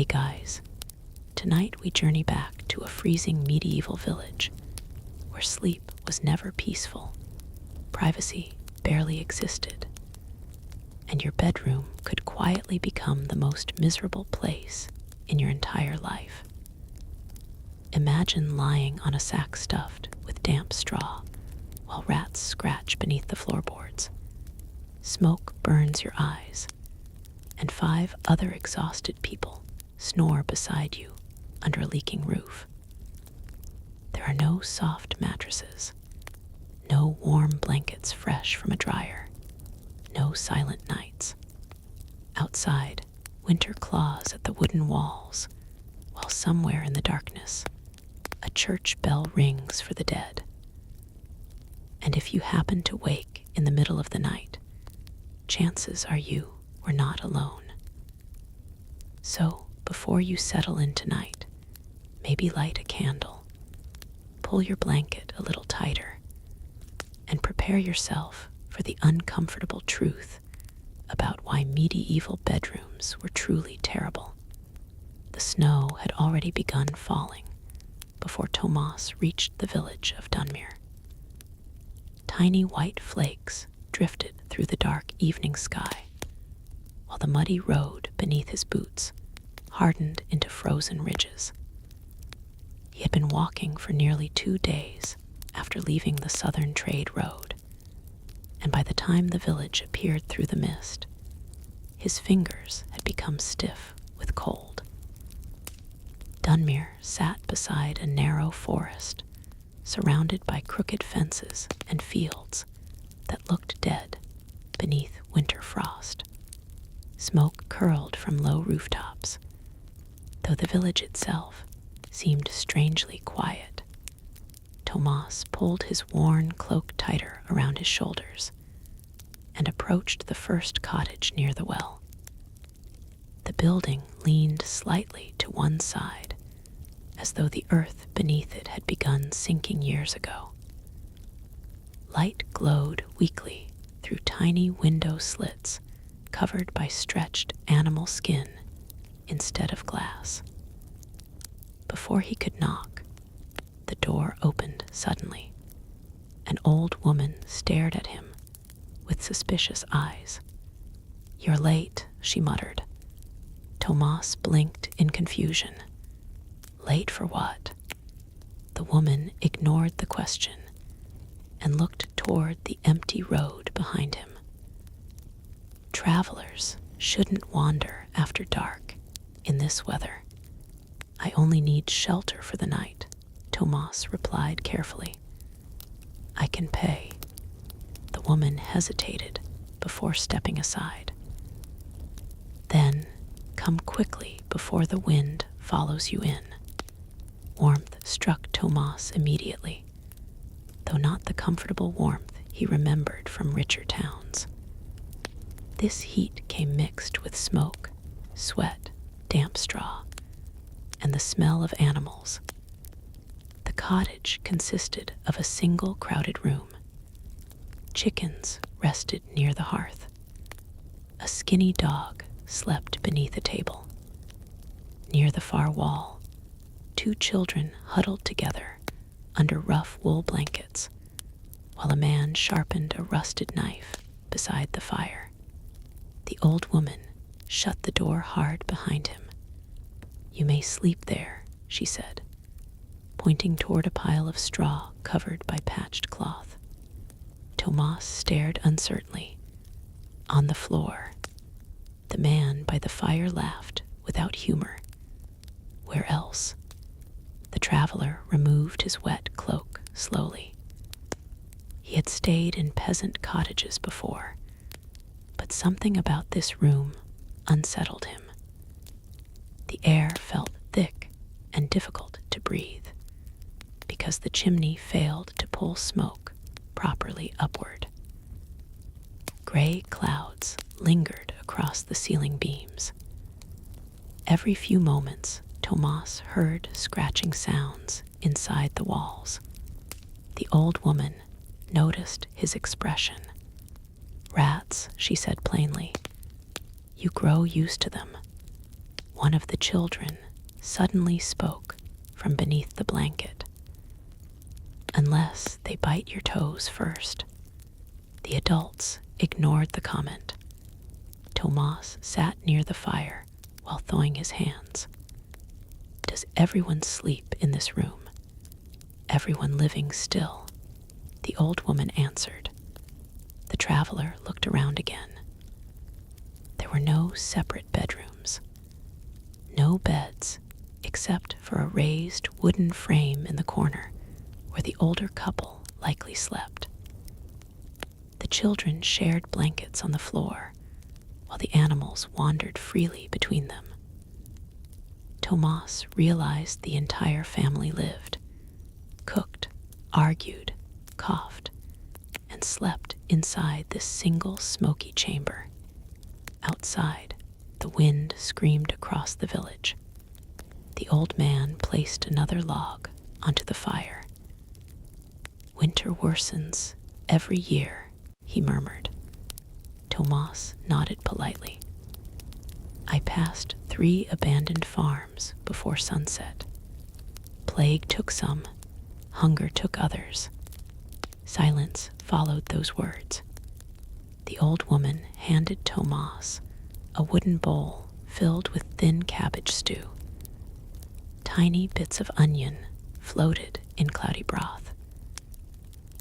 Hey guys, tonight we journey back to a freezing medieval village where sleep was never peaceful, privacy barely existed, and your bedroom could quietly become the most miserable place in your entire life. Imagine lying on a sack stuffed with damp straw while rats scratch beneath the floorboards. Smoke burns your eyes, and 5 other exhausted people snore beside you under a leaking roof. There are no soft mattresses, no warm blankets fresh from a dryer, no silent nights. Outside, winter claws at the wooden walls, while somewhere in the darkness, a church bell rings for the dead. And if you happen to wake in the middle of the night, chances are you were not alone. So, before you settle in tonight, maybe light a candle, pull your blanket a little tighter, and prepare yourself for the uncomfortable truth about why medieval bedrooms were truly terrible. The snow had already begun falling before Tomas reached the village of Dunmere. Tiny white flakes drifted through the dark evening sky, while the muddy road beneath his boots hardened into frozen ridges. He had been walking for nearly 2 days after leaving the southern trade road, and by the time the village appeared through the mist, his fingers had become stiff with cold. Dunmere sat beside a narrow forest, surrounded by crooked fences and fields that looked dead beneath winter frost. Smoke curled from low rooftops, though the village itself seemed strangely quiet. Tomas pulled his worn cloak tighter around his shoulders and approached the first cottage near the well. The building leaned slightly to one side, as though the earth beneath it had begun sinking years ago. Light glowed weakly through tiny window slits covered by stretched animal skin instead of glass. Before he could knock, the door opened suddenly. An old woman stared at him with suspicious eyes. "You're late," she muttered. Tomas blinked in confusion. Late for what? The woman ignored the question and looked toward the empty road behind him. "Travelers shouldn't wander after dark in this weather. I only need shelter for the night," Tomas replied carefully. "I can pay." The woman hesitated before stepping aside. "Then come quickly before the wind follows you in." Warmth struck Tomas immediately, though not the comfortable warmth he remembered from richer towns. This heat came mixed with smoke, sweat, damp straw, and the smell of animals. The cottage consisted of a single crowded room. Chickens rested near the hearth. A skinny dog slept beneath a table. Near the far wall, 2 children huddled together under rough wool blankets, while a man sharpened a rusted knife beside the fire. The old woman shut the door hard behind him. "You may sleep there," she said, pointing toward a pile of straw covered by patched cloth. Tomas stared uncertainly. On the floor, the man by the fire laughed without humor. Where else? The traveler removed his wet cloak slowly. He had stayed in peasant cottages before, but something about this room unsettled him. The air felt thick and difficult to breathe because the chimney failed to pull smoke properly upward. Gray clouds lingered across the ceiling beams. Every few moments, Tomas heard scratching sounds inside the walls. The old woman noticed his expression. "Rats," she said plainly. "You grow used to them. One of the children suddenly spoke from beneath the blanket. "Unless they bite your toes first." The adults ignored the comment. Tomas sat near the fire while thawing his hands. "Does everyone sleep in this room?" "Everyone living still," the old woman answered. The traveler looked around again. There were no separate bedrooms, no beds except for a raised wooden frame in the corner where the older couple likely slept. The children shared blankets on the floor while the animals wandered freely between them. Tomas realized the entire family lived, cooked, argued, coughed, and slept inside this single smoky chamber. Outside, the wind screamed across the village. The old man placed another log onto the fire. "Winter worsens every year," he murmured. Tomas nodded politely. "I passed 3 abandoned farms before sunset. Plague took some, hunger took others." Silence followed those words. The old woman handed Tomas a wooden bowl filled with thin cabbage stew. Tiny bits of onion floated in cloudy broth.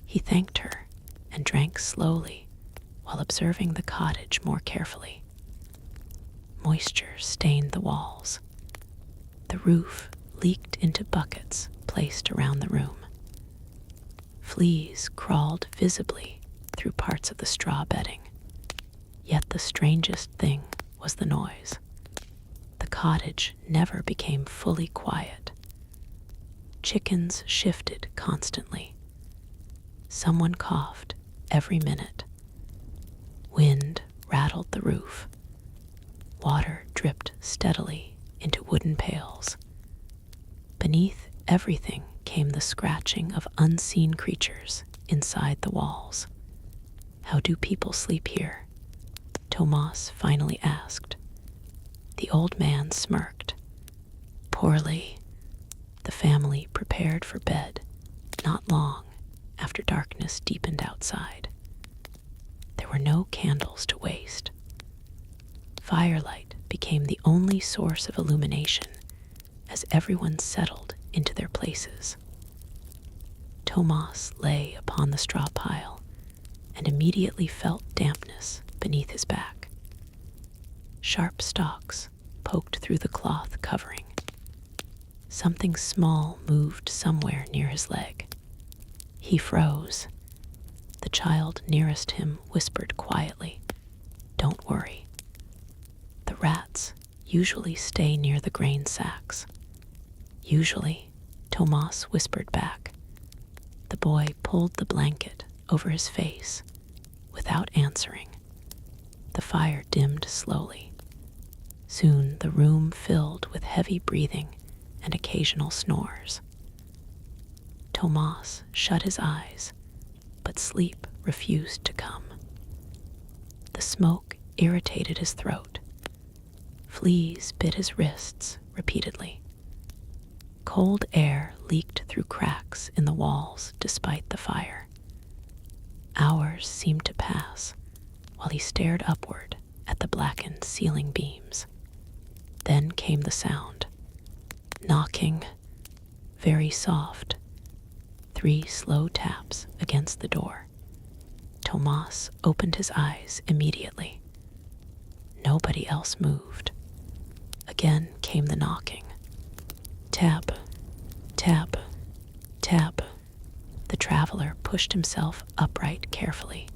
He thanked her and drank slowly while observing the cottage more carefully. Moisture stained the walls. The roof leaked into buckets placed around the room. Fleas crawled visibly through parts of the straw bedding. Yet the strangest thing was the noise. The cottage never became fully quiet. Chickens shifted constantly. Someone coughed every minute. Wind rattled the roof. Water dripped steadily into wooden pails. Beneath everything came the scratching of unseen creatures inside the walls. "How do people sleep here?" Tomas finally asked. The old man smirked. "Poorly." The family prepared for bed not long after darkness deepened outside. There were no candles to waste. Firelight became the only source of illumination as everyone settled into their places. Tomas lay upon the straw pile and immediately felt dampness beneath his back. Sharp stalks poked through the cloth covering. Something small moved somewhere near his leg. He froze. The child nearest him whispered quietly, "Don't worry." "The rats usually stay near the grain sacks." "Usually," Tomas whispered back. The boy pulled the blanket over his face without answering. The fire dimmed slowly. Soon the room filled with heavy breathing and occasional snores. Tomas shut his eyes, but sleep refused to come. The smoke irritated his throat. Fleas bit his wrists repeatedly. Cold air leaked through cracks in the walls despite the fire. Hours seemed to pass while he stared upward at the blackened ceiling beams. Then came the sound. Knocking, very soft. 3 slow taps against the door. Tomas opened his eyes immediately. Nobody else moved. Again came the knocking. Tap, tap, tap. The traveler pushed himself upright carefully.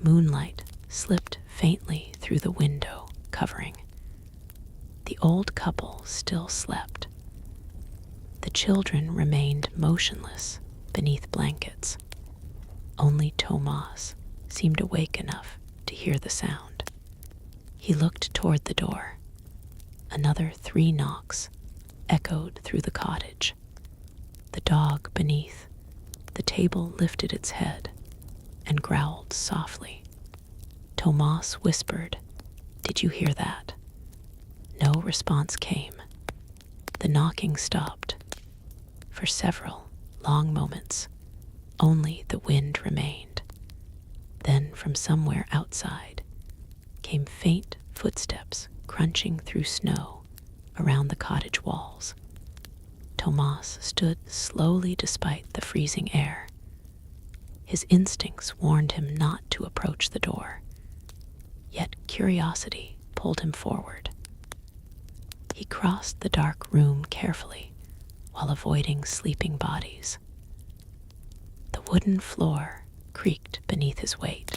Moonlight slipped faintly through the window covering. The old couple still slept. The children remained motionless beneath blankets. Only Tomas seemed awake enough to hear the sound. He looked toward the door. Another 3 knocks echoed through the cottage. The dog beneath the table lifted its head and growled softly. Tomas whispered, "Did you hear that?" No response came. The knocking stopped. For several long moments, only the wind remained. Then from somewhere outside came faint footsteps crunching through snow around the cottage walls. Tomas stood slowly despite the freezing air. His instincts warned him not to approach the door, yet curiosity pulled him forward. He crossed the dark room carefully while avoiding sleeping bodies. The wooden floor creaked beneath his weight.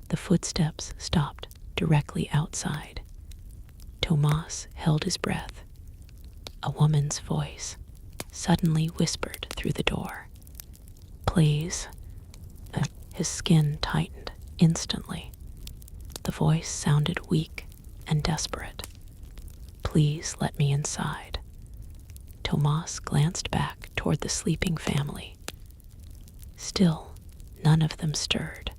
The footsteps stopped directly outside. Tomas held his breath. A woman's voice suddenly whispered through the door. "Please." His skin tightened instantly. The voice sounded weak and desperate. "Please let me inside." Tomas glanced back toward the sleeping family. Still, none of them stirred.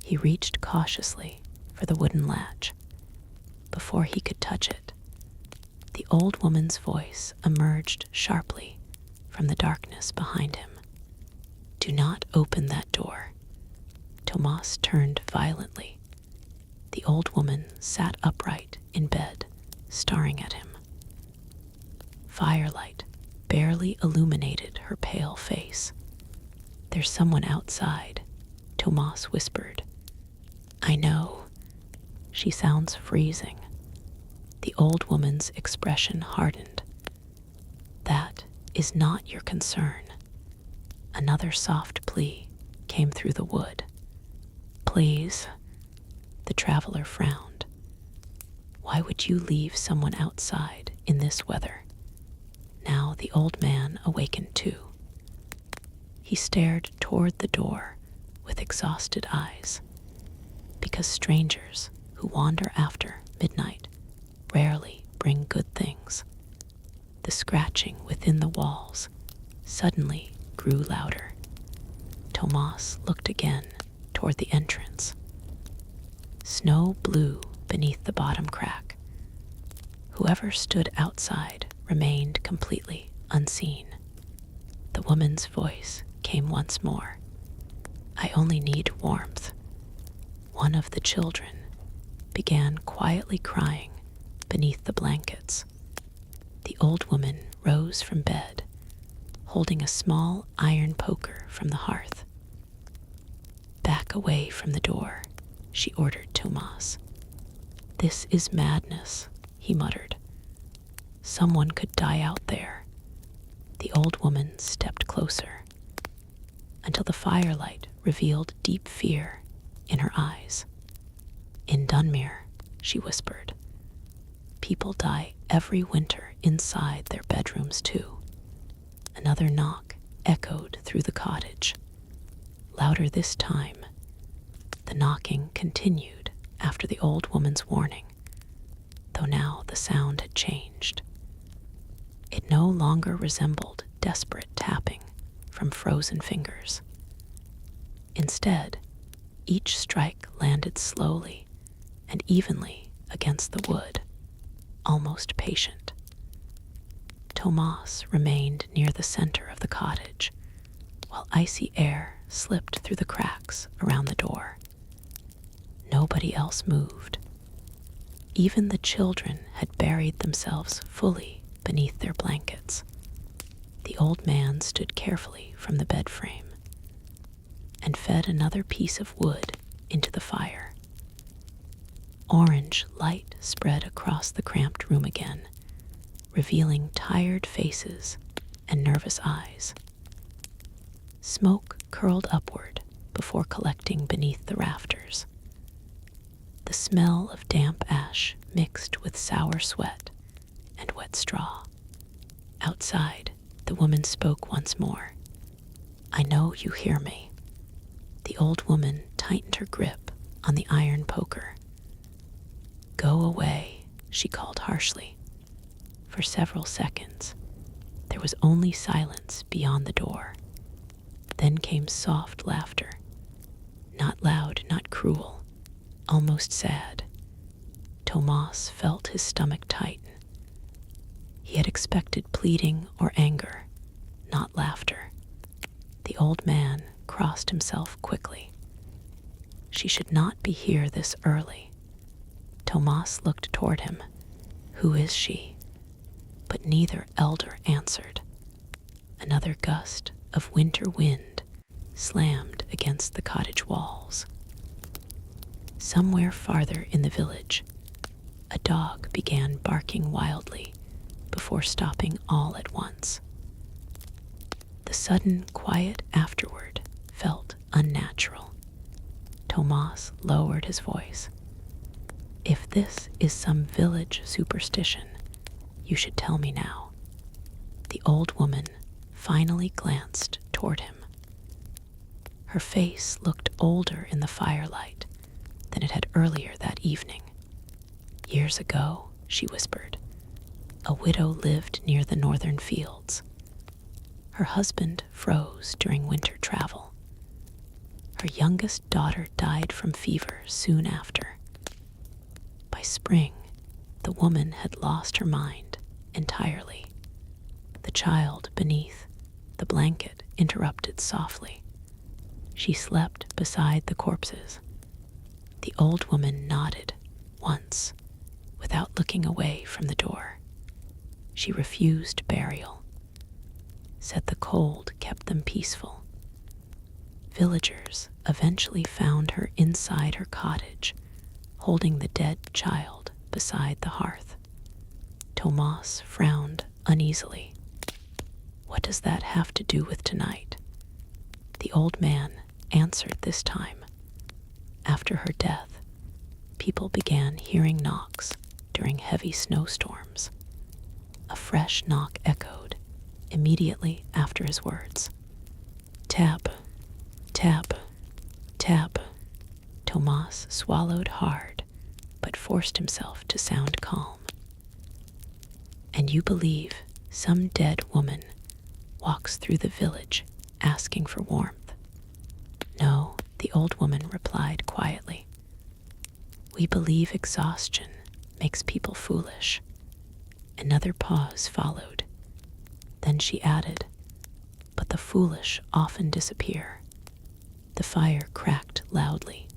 He reached cautiously for the wooden latch. Before he could touch it, the old woman's voice emerged sharply from the darkness behind him. "Do not open that door." Tomas turned violently. The old woman sat upright in bed, staring at him. Firelight barely illuminated her pale face. "There's someone outside," Tomas whispered. "I know." "She sounds freezing." The old woman's expression hardened. "That is not your concern." Another soft plea came through the wood. "Please." The traveler frowned. "Why would you leave someone outside in this weather?" Now the old man awakened too. He stared toward the door with exhausted eyes. Because strangers who wander after midnight rarely bring good things. The scratching within the walls suddenly grew louder. Tomas looked again toward the entrance. Snow blew beneath the bottom crack. Whoever stood outside remained completely unseen. The woman's voice came once more. "I only need warmth." One of the children began quietly crying beneath the blankets. The old woman rose from bed, holding a small iron poker from the hearth. "Back away from the door," she ordered Tomas. "This is madness," he muttered. "Someone could die out there." The old woman stepped closer until the firelight revealed deep fear in her eyes. "In Dunmere," she whispered, "people die every winter inside their bedrooms too." Another knock echoed through the cottage. Louder this time. The knocking continued after the old woman's warning, though now the sound had changed. It no longer resembled desperate tapping from frozen fingers. Instead, each strike landed slowly and evenly against the wood, almost patient. Tomas remained near the center of the cottage, while icy air slipped through the cracks around the door. Nobody else moved. Even the children had buried themselves fully beneath their blankets. The old man stood carefully from the bed frame and fed another piece of wood into the fire. Orange light spread across the cramped room again, revealing tired faces and nervous eyes. Smoke curled upward before collecting beneath the rafters. The smell of damp ash mixed with sour sweat and wet straw. Outside, the woman spoke once more. "I know you hear me." The old woman tightened her grip on the iron poker. "Go away," she called harshly. For several seconds, there was only silence beyond the door. Then came soft laughter. Not loud, not cruel, almost sad. Tomas felt his stomach tighten. He had expected pleading or anger, not laughter. The old man crossed himself quickly. She should not be here this early. Tomas looked toward him. Who is she? But neither elder answered. Another gust of winter wind slammed against the cottage walls. Somewhere farther in the village, a dog began barking wildly before stopping all at once. The sudden quiet afterward felt unnatural. Tomas lowered his voice. If this is some village superstition, you should tell me now. The old woman finally glanced toward him. Her face looked older in the firelight than it had earlier that evening. Years ago, she whispered, a widow lived near the northern fields. Her husband froze during winter travel. Her youngest daughter died from fever soon after. By spring, the woman had lost her mind entirely. The child beneath the blanket interrupted softly. She slept beside the corpses. The old woman nodded once without looking away from the door. She refused burial, said the cold kept them peaceful. Villagers eventually found her inside her cottage, holding the dead child beside the hearth. Tomas frowned uneasily. What does that have to do with tonight? The old man answered this time. After her death, people began hearing knocks during heavy snowstorms. A fresh knock echoed immediately after his words. Tap, tap, tap. Tomas swallowed hard, but forced himself to sound calm. And you believe some dead woman walks through the village asking for warmth? No, the old woman replied quietly. We believe exhaustion makes people foolish. Another pause followed. Then she added, but the foolish often disappear. The fire cracked loudly.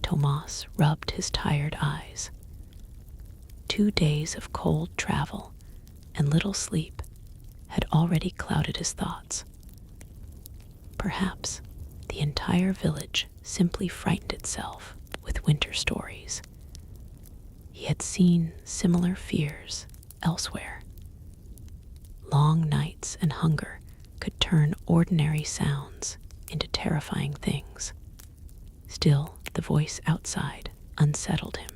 Tomas rubbed his tired eyes. 2 days of cold travel and little sleep had already clouded his thoughts. Perhaps the entire village simply frightened itself with winter stories. He had seen similar fears elsewhere. Long nights and hunger could turn ordinary sounds into terrifying things. Still, the voice outside unsettled him.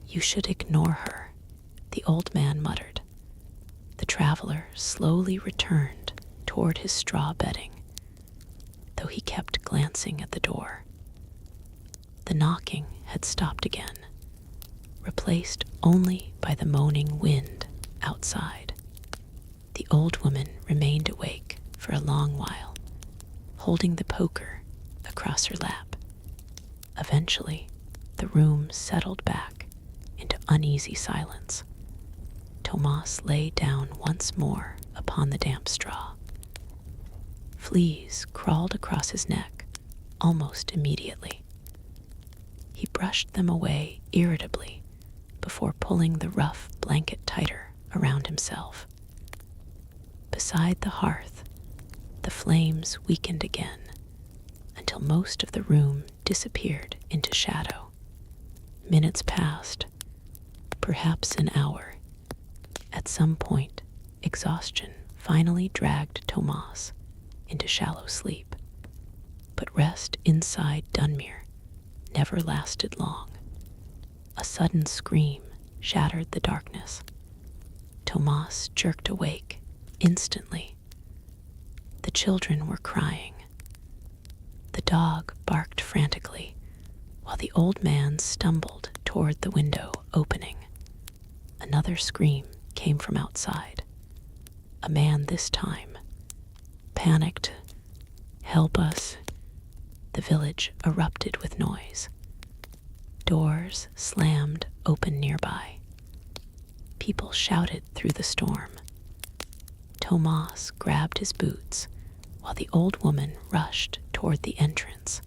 You should ignore her, the old man muttered. The traveler slowly returned toward his straw bedding, though he kept glancing at the door. The knocking had stopped again, replaced only by the moaning wind outside. The old woman remained awake for a long while, holding the poker across her lap. Eventually, the room settled back into uneasy silence. Tomas lay down once more upon the damp straw. Fleas crawled across his neck almost immediately. He brushed them away irritably before pulling the rough blanket tighter around himself. Beside the hearth, the flames weakened again until most of the room disappeared into shadow. Minutes passed, perhaps an hour. At some point, exhaustion finally dragged Tomas into shallow sleep. But rest inside Dunmere never lasted long. A sudden scream shattered the darkness. Tomas jerked awake instantly. The children were crying. The dog barked frantically, while the old man stumbled toward the window opening. Another scream came from outside. A man this time. Panicked. Help us. The village erupted with noise. Doors slammed open nearby. People shouted through the storm. Tomas grabbed his boots while the old woman rushed toward the entrance.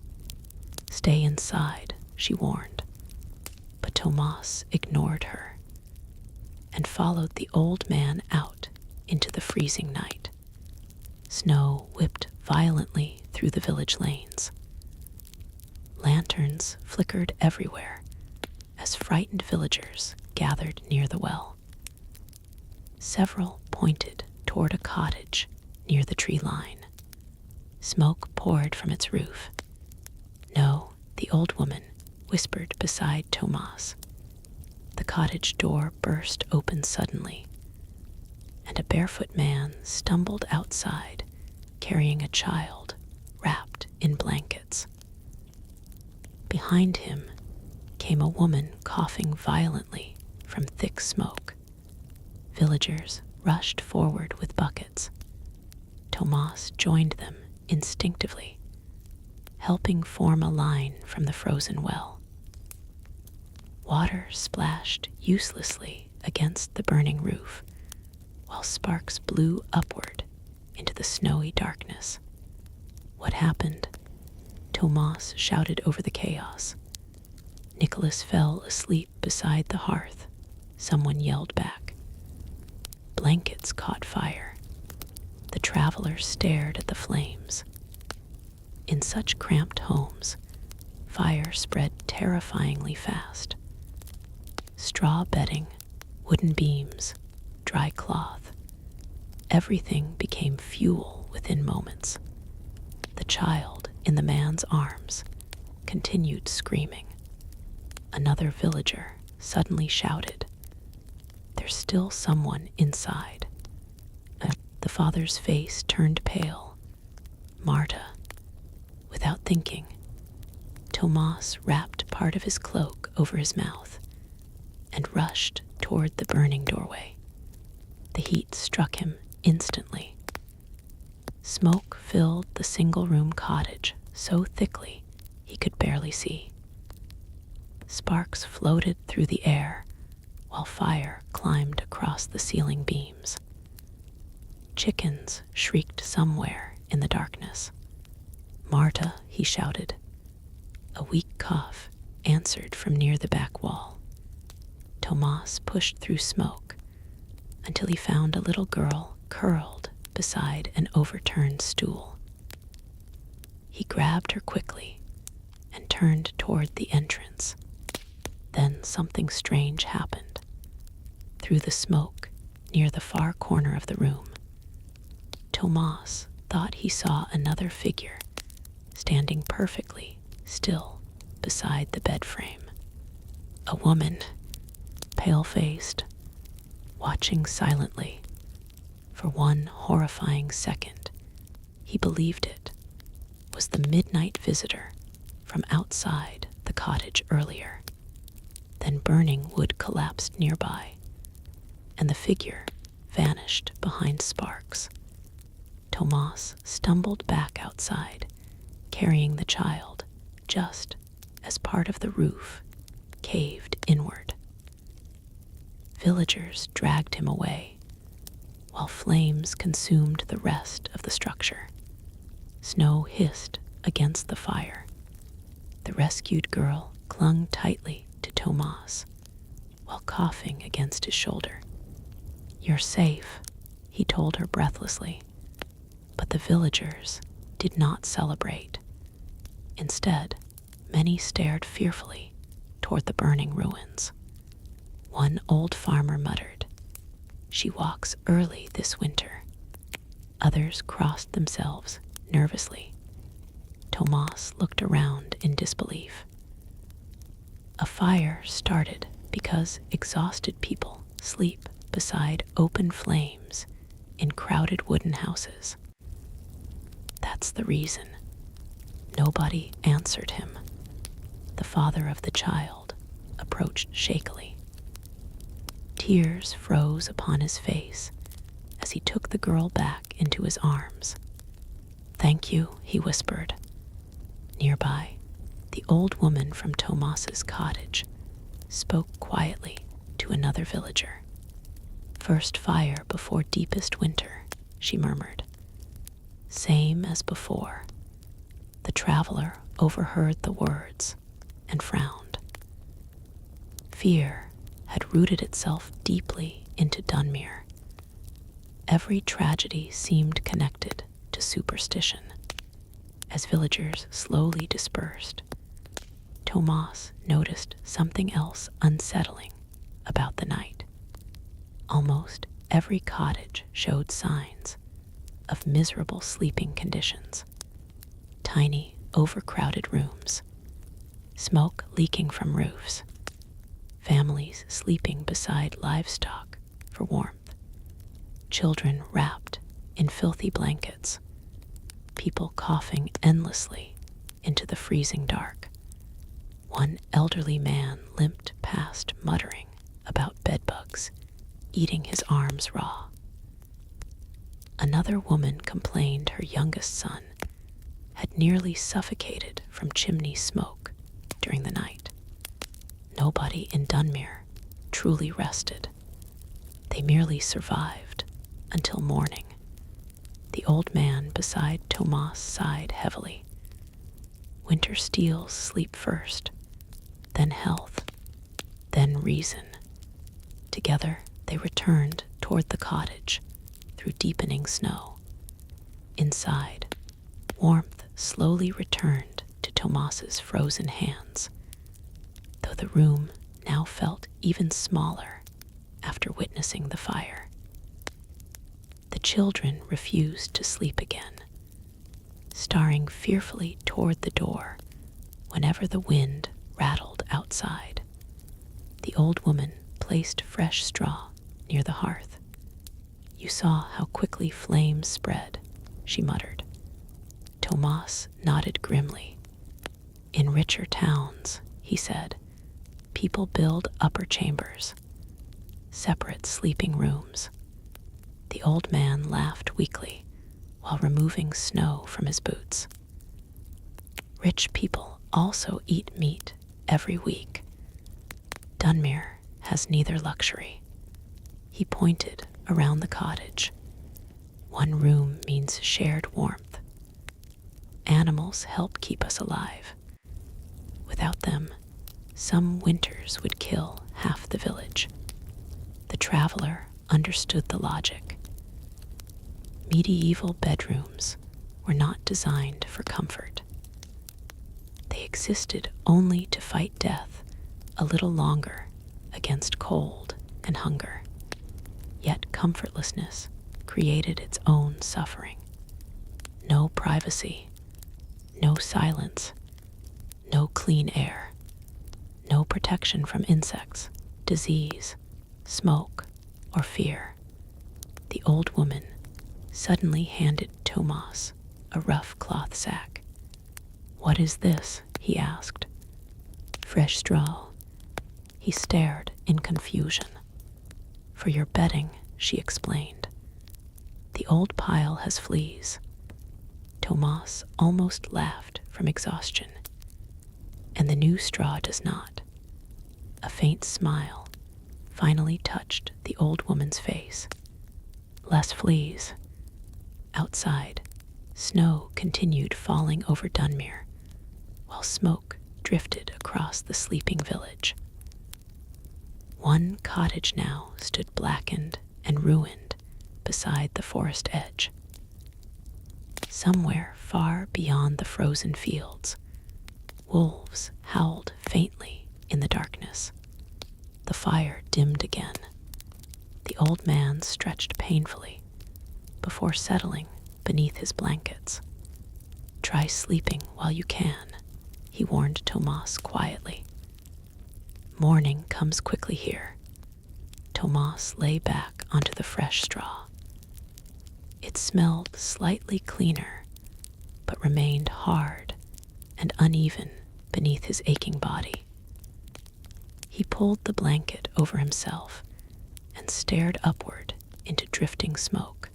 "Stay inside," she warned. But Tomas ignored her and followed the old man out into the freezing night. Snow whipped violently through the village lanes. Lanterns flickered everywhere as frightened villagers gathered near the well. Several pointed toward a cottage near the tree line. Smoke poured from its roof. "No," the old woman whispered beside Tomas. The cottage door burst open suddenly, and a barefoot man stumbled outside carrying a child wrapped in blankets. Behind him came a woman coughing violently from thick smoke. Villagers rushed forward with buckets. Tomas joined them instinctively, helping form a line from the frozen well. Water splashed uselessly against the burning roof, while sparks blew upward into the snowy darkness. "What happened?" Tomas shouted over the chaos. Nicholas fell asleep beside the hearth, someone yelled back. Blankets caught fire. The traveler stared at the flames. In such cramped homes, fire spread terrifyingly fast. Straw bedding, wooden beams, dry cloth, everything became fuel within moments. The child in the man's arms continued screaming. Another villager suddenly shouted, "There's still someone inside." The father's face turned pale. Marta. Without thinking, Tomas wrapped part of his cloak over his mouth and rushed toward the burning doorway. The heat struck him instantly. Smoke filled the single-room cottage so thickly he could barely see. Sparks floated through the air while fire climbed across the ceiling beams. Chickens shrieked somewhere in the darkness. "Marta," he shouted. A weak cough answered from near the back wall. Tomas pushed through smoke until he found a little girl curled beside an overturned stool. He grabbed her quickly and turned toward the entrance. Then something strange happened. Through the smoke, near the far corner of the room, Tomas thought he saw another figure standing perfectly still beside the bed frame. A woman, pale-faced, watching silently. For one horrifying second, he believed it was the midnight visitor from outside the cottage earlier. Then burning wood collapsed nearby, and the figure vanished behind sparks. Tomas stumbled back outside, carrying the child, just as part of the roof caved inward. Villagers dragged him away, while flames consumed the rest of the structure. Snow hissed against the fire. The rescued girl clung tightly to Tomas, while coughing against his shoulder. "You're safe," he told her breathlessly. But the villagers did not celebrate. Instead, many stared fearfully toward the burning ruins. One old farmer muttered, "She walks early this winter." Others crossed themselves nervously. Tomas looked around in disbelief. A fire started because exhausted people sleep beside open flames in crowded wooden houses. That's the reason. Nobody answered him. The father of the child approached shakily. Tears froze upon his face as he took the girl back into his arms. "Thank you," he whispered. Nearby, the old woman from Tomas's cottage spoke quietly to another villager. "First fire before deepest winter," she murmured. "Same as before." The traveler overheard the words and frowned. Fear had rooted itself deeply into Dunmere. Every tragedy seemed connected to superstition. As villagers slowly dispersed, Tomas noticed something else unsettling about the night. Almost every cottage showed signs of miserable sleeping conditions. Tiny, overcrowded rooms, smoke leaking from roofs, families sleeping beside livestock for warmth, children wrapped in filthy blankets, people coughing endlessly into the freezing dark. One elderly man limped past muttering about bedbugs eating his arms raw. Another woman complained her youngest son had nearly suffocated from chimney smoke during the night. Nobody in Dunmere truly rested. They merely survived until morning. The old man beside Tomas sighed heavily. Winter steals sleep first, then health, then reason. Together they returned toward the cottage through deepening snow. Inside, warmth slowly returned to Tomas's frozen hands, though the room now felt even smaller after witnessing the fire. The children refused to sleep again, staring fearfully toward the door whenever the wind rattled outside. The old woman placed fresh straw near the hearth. "You saw how quickly flames spread," she muttered. Tomas nodded grimly. "In richer towns," he said, "people build upper chambers, separate sleeping rooms." The old man laughed weakly while removing snow from his boots. "Rich people also eat meat every week. Dunmere has neither luxury." He pointed around the cottage. "One room means shared warmth. Animals help keep us alive. Without them, some winters would kill half the village." The traveler understood the logic. Medieval bedrooms were not designed for comfort. They existed only to fight death a little longer against cold and hunger. Yet comfortlessness created its own suffering. No privacy, no silence, no clean air, no protection from insects, disease, smoke, or fear. The old woman suddenly handed Tomas a rough cloth sack. "What is this?" he asked. "Fresh straw." He stared in confusion. "For your bedding," she explained. "The old pile has fleas." Tomas almost laughed from exhaustion. "And the new straw does not." A faint smile finally touched the old woman's face. "Less fleas." Outside, snow continued falling over Dunmere, while smoke drifted across the sleeping village. One cottage now stood blackened and ruined beside the forest edge. Somewhere far beyond the frozen fields, wolves howled faintly in the darkness. The fire dimmed again. The old man stretched painfully before settling beneath his blankets. "Try sleeping while you can," he warned Tomas quietly. "Morning comes quickly here." Tomas lay back onto the fresh straw. It smelled slightly cleaner, but remained hard and uneven beneath his aching body. He pulled the blanket over himself and stared upward into drifting smoke.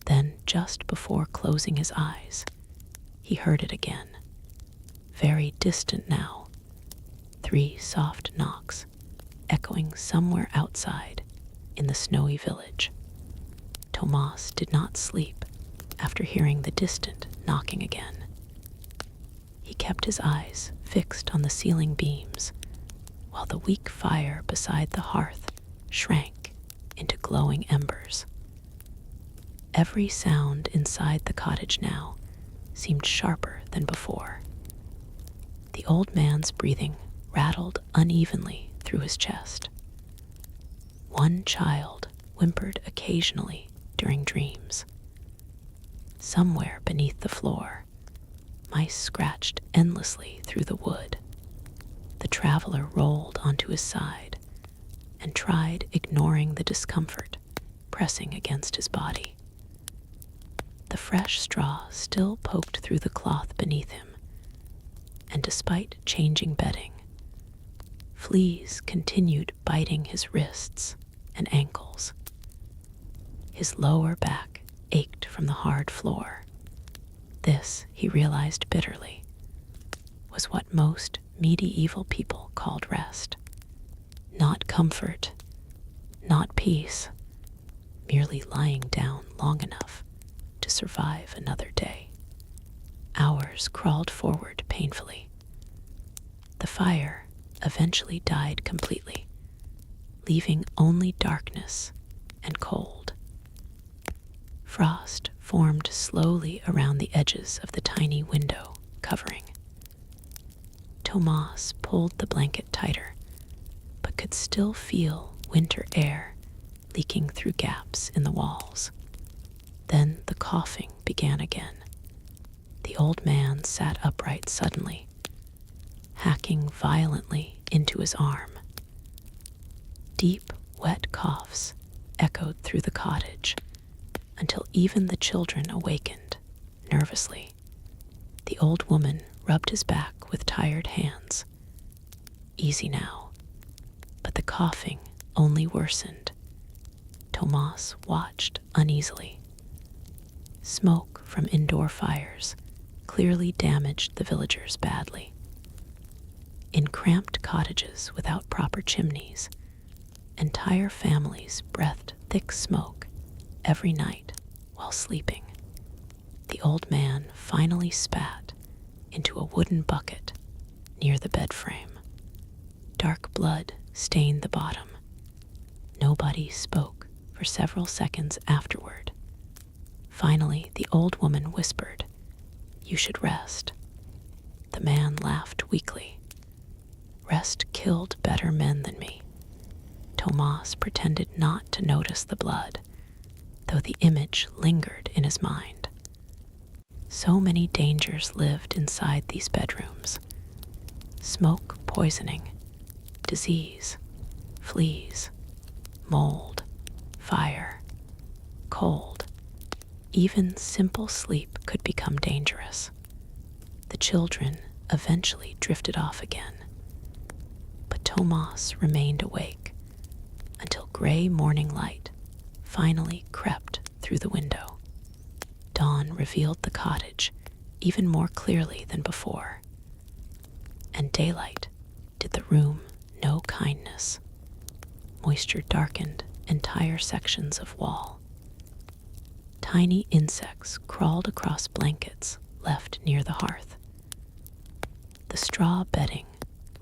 Then, just before closing his eyes, he heard it again, very distant now, 3 soft knocks, echoing somewhere outside in the snowy village. Tomas did not sleep after hearing the distant knocking again. He kept his eyes fixed on the ceiling beams, while the weak fire beside the hearth shrank into glowing embers. Every sound inside the cottage now seemed sharper than before. The old man's breathing rattled unevenly through his chest. One child whimpered occasionally during dreams. Somewhere beneath the floor, mice scratched endlessly through the wood. The traveler rolled onto his side and tried ignoring the discomfort pressing against his body. The fresh straw still poked through the cloth beneath him, and despite changing bedding, fleas continued biting his wrists and ankles. His lower back ached from the hard floor. This, he realized bitterly, was what most medieval people called rest. Not comfort, not peace, merely lying down long enough to survive another day. Hours crawled forward painfully. The fire eventually died completely, leaving only darkness and cold. Frost formed slowly around the edges of the tiny window covering. Tomas pulled the blanket tighter, but could still feel winter air leaking through gaps in the walls. Then the coughing began again. The old man sat upright suddenly, hacking violently into his arm. Deep, wet coughs echoed through the cottage until even the children awakened nervously. The old woman rubbed his back with tired hands. Easy now, but the coughing only worsened. Tomas watched uneasily. Smoke from indoor fires clearly damaged the villagers badly. In cramped cottages without proper chimneys, entire families breathed thick smoke every night while sleeping. The old man finally spat into a wooden bucket near the bed frame. Dark blood stained the bottom. Nobody spoke for several seconds afterward. Finally, the old woman whispered, "You should rest." The man laughed weakly. "Rest killed better men than me." Tomas pretended not to notice the blood, though the image lingered in his mind. So many dangers lived inside these bedrooms. Smoke poisoning, disease, fleas, mold, fire, cold. Even simple sleep could become dangerous. The children eventually drifted off again, but Tomas remained awake until gray morning light finally crept through the window. Dawn revealed the cottage even more clearly than before, and daylight did the room no kindness. Moisture darkened entire sections of wall. Tiny insects crawled across blankets left near the hearth. The straw bedding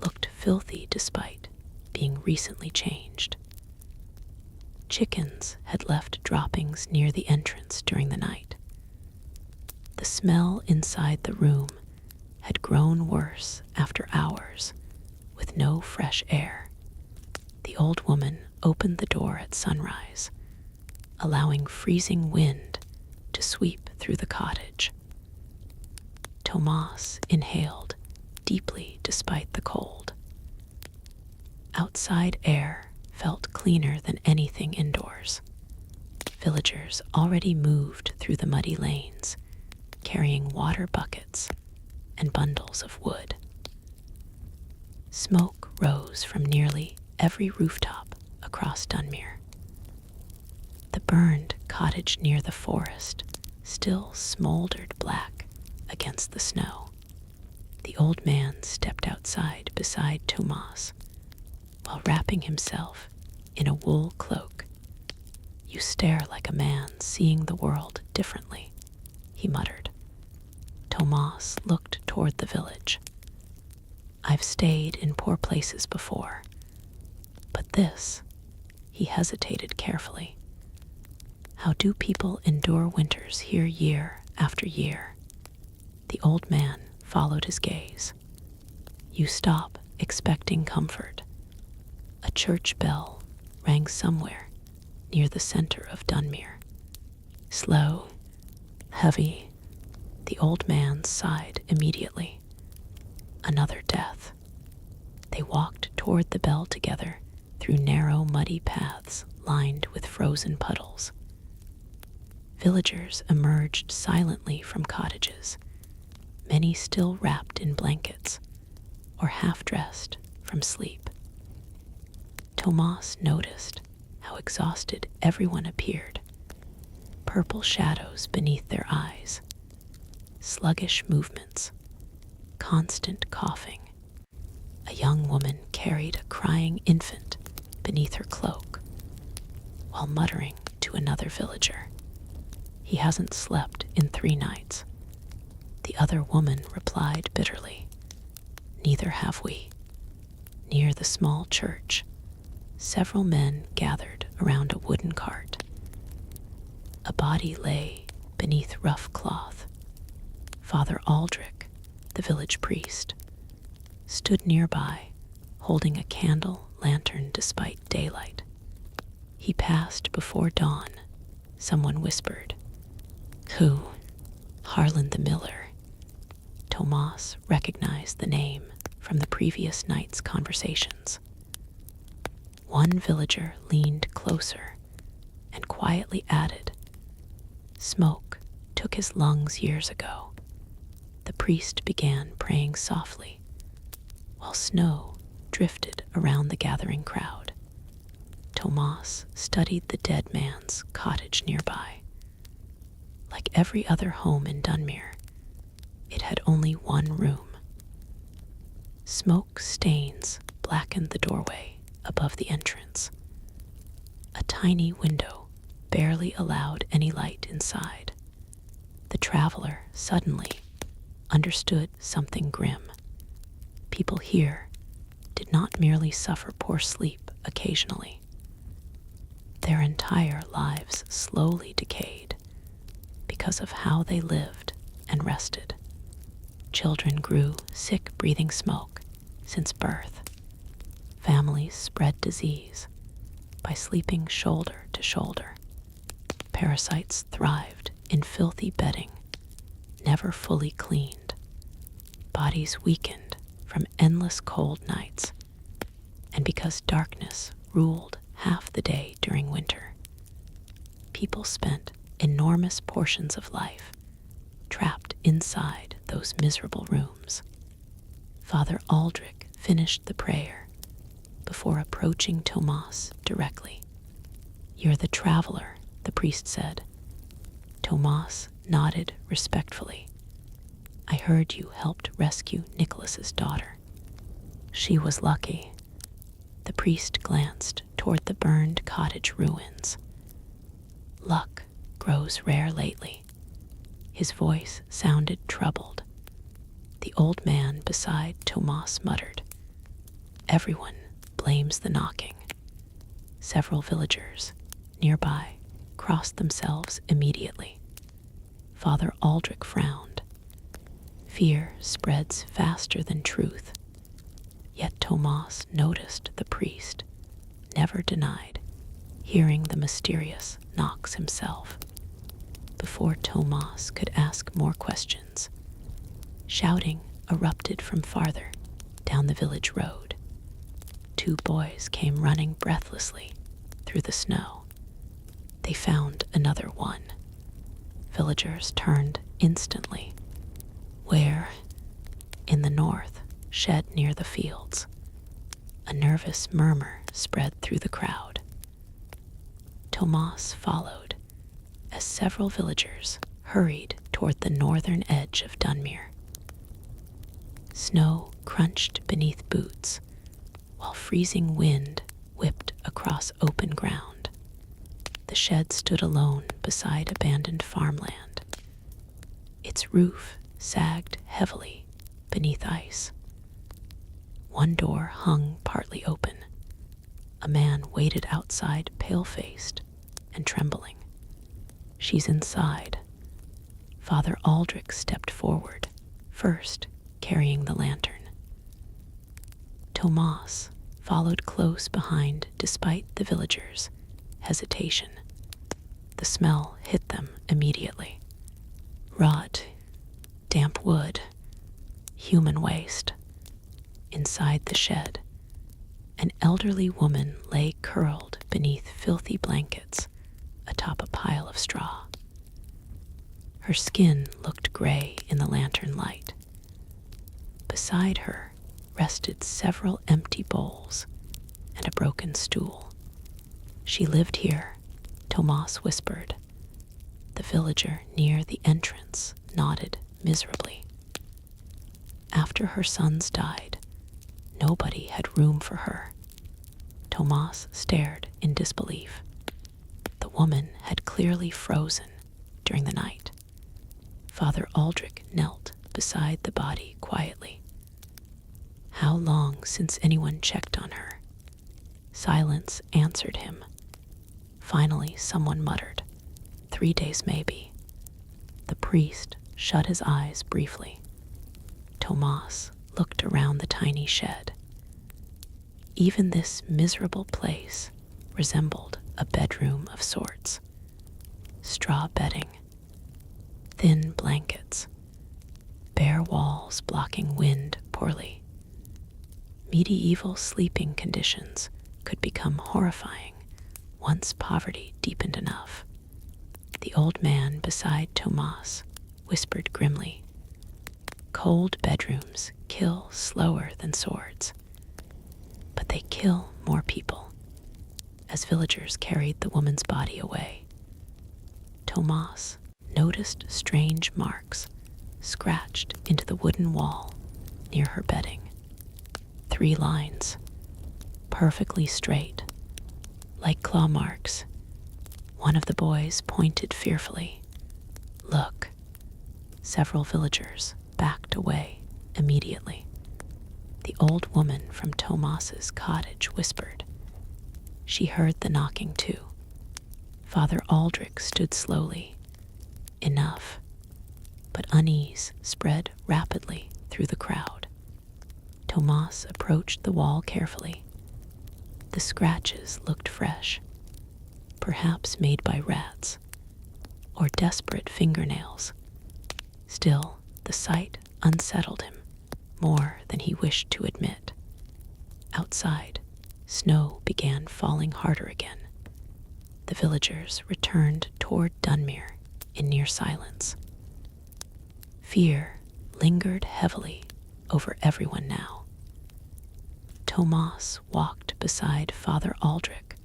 looked filthy despite being recently changed. Chickens had left droppings near the entrance during the night. The smell inside the room had grown worse after hours, with no fresh air. The old woman opened the door at sunrise, allowing freezing wind to sweep through the cottage. Tomas inhaled deeply despite the cold. Outside air felt cleaner than anything indoors. Villagers already moved through the muddy lanes, carrying water buckets and bundles of wood. Smoke rose from nearly every rooftop across Dunmere. The burned cottage near the forest still smoldered black against the snow. The old man stepped outside beside Tomas while wrapping himself in a wool cloak. "You stare like a man seeing the world differently," he muttered. Tomas looked toward the village. "I've stayed in poor places before, but this," he hesitated carefully. "How do people endure winters here year after year?" The old man followed his gaze. "You stop expecting comfort." A church bell rang somewhere near the center of Dunmere. Slow, heavy, the old man sighed immediately. Another death. They walked toward the bell together through narrow, muddy paths lined with frozen puddles. Villagers emerged silently from cottages, many still wrapped in blankets or half-dressed from sleep. Tomas noticed how exhausted everyone appeared, purple shadows beneath their eyes, sluggish movements, constant coughing. A young woman carried a crying infant beneath her cloak, while muttering to another villager, "He hasn't slept in 3 nights." The other woman replied bitterly, "Neither have we." Near the small church, several men gathered around a wooden cart. A body lay beneath rough cloth. Father Aldrich, the village priest, stood nearby, holding a candle lantern despite daylight. "He passed before dawn," someone whispered. "Who?" "Harlan the miller." Tomas recognized the name from the previous night's conversations. One villager leaned closer and quietly added, "Smoke took his lungs years ago." The priest began praying softly, while snow drifted around the gathering crowd. Tomas studied the dead man's cottage nearby. Like every other home in Dunmere, it had only one room. Smoke stains blackened the doorway above the entrance. A tiny window barely allowed any light inside. The traveler suddenly understood something grim. People here did not merely suffer poor sleep occasionally. Their entire lives slowly decayed because of how they lived and rested. Children grew sick breathing smoke since birth. Families spread disease by sleeping shoulder to shoulder. Parasites thrived in filthy bedding, never fully cleaned. Bodies weakened from endless cold nights, and because darkness ruled half the day during winter, people spent enormous portions of life trapped inside those miserable rooms. Father Aldrich finished the prayer before approaching Tomas directly. "You're the traveler," the priest said. Tomas nodded respectfully. "I heard you helped rescue Nicholas's daughter." "She was lucky." The priest glanced toward the burned cottage ruins. "Luck grows rare lately." His voice sounded troubled. The old man beside Tomas muttered, "Everyone blames the knocking." Several villagers nearby crossed themselves immediately. Father Aldrich frowned. Fear spreads faster than truth. Yet Tomas noticed the priest never denied hearing the mysterious knocks himself. Before Tomas could ask more questions, shouting erupted from farther down the village road. 2 boys came running breathlessly through the snow. They found another one. Villagers turned instantly. Where? In the north, shed near the fields. A nervous murmur spread through the crowd. Tomas followed as several villagers hurried toward the northern edge of Dunmere. Snow crunched beneath boots, while freezing wind whipped across open ground. The shed stood alone beside abandoned farmland. Its roof sagged heavily beneath ice. One door hung partly open. A man waited outside, pale-faced and trembling. "She's inside." Father Aldrich stepped forward, first carrying the lantern. Tomas followed close behind despite the villagers' hesitation. The smell hit them immediately. Rot, damp wood, human waste. Inside the shed, an elderly woman lay curled beneath filthy blankets atop a pile of straw. Her skin looked gray in the lantern light. Beside her rested several empty bowls and a broken stool. "She lived here," Tomas whispered. The villager near the entrance nodded miserably. After her sons died, nobody had room for her. Tomas stared in disbelief. The woman had clearly frozen during the night. Father Aldrich knelt beside the body quietly. How long since anyone checked on her? Silence answered him. Finally, someone muttered, 3 days maybe. The priest shut his eyes briefly. Tomas looked around the tiny shed. Even this miserable place resembled a bedroom of sorts. Straw bedding, thin blankets, bare walls blocking wind poorly. Medieval sleeping conditions could become horrifying once poverty deepened enough. The old man beside Tomas whispered grimly, "Cold bedrooms kill slower than swords, but they kill more people." As villagers carried the woman's body away, Tomas noticed strange marks scratched into the wooden wall near her bedding. 3 lines, perfectly straight, like claw marks. One of the boys pointed fearfully. "Look." Several villagers backed away immediately. The old woman from Tomas's cottage whispered. She heard the knocking too. Father Aldrich stood slowly. Enough. But unease spread rapidly through the crowd. Tomas approached the wall carefully. The scratches looked fresh, perhaps made by rats or desperate fingernails. Still, the sight unsettled him more than he wished to admit. Outside, snow began falling harder again. The villagers returned toward Dunmere in near silence. Fear lingered heavily over everyone now. Tomas walked beside Father Aldrich,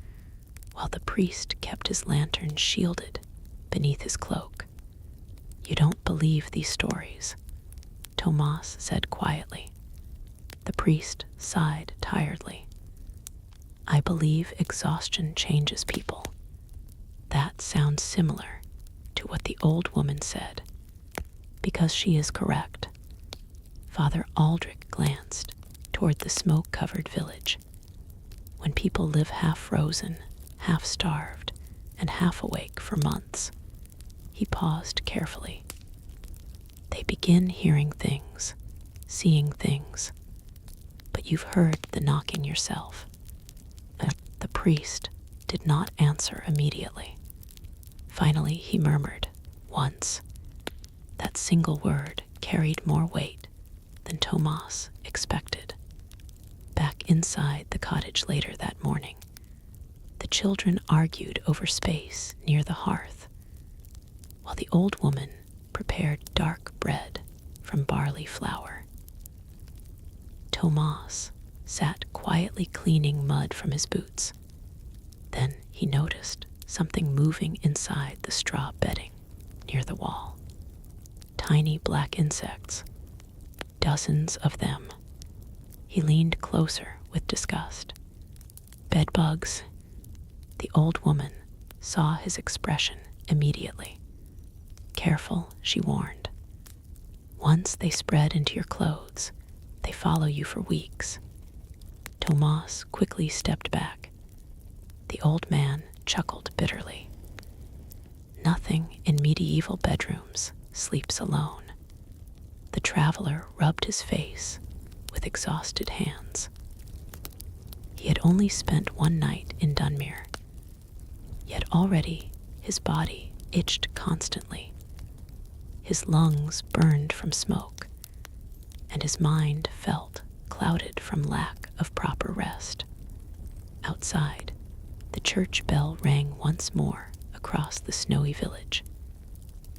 while the priest kept his lantern shielded beneath his cloak. "You don't believe these stories," Tomas said quietly. The priest sighed tiredly. "I believe exhaustion changes people." That sounds similar to what the old woman said, because she is correct. Father Aldrich glanced toward the smoke-covered village. When people live half-frozen, half-starved, and half-awake for months, he paused carefully. They begin hearing things, seeing things, but you've heard the knocking yourself. The priest did not answer immediately. Finally, he murmured, "Once." That single word carried more weight than Tomas expected. Back inside the cottage later that morning, the children argued over space near the hearth, while the old woman prepared dark bread from barley flour. Tomas sat quietly cleaning mud from his boots. Then he noticed something moving inside the straw bedding near the wall. Tiny black insects, dozens of them. He leaned closer with disgust. Bedbugs. The old woman saw his expression immediately. Careful, she warned. Once they spread into your clothes, they follow you for weeks. Tomas quickly stepped back. The old man chuckled bitterly. Nothing in medieval bedrooms sleeps alone. The traveler rubbed his face with exhausted hands. He had only spent one night in Dunmere, yet already his body itched constantly. His lungs burned from smoke, and his mind felt clouded from lack of proper rest. Outside, the church bell rang once more across the snowy village.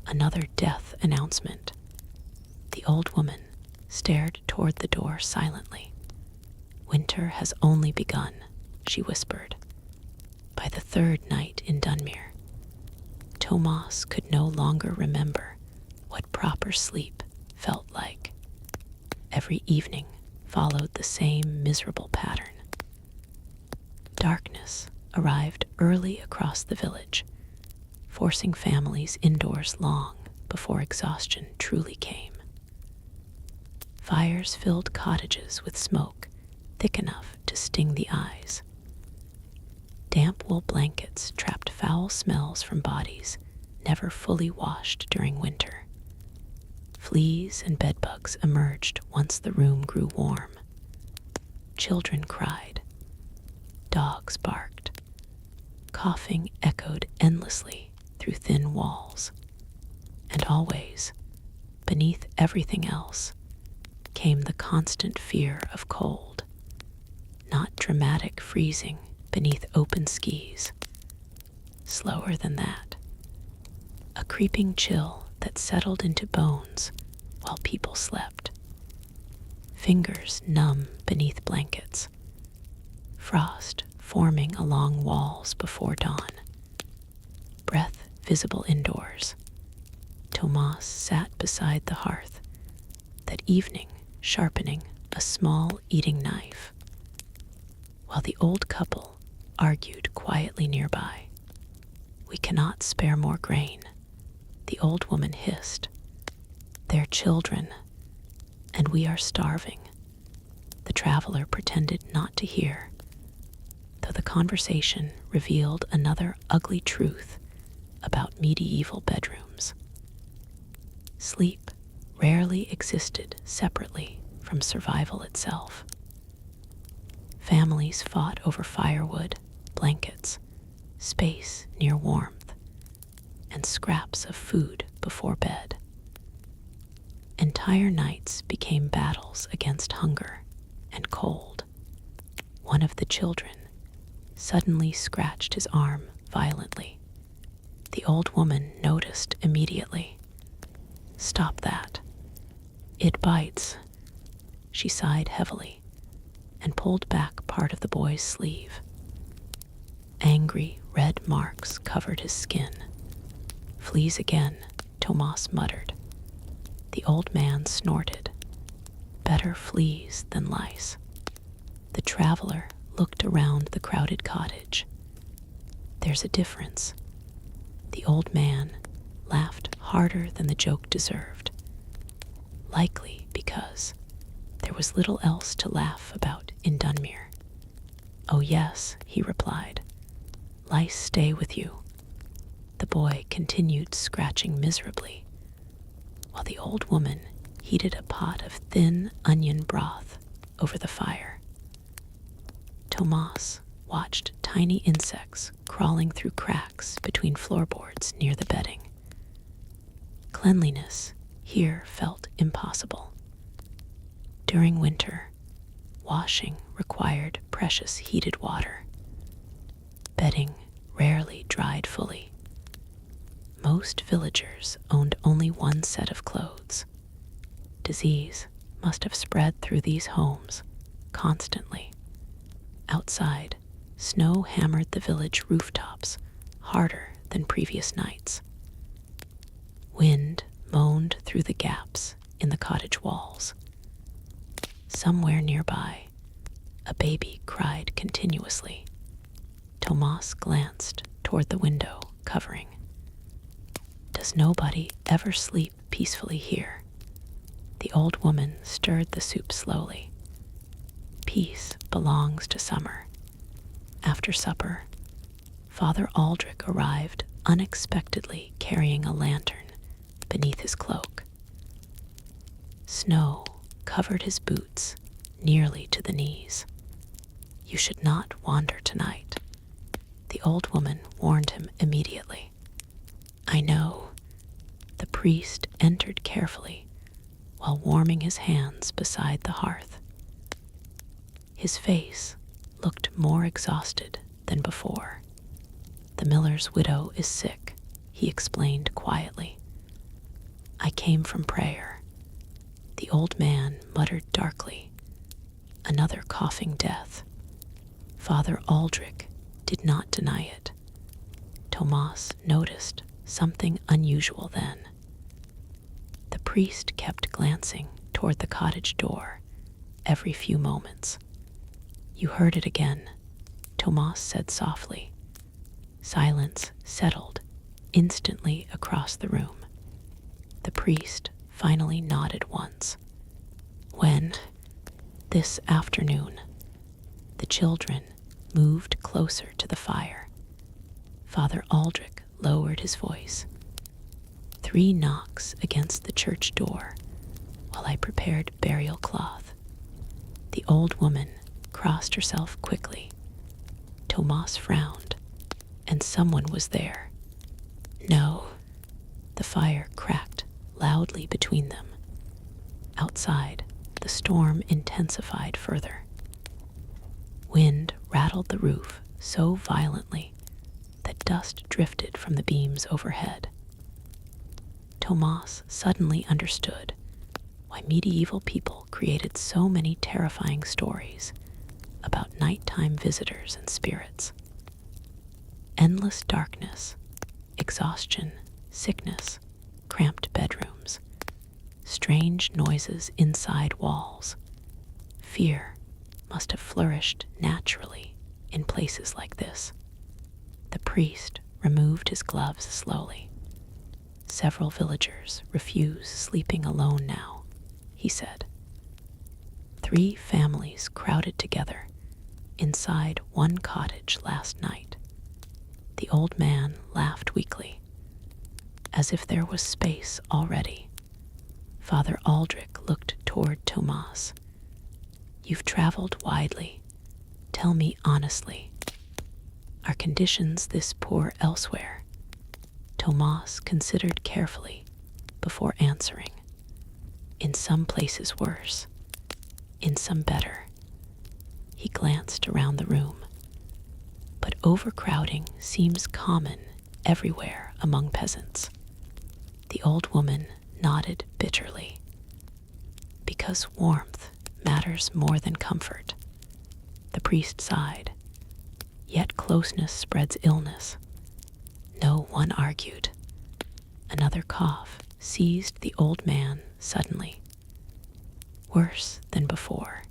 Another death announcement. The old woman stared toward the door silently. Winter has only begun, she whispered. By the third night in Dunmere, Tomas could no longer remember what proper sleep felt like. Every evening followed the same miserable pattern. Darkness arrived early across the village, forcing families indoors long before exhaustion truly came. Fires filled cottages with smoke thick enough to sting the eyes. Damp wool blankets trapped foul smells from bodies never fully washed during winter. Fleas and bedbugs emerged once the room grew warm. Children cried. Dogs barked. Coughing echoed endlessly through thin walls. And always, beneath everything else, came the constant fear of cold. Not dramatic freezing beneath open skis. Slower than that. A creeping chill that settled into bones while people slept. Fingers numb beneath blankets. Frost forming along walls before dawn. Breath visible indoors. Tomas sat beside the hearth, that evening sharpening a small eating knife, while the old couple argued quietly nearby. We cannot spare more grain, the old woman hissed. They're children, and we are starving. The traveler pretended not to hear, though the conversation revealed another ugly truth about medieval bedrooms. Sleep rarely existed separately from survival itself. Families fought over firewood, blankets, space near warmth, and scraps of food before bed. Entire nights became battles against hunger and cold. One of the children suddenly scratched his arm violently. The old woman noticed immediately. Stop that. It bites. She sighed heavily and pulled back part of the boy's sleeve. Angry red marks covered his skin. Fleas again, Tomas muttered. The old man snorted. Better fleas than lice. The traveler looked around the crowded cottage. There's a difference. The old man laughed harder than the joke deserved. Likely because there was little else to laugh about in Dunmere. Oh yes, he replied. Lice stay with you. The boy continued scratching miserably, while the old woman heated a pot of thin onion broth over the fire. Tomas watched tiny insects crawling through cracks between floorboards near the bedding. Cleanliness here felt impossible. During winter, washing required precious heated water. Bedding rarely dried fully. Most villagers owned only one set of clothes. Disease must have spread through these homes constantly. Outside, snow hammered the village rooftops harder than previous nights. Wind moaned through the gaps in the cottage walls. Somewhere nearby, a baby cried continuously. Tomas glanced toward the window covering. Does nobody ever sleep peacefully here? The old woman stirred the soup slowly. Peace belongs to summer. After supper, Father Aldrich arrived unexpectedly carrying a lantern beneath his cloak. Snow covered his boots nearly to the knees. You should not wander tonight, the old woman warned him immediately. I know. The priest entered carefully while warming his hands beside the hearth. His face looked more exhausted than before. The miller's widow is sick, he explained quietly. I came from prayer. The old man muttered darkly. Another coughing death. Father Aldrich did not deny it. Tomas noticed something unusual then. The priest kept glancing toward the cottage door every few moments. You heard it again, Tomas said softly. Silence settled instantly across the room. The priest finally nodded once. When, this afternoon, the children moved closer to the fire, Father Aldrich lowered his voice. 3 knocks against the church door while I prepared burial cloth. The old woman crossed herself quickly. Tomas frowned, and someone was there. No, the fire cracked loudly between them. Outside, the storm intensified further. Wind rattled the roof so violently that dust drifted from the beams overhead. Tomas suddenly understood why medieval people created so many terrifying stories about nighttime visitors and spirits. Endless darkness, exhaustion, sickness, cramped bedrooms, strange noises inside walls. Fear must have flourished naturally in places like this. The priest removed his gloves slowly. Several villagers refuse sleeping alone now, he said. 3 families crowded together inside one cottage last night. The old man laughed weakly, as if there was space already. Father Aldrich looked toward Tomas. You've traveled widely. Tell me honestly, are conditions this poor elsewhere? Tomas considered carefully before answering. In some places worse, in some better. He glanced around the room. But overcrowding seems common everywhere among peasants. The old woman nodded bitterly. Because warmth matters more than comfort. The priest sighed. Yet closeness spreads illness. No one argued. Another cough seized the old man suddenly. Worse than before.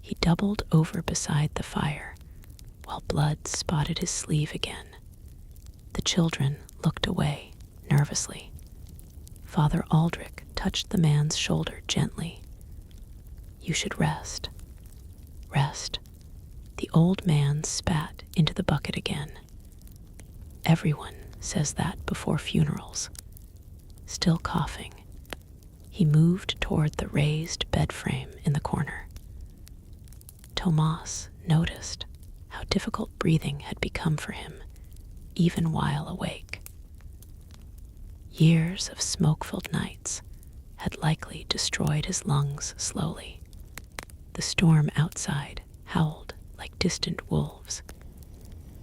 He doubled over beside the fire, while blood spotted his sleeve again. The children looked away nervously. Father Aldrich touched the man's shoulder gently. You should rest. Rest. The old man spat into the bucket again. Everyone says that before funerals. Still coughing, he moved toward the raised bed frame in the corner. Tomas noticed how difficult breathing had become for him, even while awake. Years of smoke-filled nights had likely destroyed his lungs slowly. The storm outside howled like distant wolves.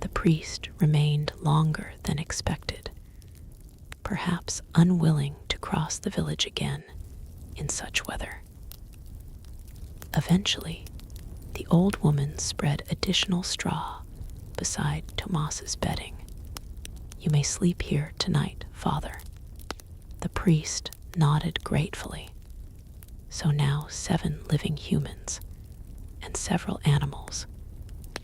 The priest remained longer than expected, perhaps unwilling to cross the village again in such weather. Eventually, the old woman spread additional straw beside Tomas's bedding. You may sleep here tonight, Father. The priest nodded gratefully. So now 7 living humans and several animals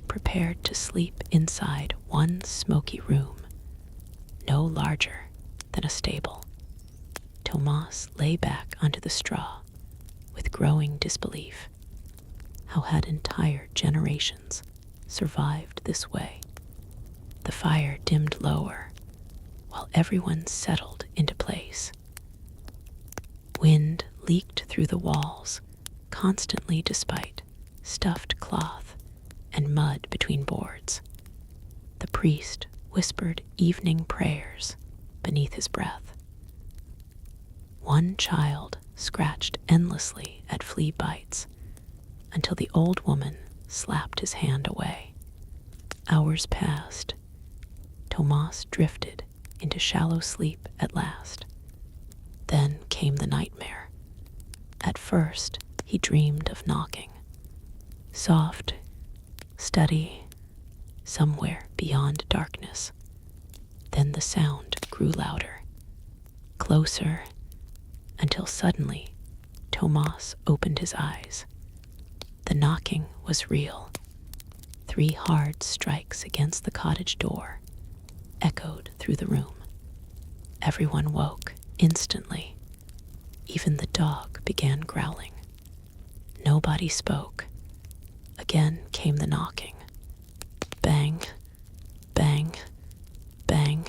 prepared to sleep inside one smoky room, no larger than a stable. Tomas lay back onto the straw with growing disbelief. How had entire generations survived this way? The fire dimmed lower while everyone settled into place. Wind leaked through the walls constantly despite stuffed cloth and mud between boards. The priest whispered evening prayers beneath his breath. One child scratched endlessly at flea bites until the old woman slapped his hand away. Hours passed. Tomas drifted into shallow sleep at last. Then came the nightmare. At first, he dreamed of knocking. Soft, steady, somewhere beyond darkness. Then the sound grew louder, closer, until suddenly Tomas opened his eyes. The knocking was real. 3 hard strikes against the cottage door echoed through the room. Everyone woke instantly. Even the dog began growling. Nobody spoke. Again came the knocking. Bang, bang, bang.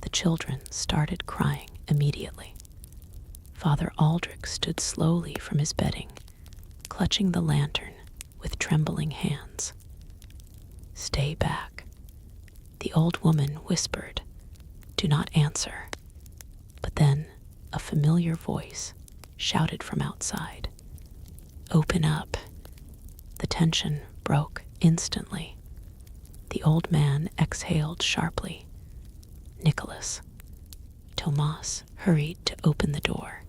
The children started crying immediately. Father Aldrich stood slowly from his bedding, clutching the lantern with trembling hands. "Stay back," the old woman whispered. "Do not answer." But then a familiar voice shouted from outside. "Open up." The tension broke instantly. The old man exhaled sharply. Nicholas. Tomas hurried to open the door.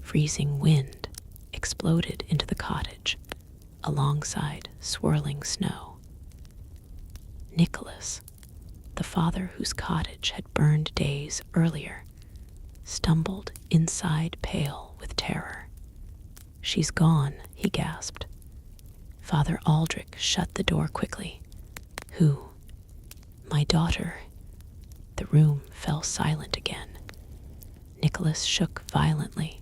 Freezing wind exploded into the cottage alongside swirling snow. Nicholas, the father whose cottage had burned days earlier, stumbled inside pale with terror. "She's gone," he gasped. Father Aldrich shut the door quickly. "Who?" "My daughter." The room fell silent again. Nicholas shook violently,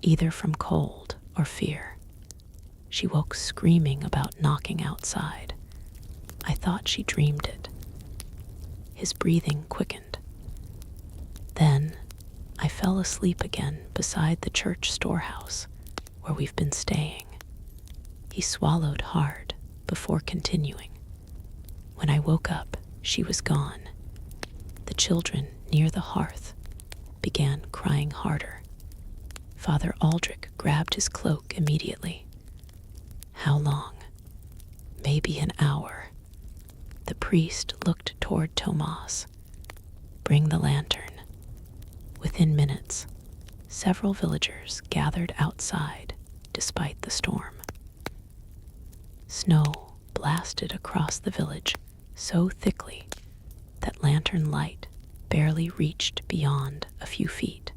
either from cold or fear. She woke screaming about knocking outside. I thought she dreamed it. His breathing quickened. Then I fell asleep again beside the church storehouse where we've been staying. He swallowed hard before continuing. When I woke up, she was gone. The children near the hearth began crying harder. Father Aldrich grabbed his cloak immediately. "How long?" "Maybe an hour." The priest looked toward Tomas. "Bring the lantern." Within minutes, several villagers gathered outside despite the storm. Snow blasted across the village so thickly that lantern light barely reached beyond a few feet.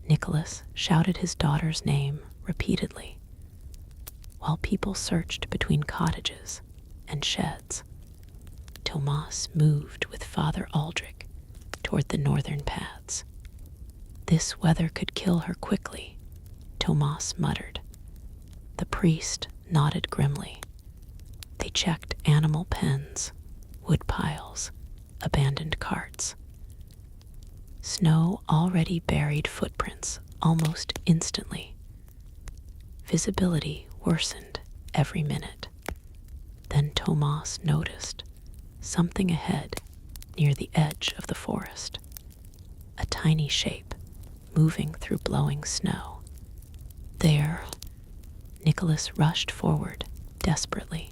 Nicholas shouted his daughter's name repeatedly, while people searched between cottages and sheds. Tomas moved with Father Aldrich toward the northern paths. "This weather could kill her quickly," Tomas muttered. The priest nodded grimly. They checked animal pens, wood piles, abandoned carts. Snow already buried footprints almost instantly. Visibility worsened every minute. Then Tomas noticed something ahead near the edge of the forest. A tiny shape moving through blowing snow. There, Nicholas rushed forward desperately.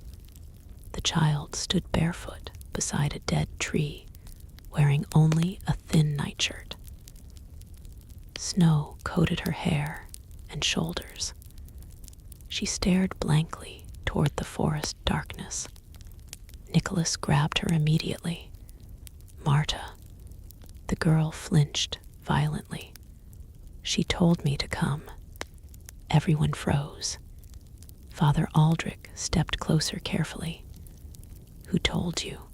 The child stood barefoot beside a dead tree, wearing only a thin nightshirt. Snow coated her hair and shoulders. She stared blankly toward the forest darkness. Nicholas grabbed her immediately. "Marta." The girl flinched violently. "She told me to come." Everyone froze. Father Aldrich stepped closer carefully. "Who told you?"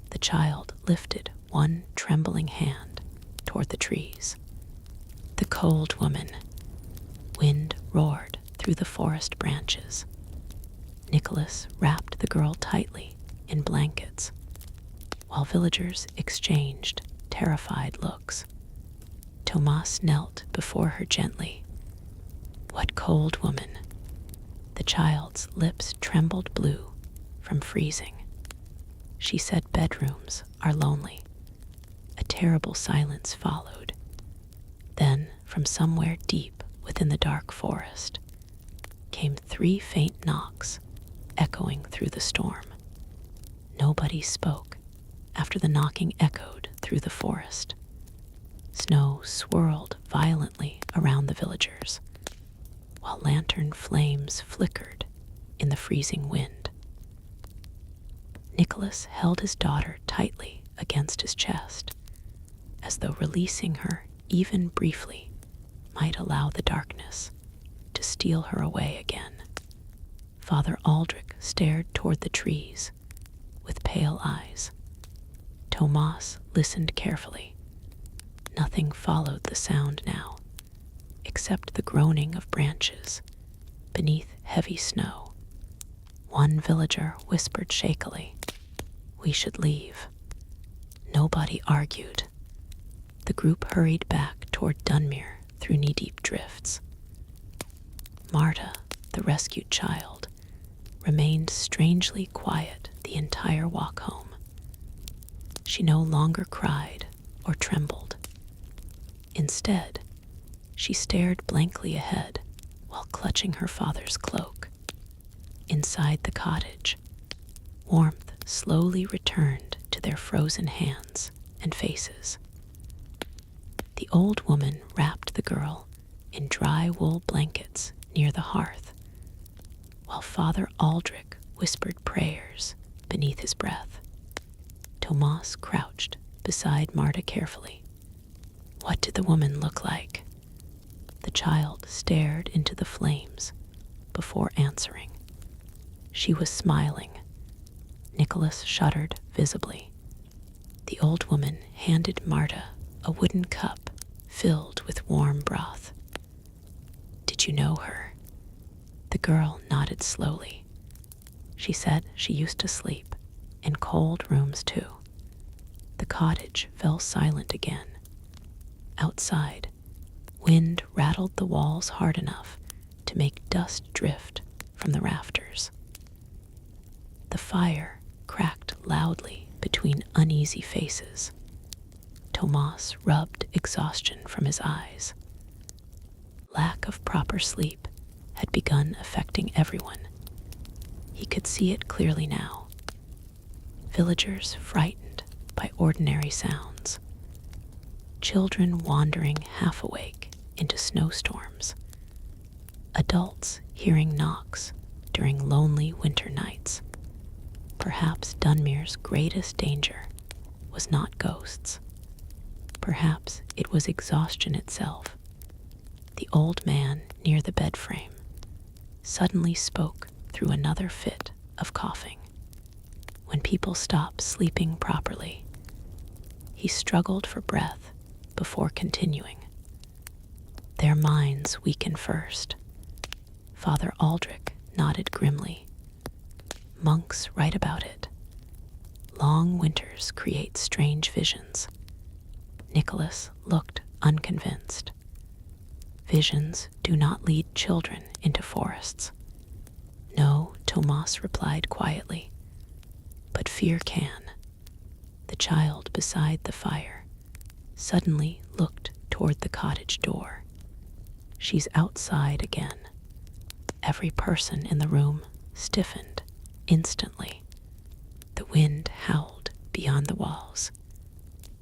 The child lifted one trembling hand toward the trees. "The cold woman." Wind roared through the forest branches. Nicholas wrapped the girl tightly in blankets, while villagers exchanged terrified looks. Tomas knelt before her gently. "What cold woman?" The child's lips trembled blue from freezing. "She said bedrooms are lonely." A terrible silence followed. Then, from somewhere deep within the dark forest, came 3 faint knocks, echoing through the storm. Nobody spoke after the knocking echoed through the forest. Snow swirled violently around the villagers, while lantern flames flickered in the freezing wind. Nicholas held his daughter tightly against his chest, as though releasing her even briefly might allow the darkness to steal her away again. Father Aldrich stared toward the trees with pale eyes. Tomas listened carefully. Nothing followed the sound now, except the groaning of branches beneath heavy snow. One villager whispered shakily, "We should leave." Nobody argued. The group hurried back toward Dunmere through knee-deep drifts. Marta, the rescued child, remained strangely quiet the entire walk home. She no longer cried or trembled. Instead, she stared blankly ahead while clutching her father's cloak. Inside the cottage, warmth slowly returned to their frozen hands and faces. The old woman wrapped the girl in dry wool blankets near the hearth, while Father Aldrich whispered prayers beneath his breath. Tomas crouched beside Marta carefully. What did the woman look like? The child stared into the flames before answering. She was smiling. Nicholas shuddered visibly. The old woman handed Marta a wooden cup filled with warm broth. "Did you know her?" The girl nodded slowly. She said she used to sleep in cold rooms too. The cottage fell silent again. Outside, wind rattled the walls hard enough to make dust drift from the rafters. The fire cracked loudly between uneasy faces. Tomas rubbed exhaustion from his eyes. Lack of proper sleep had begun affecting everyone. He could see it clearly now. Villagers frightened by ordinary sounds. Children wandering half awake into snowstorms. Adults hearing knocks during lonely winter nights. Perhaps Dunmere's greatest danger was not ghosts. Perhaps it was exhaustion itself. The old man near the bed frame suddenly spoke through another fit of coughing. When people stop sleeping properly, he struggled for breath before continuing. Their minds weaken first. Father Aldrich nodded grimly. Monks write about it. Long winters create strange visions. Nicholas looked unconvinced. Visions do not lead children into forests. No, Tomas replied quietly, but fear can. The child beside the fire suddenly looked toward the cottage door. She's outside again. Every person in the room stiffened instantly. The wind howled beyond the walls.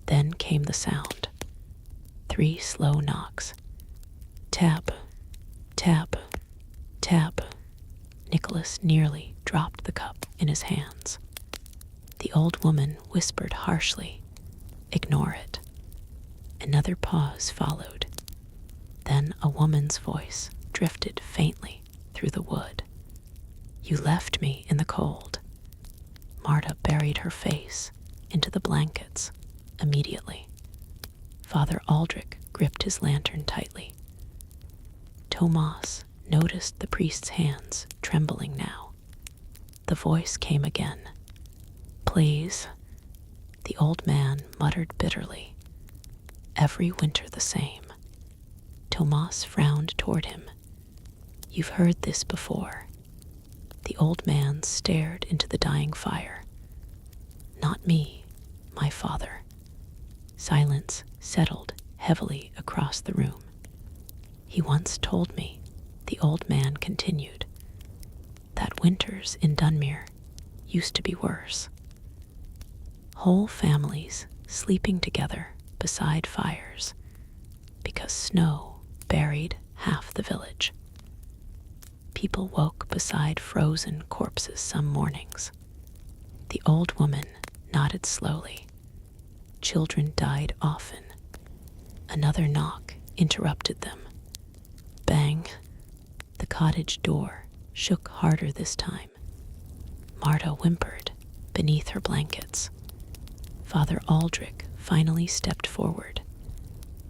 Then came the sound. 3 slow knocks. Tap, tap, tap. Nicholas nearly dropped the cup in his hands. The old woman whispered harshly, "Ignore it." Another pause followed. Then a woman's voice drifted faintly through the wood. You left me in the cold. Marta buried her face into the blankets immediately. Father Aldrich gripped his lantern tightly. Tomas noticed the priest's hands trembling now. The voice came again. "Please," the old man muttered bitterly. "Every winter the same." Tomas frowned toward him. "You've heard this before." The old man stared into the dying fire. "Not me, my father." Silence settled heavily across the room. "He once told me," the old man continued, "that winters in Dunmere used to be worse. Whole families sleeping together beside fires because snow buried half the village. People woke beside frozen corpses some mornings. The old woman nodded slowly. Children died often. Another knock interrupted them. Bang! The cottage door shook harder this time. Marta whimpered beneath her blankets. Father Aldrich finally stepped forward.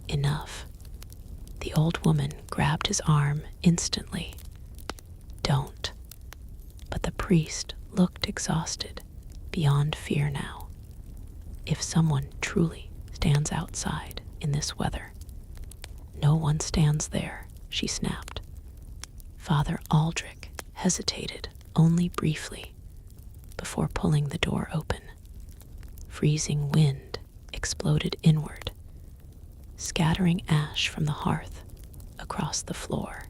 Enough. The old woman grabbed his arm instantly. Don't. But the priest looked exhausted, beyond fear now. If someone truly stands outside in this weather, no one stands there, she snapped. Father Aldrich hesitated only briefly before pulling the door open. Freezing wind exploded inward, scattering ash from the hearth across the floor.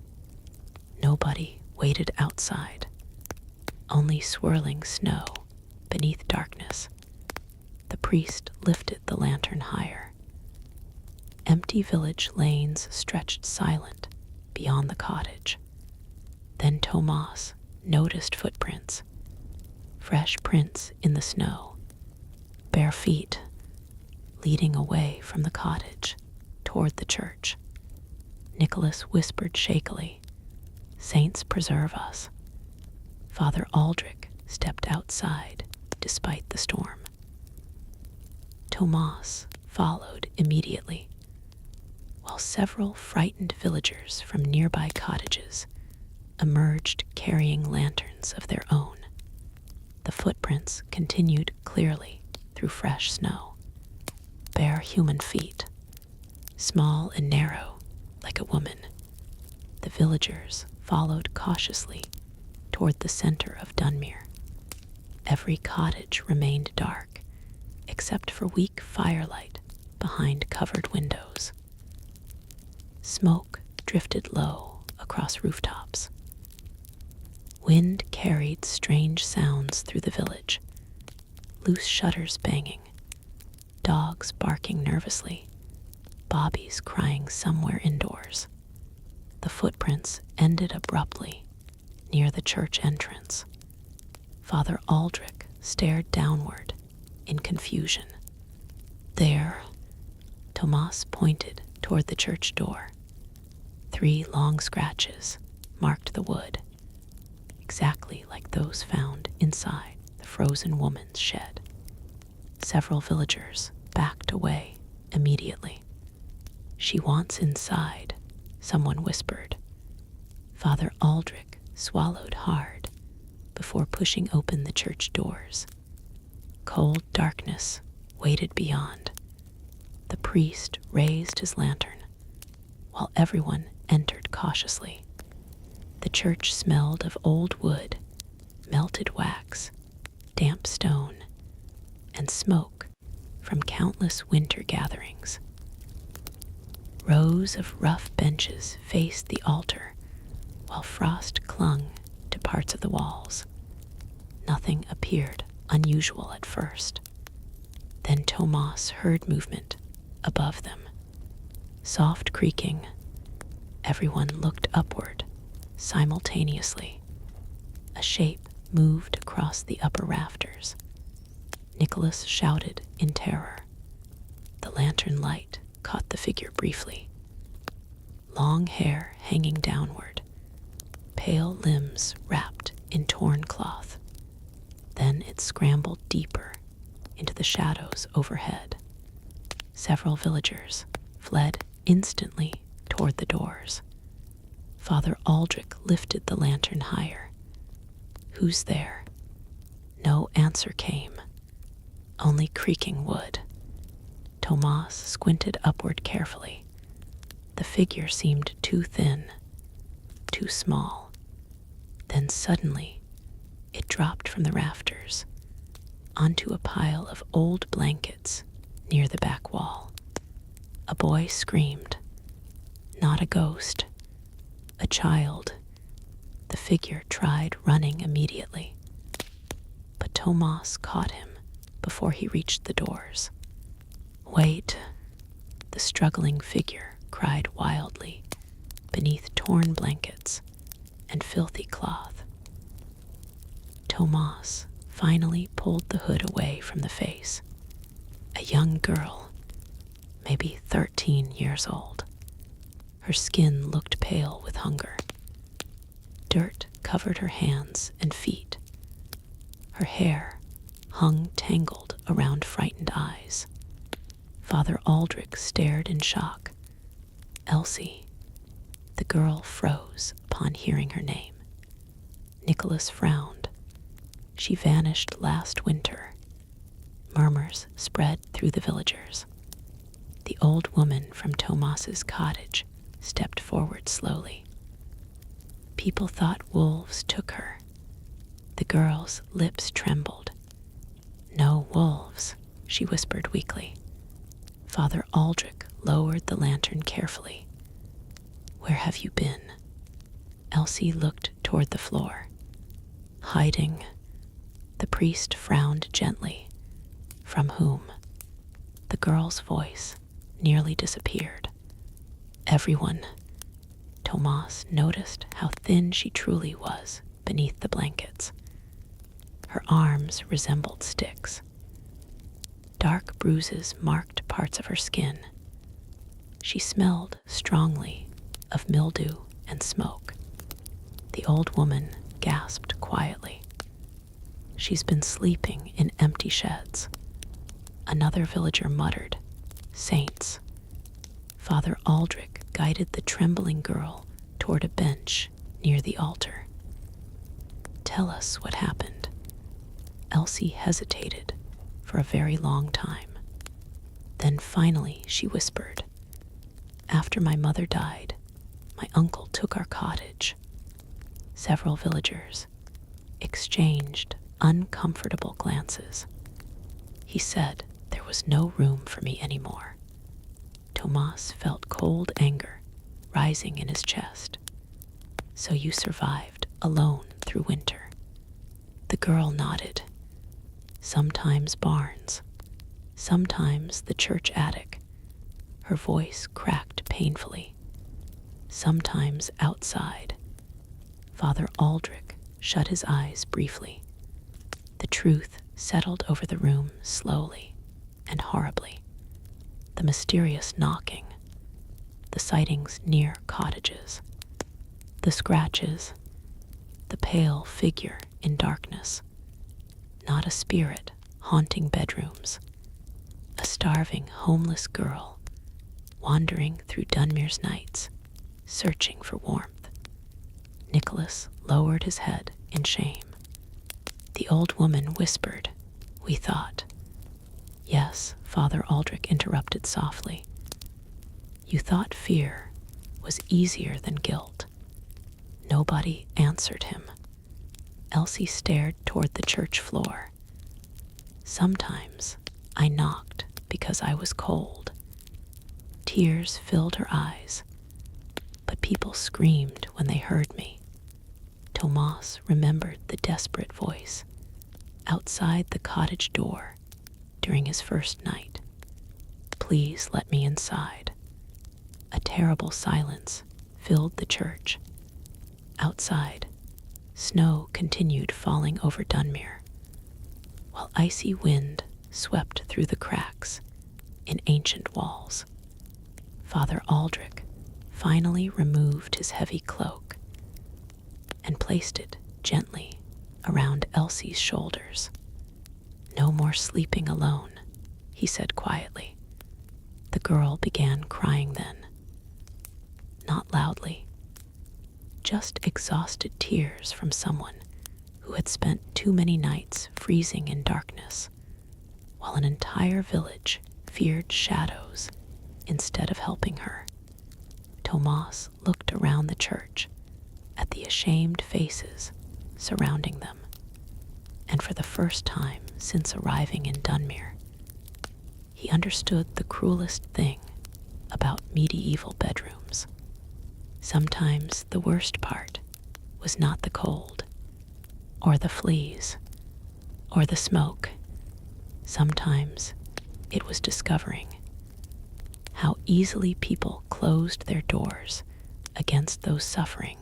Nobody waited outside, only swirling snow beneath darkness. The priest lifted the lantern higher. Empty village lanes stretched silent beyond the cottage. Then Tomas noticed footprints, fresh prints in the snow, bare feet leading away from the cottage toward the church. Nicholas whispered shakily, "Saints preserve us." Father Aldrich stepped outside despite the storm. Tomas followed immediately, while several frightened villagers from nearby cottages emerged carrying lanterns of their own. The footprints continued clearly through fresh snow. Bare human feet, small and narrow like a woman. The villagers followed cautiously toward the center of Dunmere. Every cottage remained dark, except for weak firelight behind covered windows. Smoke drifted low across rooftops. Wind carried strange sounds through the village, loose shutters banging, dogs barking nervously, bobbies crying somewhere indoors. The footprints ended abruptly near the church entrance. Father Aldrich stared downward in confusion. There, Tomas pointed toward the church door. 3 long scratches marked the wood, exactly like those found inside the frozen woman's shed. Several villagers backed away immediately. "She wants inside," someone whispered. Father Aldrich swallowed hard before pushing open the church doors. Cold darkness waited beyond. The priest raised his lantern, while everyone entered cautiously. The church smelled of old wood, melted wax, damp stone, and smoke from countless winter gatherings. Rows of rough benches faced the altar, while frost clung to parts of the walls. Nothing appeared unusual at first. Then Tomas heard movement above them. Soft creaking. Everyone looked upward simultaneously. A shape moved across the upper rafters. Nicholas shouted in terror. The lantern light caught the figure briefly. Long hair hanging downward, pale limbs wrapped in torn cloth. Then it scrambled deeper into the shadows overhead. Several villagers fled instantly toward the doors. Father Aldrich lifted the lantern higher. "Who's there?" No answer came, only creaking wood. Tomas squinted upward carefully. The figure seemed too thin, too small. Then suddenly, it dropped from the rafters onto a pile of old blankets near the back wall. A boy screamed. Not a ghost, a child. The figure tried running immediately, but Tomas caught him before he reached the doors. "Wait," the struggling figure cried wildly beneath torn blankets and filthy cloth. Tomas finally pulled the hood away from the face. A young girl, maybe 13 years old. Her skin looked pale with hunger. Dirt covered her hands and feet. Her hair hung tangled around frightened eyes. Father Aldrich stared in shock. "Elsie." The girl froze upon hearing her name. Nicholas frowned. "She vanished last winter." Murmurs spread through the villagers. The old woman from Tomas's cottage stepped forward slowly. "People thought wolves took her." The girl's lips trembled. "No wolves," she whispered weakly. Father Aldrich lowered the lantern carefully. "Where have you been?" Elsie looked toward the floor. "Hiding." The priest frowned gently. "From whom?" The girl's voice nearly disappeared. "Everyone." Tomas noticed how thin she truly was beneath the blankets. Her arms resembled sticks. Dark bruises marked parts of her skin. She smelled strongly of mildew and smoke. The old woman gasped quietly. "She's been sleeping in empty sheds." Another villager muttered, "Saints." Father Aldrich guided the trembling girl toward a bench near the altar. "Tell us what happened." Elsie hesitated for a very long time. Then finally she whispered, "After my mother died, my uncle took our cottage." Several villagers exchanged uncomfortable glances. He said there was no room for me anymore. Tomas felt cold anger rising in his chest. "So you survived alone through winter?" The girl nodded. "Sometimes barns, sometimes the church attic." Her voice cracked painfully. "Sometimes outside." Father Aldrich shut his eyes briefly. The truth settled over the room slowly and horribly. The mysterious knocking, the sightings near cottages, the scratches, the pale figure in darkness. Not a spirit haunting bedrooms. A starving, homeless girl wandering through Dunmere's nights, searching for warmth. Nicholas lowered his head in shame. The old woman whispered, "We thought." "Yes," Father Aldrich interrupted softly. "You thought fear was easier than guilt." Nobody answered him. Elsie stared toward the church floor. "Sometimes I knocked because I was cold." Tears filled her eyes, but people screamed when they heard me. Tomas remembered the desperate voice outside the cottage door during his first night. "Please let me inside." A terrible silence filled the church. Outside, snow continued falling over Dunmere, while icy wind swept through the cracks in ancient walls. Father Aldrich finally removed his heavy cloak. and placed it gently around Elsie's shoulders. "No more sleeping alone," he said quietly. The girl began crying then. Not loudly, just exhausted tears from someone who had spent too many nights freezing in darkness, while an entire village feared shadows instead of helping her. Tomas looked around the church at the ashamed faces surrounding them, and for the first time since arriving in Dunmere, he understood the cruelest thing about medieval bedrooms. Sometimes the worst part was not the cold, or the fleas, or the smoke. Sometimes it was discovering how easily people closed their doors against those suffering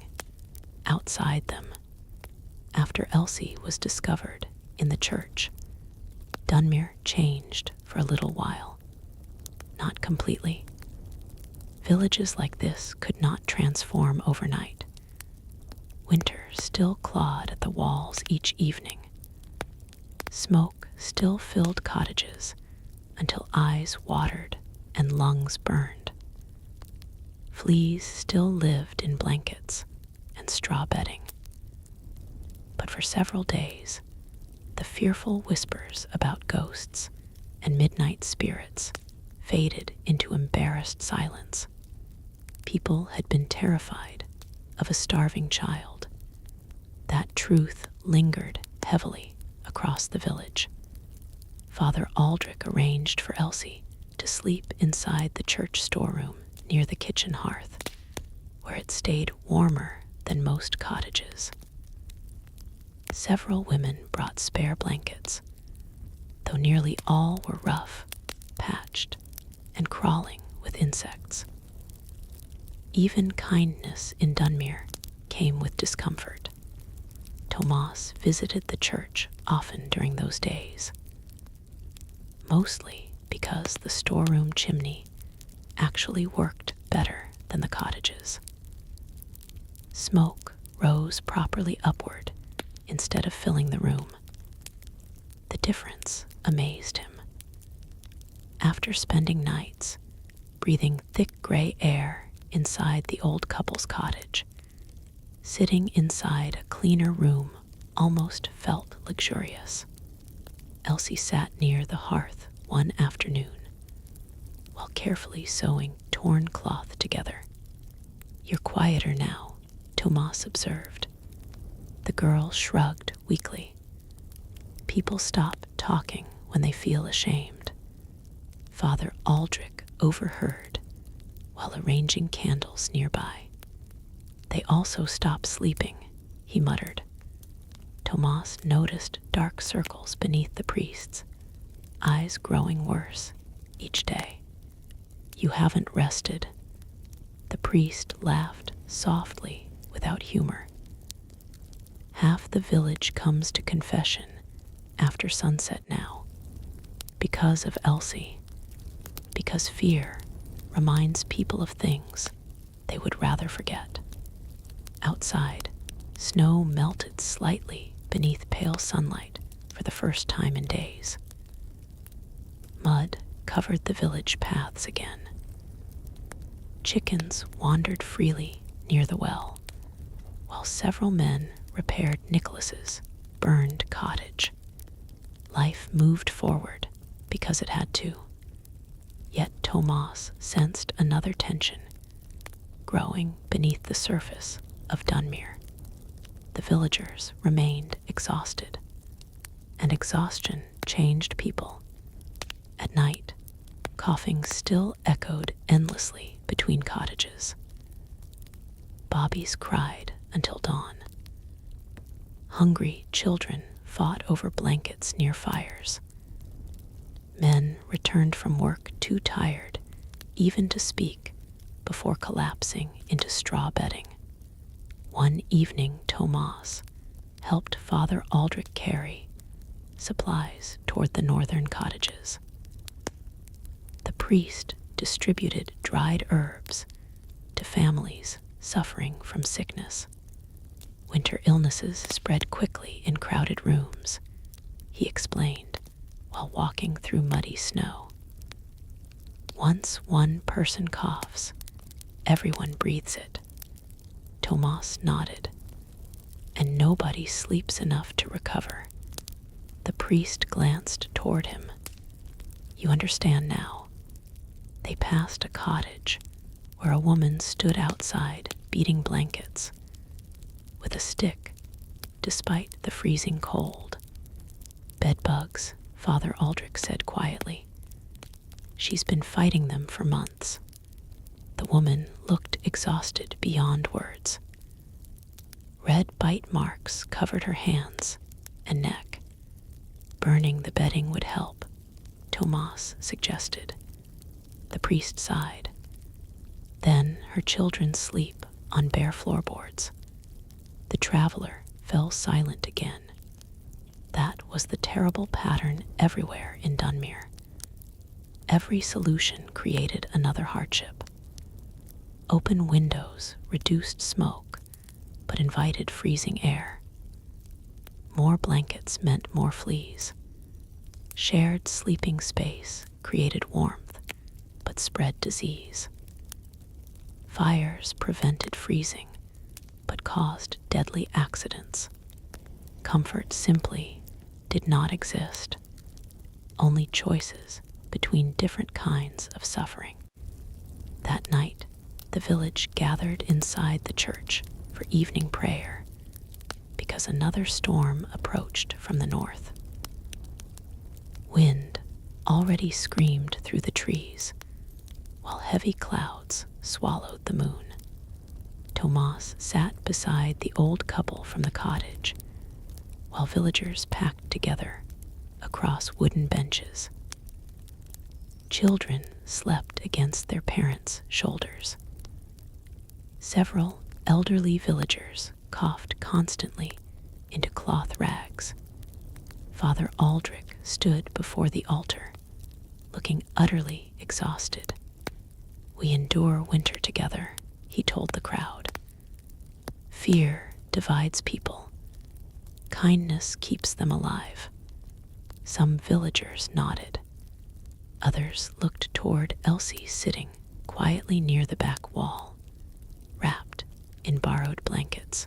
outside them. After Elsie was discovered in the church, Dunmere changed for a little while. Not completely. Villages like this could not transform overnight. Winter still clawed at the walls each evening. Smoke still filled cottages until eyes watered and lungs burned. Fleas still lived in blankets and straw bedding. But for several days, the fearful whispers about ghosts and midnight spirits faded into embarrassed silence. People had been terrified of a starving child. That truth lingered heavily across the village. Father Aldrich arranged for Elsie to sleep inside the church storeroom near the kitchen hearth, where it stayed warmer than most cottages. Several women brought spare blankets, though nearly all were rough, patched, and crawling with insects. Even kindness in Dunmere came with discomfort. Tomas visited the church often during those days, mostly because the storeroom chimney actually worked better than the cottages. Smoke rose properly upward instead of filling the room. The difference amazed him. After spending nights breathing thick gray air inside the old couple's cottage, sitting inside a cleaner room almost felt luxurious. Elsie sat near the hearth one afternoon while carefully sewing torn cloth together. "You're quieter now," Tomas observed. The girl shrugged weakly. "People stop talking when they feel ashamed." Father Aldrich overheard while arranging candles nearby. "They also stop sleeping," he muttered. Tomas noticed dark circles beneath the priests, eyes growing worse each day. "You haven't rested." The priest laughed softly without humor. "Half the village comes to confession after sunset now, because of Elsie, because fear reminds people of things they would rather forget." Outside, snow melted slightly beneath pale sunlight for the first time in days. Mud covered the village paths again. Chickens wandered freely near the well, while several men repaired Nicholas's burned cottage. Life moved forward because it had to. Yet Tomas sensed another tension growing beneath the surface of Dunmere. The villagers remained exhausted, and exhaustion changed people. At night, coughing still echoed endlessly between cottages. Bobbies cried until dawn. Hungry children fought over blankets near fires. Men returned from work too tired even to speak before collapsing into straw bedding. One evening, Tomas helped Father Aldrich carry supplies toward the northern cottages. The priest distributed dried herbs to families suffering from sickness. Winter illnesses spread quickly in crowded rooms, he explained while walking through muddy snow. Once one person coughs, everyone breathes it. Tomas nodded. And nobody sleeps enough to recover. The priest glanced toward him. You understand now. They passed a cottage where a woman stood outside beating blankets with a stick despite the freezing cold. Bedbugs, Father Aldrich said quietly. She's been fighting them for months. The woman looked exhausted beyond words. Red bite marks covered her hands and neck. Burning the bedding would help, Tomas suggested. The priest sighed. Then her children sleep on bare floorboards. The traveler fell silent again. That was the terrible pattern everywhere in Dunmere. Every solution created another hardship. Open windows reduced smoke, but invited freezing air. More blankets meant more fleas. Shared sleeping space created warmth, but spread disease. Fires prevented freezing, but caused deadly accidents. Comfort simply did not exist, only choices between different kinds of suffering. That night, the village gathered inside the church for evening prayer because another storm approached from the north. Wind already screamed through the trees, while heavy clouds swallowed the moon. Tomas sat beside the old couple from the cottage, while villagers packed together across wooden benches. Children slept against their parents' shoulders. Several elderly villagers coughed constantly into cloth rags. Father Aldrich stood before the altar, looking utterly exhausted. We endure winter together, he told the crowd. Fear divides people. Kindness keeps them alive. Some villagers nodded. Others looked toward Elsie sitting quietly near the back wall, wrapped in borrowed blankets.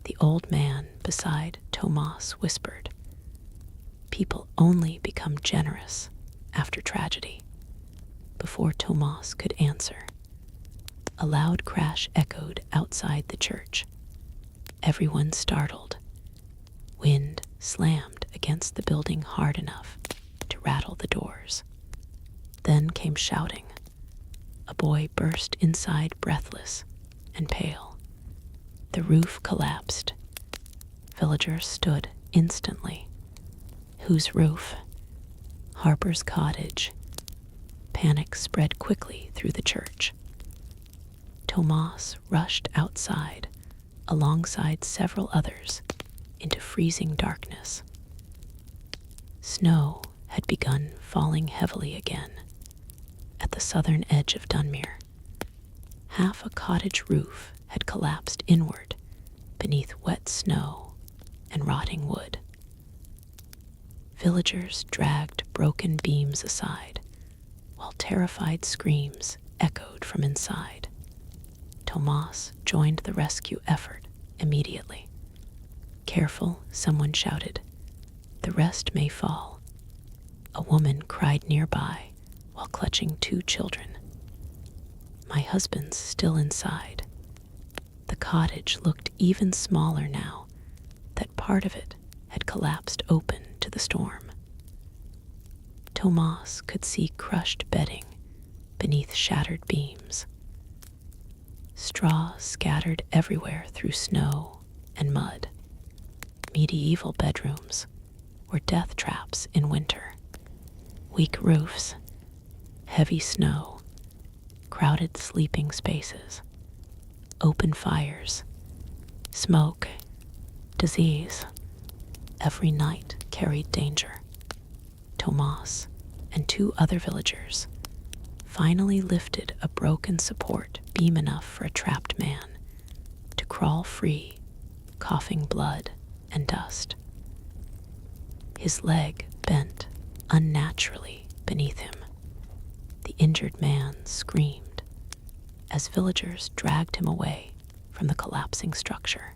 The old man beside Tomas whispered, "People only become generous after tragedy." Before Tomas could answer, a loud crash echoed outside the church. Everyone startled. Wind slammed against the building hard enough to rattle the doors. Then came shouting. A boy burst inside breathless and pale. The roof collapsed. Villagers stood instantly. Whose roof? Harper's cottage. Panic spread quickly through the church. Tomas rushed outside, alongside several others, into freezing darkness. Snow had begun falling heavily again at the southern edge of Dunmere. Half a cottage roof had collapsed inward beneath wet snow and rotting wood. Villagers dragged broken beams aside, while terrified screams echoed from inside. Tomas joined the rescue effort immediately. "Careful," someone shouted. "The rest may fall." A woman cried nearby while clutching 2 children. "My husband's still inside." The cottage looked even smaller now that part of it had collapsed open to the storm. Tomas could see crushed bedding beneath shattered beams. Straw scattered everywhere through snow and mud. Medieval bedrooms were death traps in winter. Weak roofs, heavy snow, crowded sleeping spaces, open fires, smoke, disease. Every night carried danger. Tomas and 2 other villagers finally lifted a broken support beam enough for a trapped man to crawl free coughing blood and dust. His leg bent unnaturally beneath him. The injured man screamed as villagers dragged him away from the collapsing structure.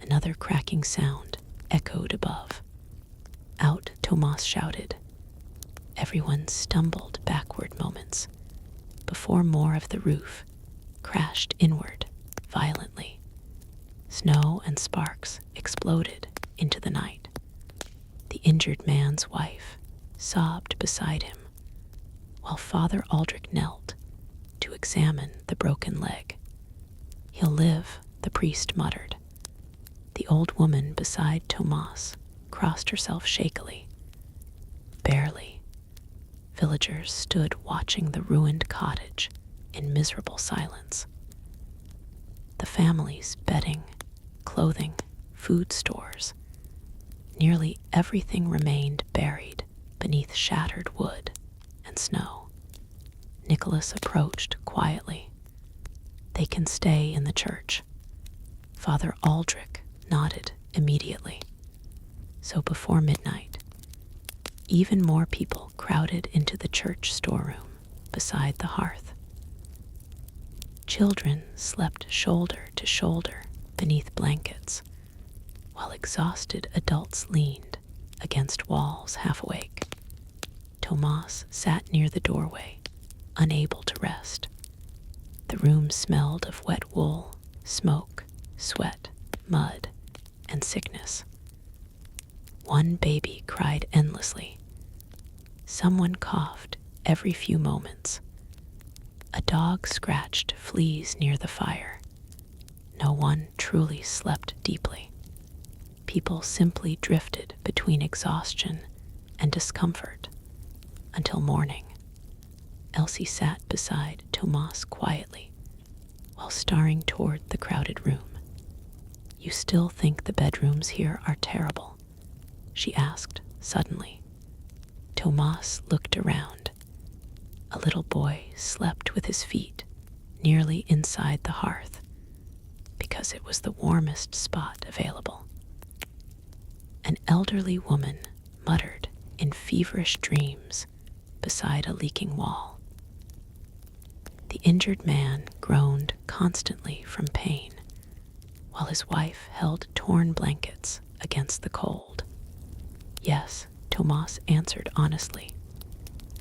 Another cracking sound echoed above. Out, Tomas shouted. Everyone stumbled backward moments before more of the roof crashed inward violently. Snow and sparks exploded into the night. The injured man's wife sobbed beside him, while Father Aldrich knelt to examine the broken leg. "He'll live," the priest muttered. The old woman beside Tomas crossed herself shakily. Barely. Villagers stood watching the ruined cottage in miserable silence. The family's bedding, clothing, food stores, nearly everything remained buried beneath shattered wood and snow. Nicholas approached quietly. "They can stay in the church." Father Aldrich nodded immediately. So before midnight, even more people crowded into the church storeroom beside the hearth. Children slept shoulder to shoulder beneath blankets, while exhausted adults leaned against walls half awake. Tomas sat near the doorway, unable to rest. The room smelled of wet wool, smoke, sweat, mud, and sickness. One baby cried endlessly. Someone coughed every few moments. A dog scratched fleas near the fire. No one truly slept deeply. People simply drifted between exhaustion and discomfort until morning. Elsie sat beside Tomas quietly while staring toward the crowded room. "You still think the bedrooms here are terrible?" she asked suddenly. Tomas looked around. A little boy slept with his feet nearly inside the hearth because it was the warmest spot available. An elderly woman muttered in feverish dreams beside a leaking wall. The injured man groaned constantly from pain, while his wife held torn blankets against the cold. "Yes," Tomas answered honestly.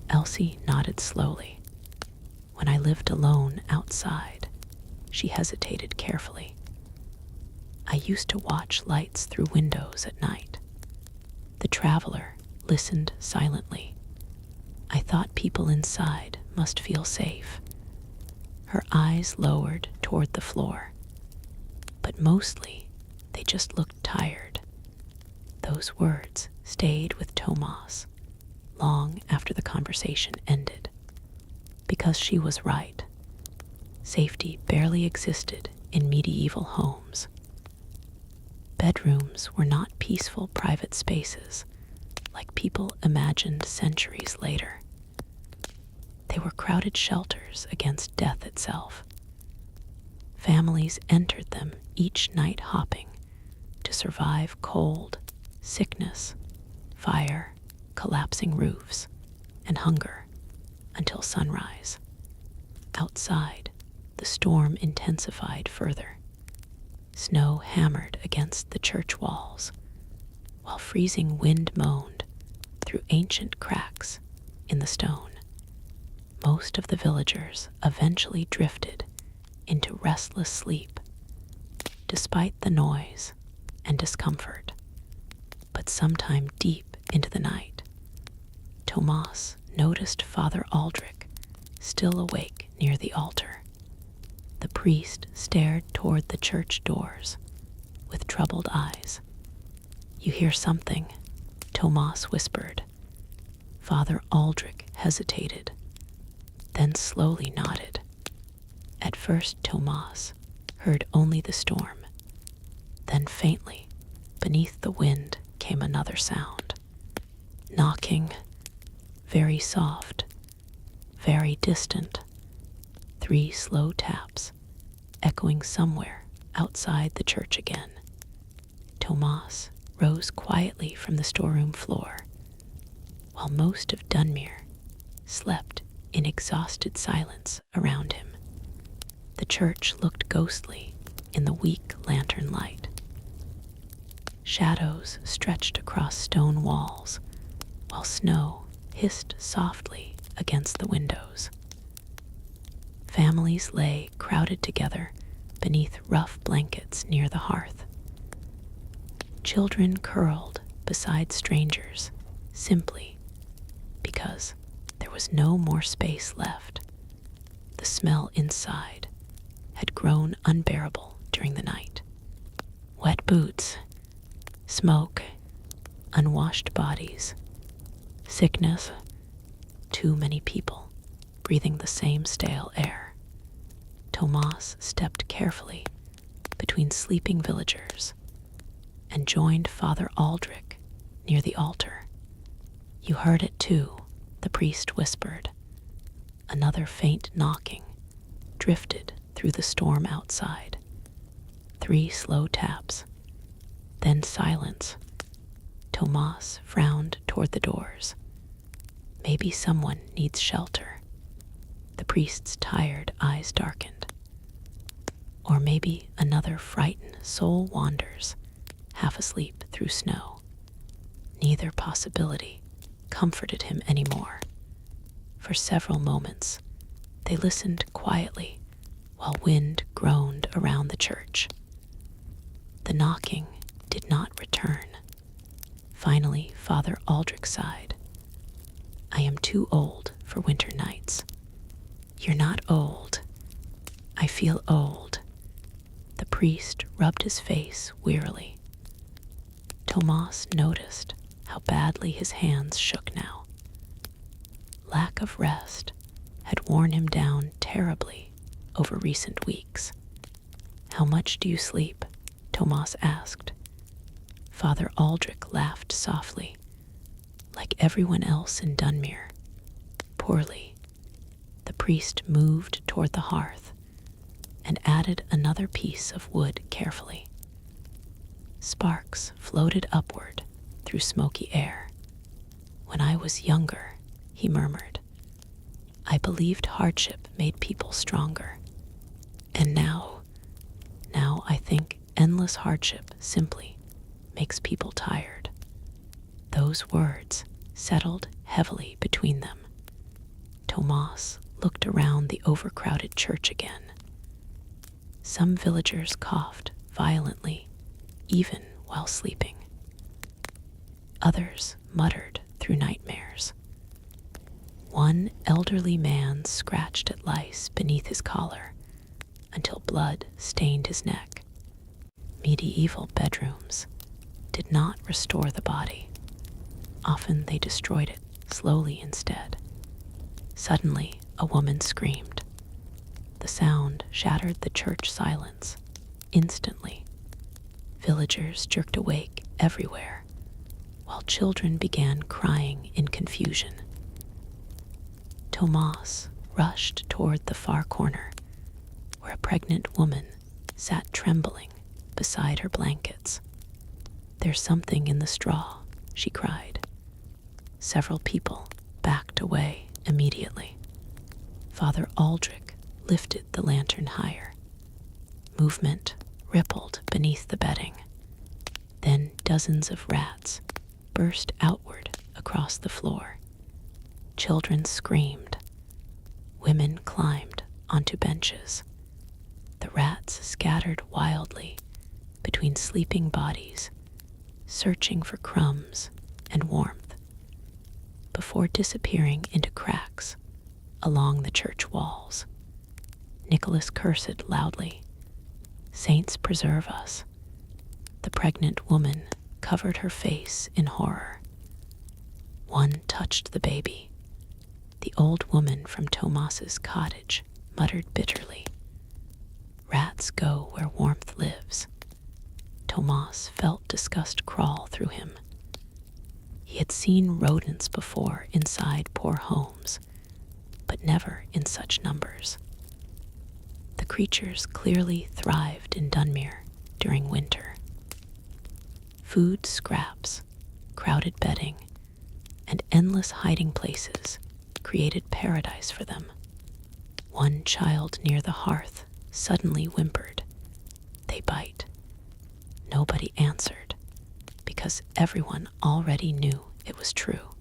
Elsie nodded slowly. "When I lived alone outside," she hesitated carefully, "I used to watch lights through windows at night." The traveler listened silently. "I thought people inside must feel safe." Her eyes lowered toward the floor, but mostly they just looked tired. Those words stayed with Tomas long after the conversation ended, because she was right. Safety barely existed in medieval homes. Bedrooms were not peaceful private spaces like people imagined centuries later. They were crowded shelters against death itself. Families entered them each night hopping to survive cold, sickness, fire, collapsing roofs, and hunger until sunrise. Outside, the storm intensified further. Snow hammered against the church walls, while freezing wind moaned through ancient cracks in the stone. Most of the villagers eventually drifted into restless sleep, despite the noise and discomfort. But sometime deep into the night, Tomas noticed Father Aldrich still awake near the altar. The priest stared toward the church doors with troubled eyes. "You hear something?" Tomas whispered. Father Aldrich hesitated, then slowly nodded. At first Tomas heard only the storm. Then faintly, beneath the wind, came another sound. Knocking, very soft, very distant. 3 slow taps, echoing somewhere outside the church again. Tomas rose quietly from the storeroom floor, while most of Dunmere slept in exhausted silence around him. The church looked ghostly in the weak lantern light. Shadows stretched across stone walls, while snow hissed softly against the windows. Families lay crowded together beneath rough blankets near the hearth. Children curled beside strangers simply because there was no more space left. The smell inside had grown unbearable during the night. Wet boots, smoke, unwashed bodies, sickness, too many people breathing the same stale air. Tomas stepped carefully between sleeping villagers and joined Father Aldrich near the altar. "You heard it too," the priest whispered. Another faint knocking drifted through the storm outside. 3 slow taps, then silence. Tomas frowned toward the doors. Maybe someone needs shelter. The priest's tired eyes darkened. Or maybe another frightened soul wanders, half asleep through snow. Neither possibility comforted him anymore. For several moments, they listened quietly while wind groaned around the church. The knocking did not return. Finally, Father Aldrich sighed. "I am too old for winter nights." "You're not old. I feel old." The priest rubbed his face wearily. Tomas noticed how badly his hands shook now. Lack of rest had worn him down terribly over recent weeks. "How much do you sleep?" Tomas asked. Father Aldrich laughed softly. "Like everyone else in Dunmere. Poorly." The priest moved toward the hearth and added another piece of wood carefully. Sparks floated upward through smoky air. "When I was younger," he murmured, "I believed hardship made people stronger. And now I think endless hardship simply makes people tired." Those words settled heavily between them. Tomas looked around the overcrowded church again. Some villagers coughed violently, even while sleeping. Others muttered through nightmares. One elderly man scratched at lice beneath his collar until blood stained his neck. Medieval bedrooms did not restore the body. Often they destroyed it slowly instead. Suddenly, a woman screamed. The sound shattered the church silence. Instantly, villagers jerked awake everywhere, while children began crying in confusion. Tomas rushed toward the far corner, where a pregnant woman sat trembling beside her blankets. "There's something in the straw," she cried. Several people backed away immediately. Father Aldrich lifted the lantern higher. Movement rippled beneath the bedding. Then dozens of rats burst outward across the floor. Children screamed. Women climbed onto benches. The rats scattered wildly between sleeping bodies, searching for crumbs and warmth, before disappearing into cracks along the church walls. Nicholas cursed loudly. "Saints preserve us." The pregnant woman covered her face in horror. One touched the baby. The old woman from Tomas's cottage muttered bitterly. "Rats go where warmth lives." Tomas felt disgust crawl through him. He had seen rodents before inside poor homes, but never in such numbers. The creatures clearly thrived in Dunmere during winter. Food scraps, crowded bedding, and endless hiding places created paradise for them. One child near the hearth suddenly whimpered. "They bite." Nobody answered, because everyone already knew it was true.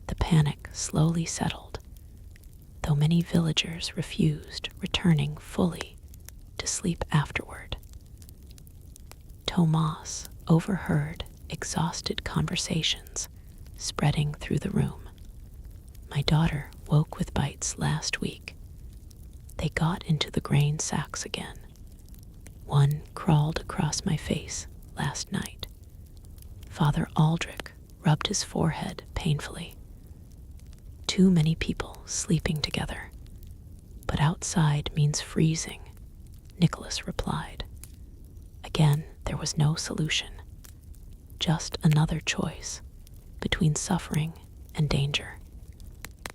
The panic slowly settled, though many villagers refused, returning fully to sleep afterward. Tomas overheard exhausted conversations spreading through the room. "My daughter woke with bites last week. They got into the grain sacks again. One crawled across my face last night." Father Aldrich rubbed his forehead painfully. "Too many people sleeping together. But outside means freezing," Nicholas replied. Again, there was no solution, just another choice between suffering and danger.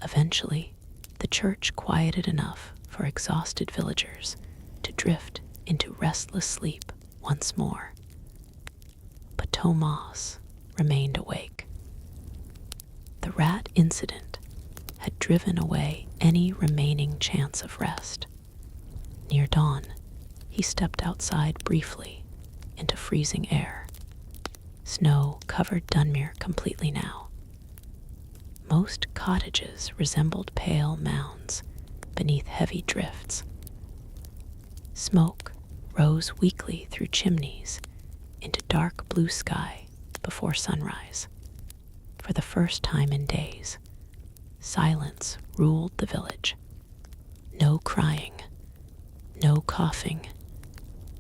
Eventually, the church quieted enough for exhausted villagers to drift into restless sleep once more. But Tomas remained awake. The rat incident had driven away any remaining chance of rest. Near dawn, he stepped outside briefly into freezing air. Snow covered Dunmere completely now. Most cottages resembled pale mounds beneath heavy drifts. Smoke rose weakly through chimneys into dark blue sky before sunrise. For the first time in days, silence ruled the village. No crying, no coughing,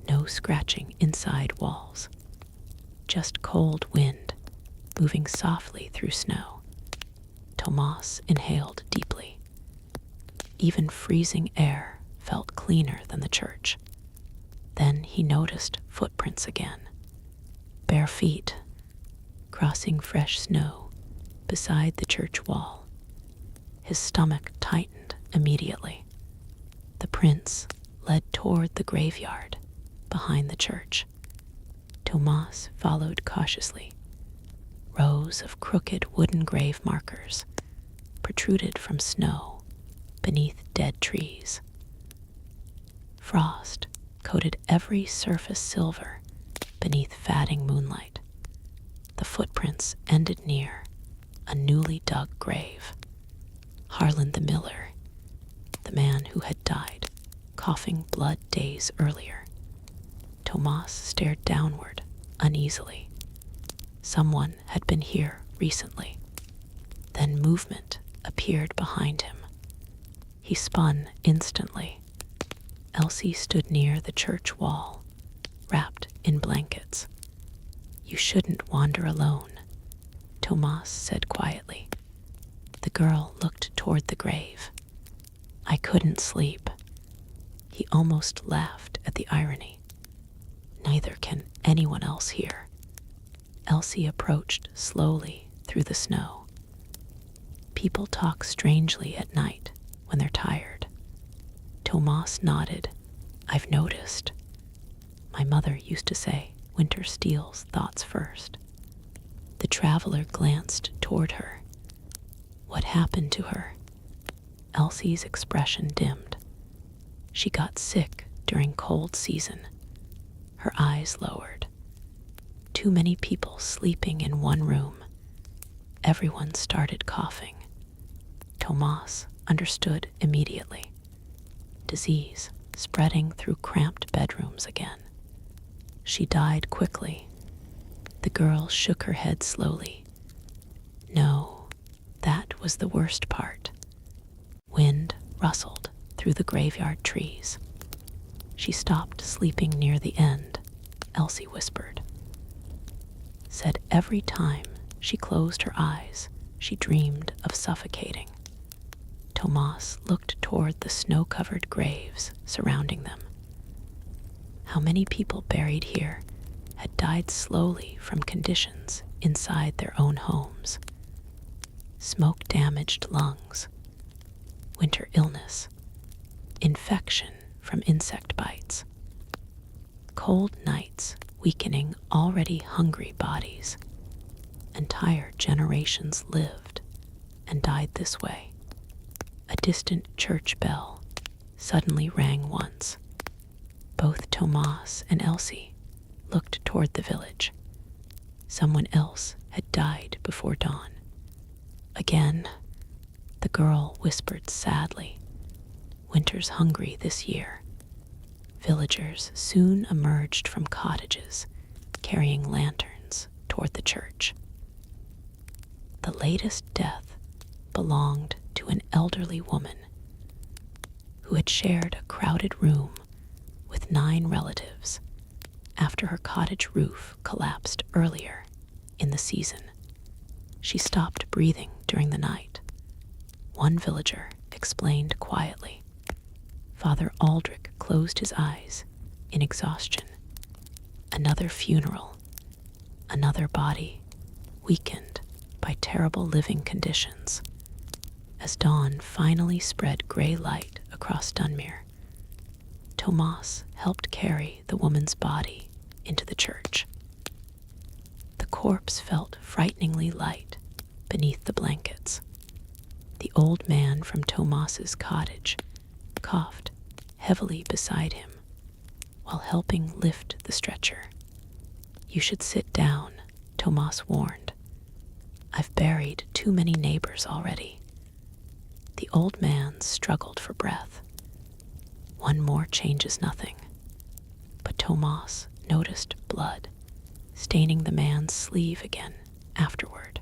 no scratching inside walls. Just cold wind moving softly through snow. Tomas inhaled deeply. Even freezing air felt cleaner than the church. Then he noticed footprints again. Bare feet, crossing fresh snow beside the church wall. His stomach tightened immediately. The prints led toward the graveyard behind the church. Tomas followed cautiously. Rows of crooked wooden grave markers protruded from snow beneath dead trees. Frost coated every surface silver beneath fading moonlight. The footprints ended near a newly dug grave. Harlan the miller, the man who had died, coughing blood days earlier. Tomas stared downward uneasily. Someone had been here recently. Then movement appeared behind him. He spun instantly. Elsie stood near the church wall, wrapped in blankets. "You shouldn't wander alone," Tomas said quietly. The girl looked toward the grave. "I couldn't sleep." He almost laughed at the irony. "Neither can anyone else here." Elsie approached slowly through the snow. "People talk strangely at night when they're tired." Tomas nodded. "I've noticed. My mother used to say winter steals thoughts first." The traveler glanced toward her. What happened to her? Elsie's expression dimmed. She got sick during cold season. Her eyes lowered. Too many people sleeping in one room. Everyone started coughing. Tomas understood immediately. Disease spreading through cramped bedrooms again. She died quickly. The girl shook her head slowly. No, that was the worst part. Wind rustled through the graveyard trees. She stopped sleeping near the end, Elsie whispered. Said every time she closed her eyes, she dreamed of suffocating. Tomas looked toward the snow-covered graves surrounding them. How many people buried here had died slowly from conditions inside their own homes? Smoke-damaged lungs, winter illness, infection from insect bites, cold nights weakening already hungry bodies. Entire generations lived and died this way. A distant church bell suddenly rang once. Both Tomas and Elsie looked toward the village. Someone else had died before dawn. Again, the girl whispered sadly, "Winter's hungry this year." Villagers soon emerged from cottages, carrying lanterns toward the church. The latest death belonged to an elderly woman who had shared a crowded room with 9 relatives after her cottage roof collapsed earlier in the season. She stopped breathing during the night. One villager explained quietly. Father Aldrich closed his eyes in exhaustion. Another funeral, another body weakened by terrible living conditions. As dawn finally spread gray light across Dunmere, Tomas helped carry the woman's body into the church. The corpse felt frighteningly light beneath the blankets. The old man from Tomas's cottage coughed heavily beside him while helping lift the stretcher. "You should sit down," Tomas warned. "I've buried too many neighbors already." The old man struggled for breath. One more changes nothing. But Tomas noticed blood staining the man's sleeve again afterward.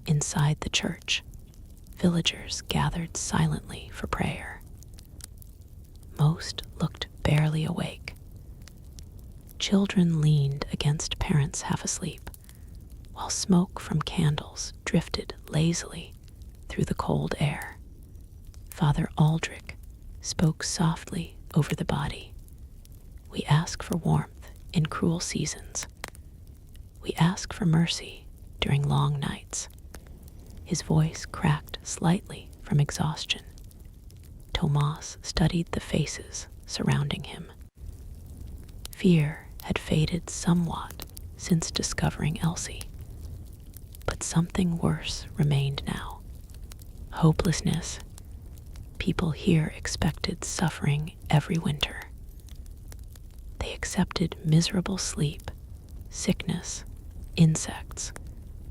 Inside the church, villagers gathered silently for prayer. Most looked barely awake. Children leaned against parents half asleep, while smoke from candles drifted lazily through the cold air. Father Aldrich spoke softly over the body. "We ask for warmth in cruel seasons. We ask for mercy during long nights." His voice cracked slightly from exhaustion. Tomas studied the faces surrounding him. Fear had faded somewhat since discovering Elsie, but something worse remained now. Hopelessness. People here expected suffering every winter. They accepted miserable sleep, sickness, insects,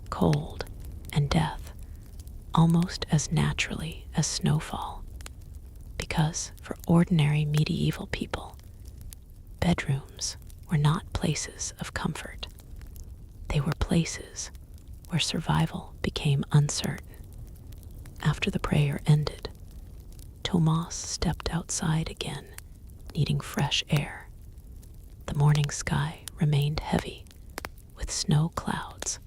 cold, and death almost as naturally as snowfall. Because for ordinary medieval people, bedrooms were not places of comfort. They were places where survival became uncertain. After the prayer ended, Tomas stepped outside again, needing fresh air. The morning sky remained heavy with snow clouds.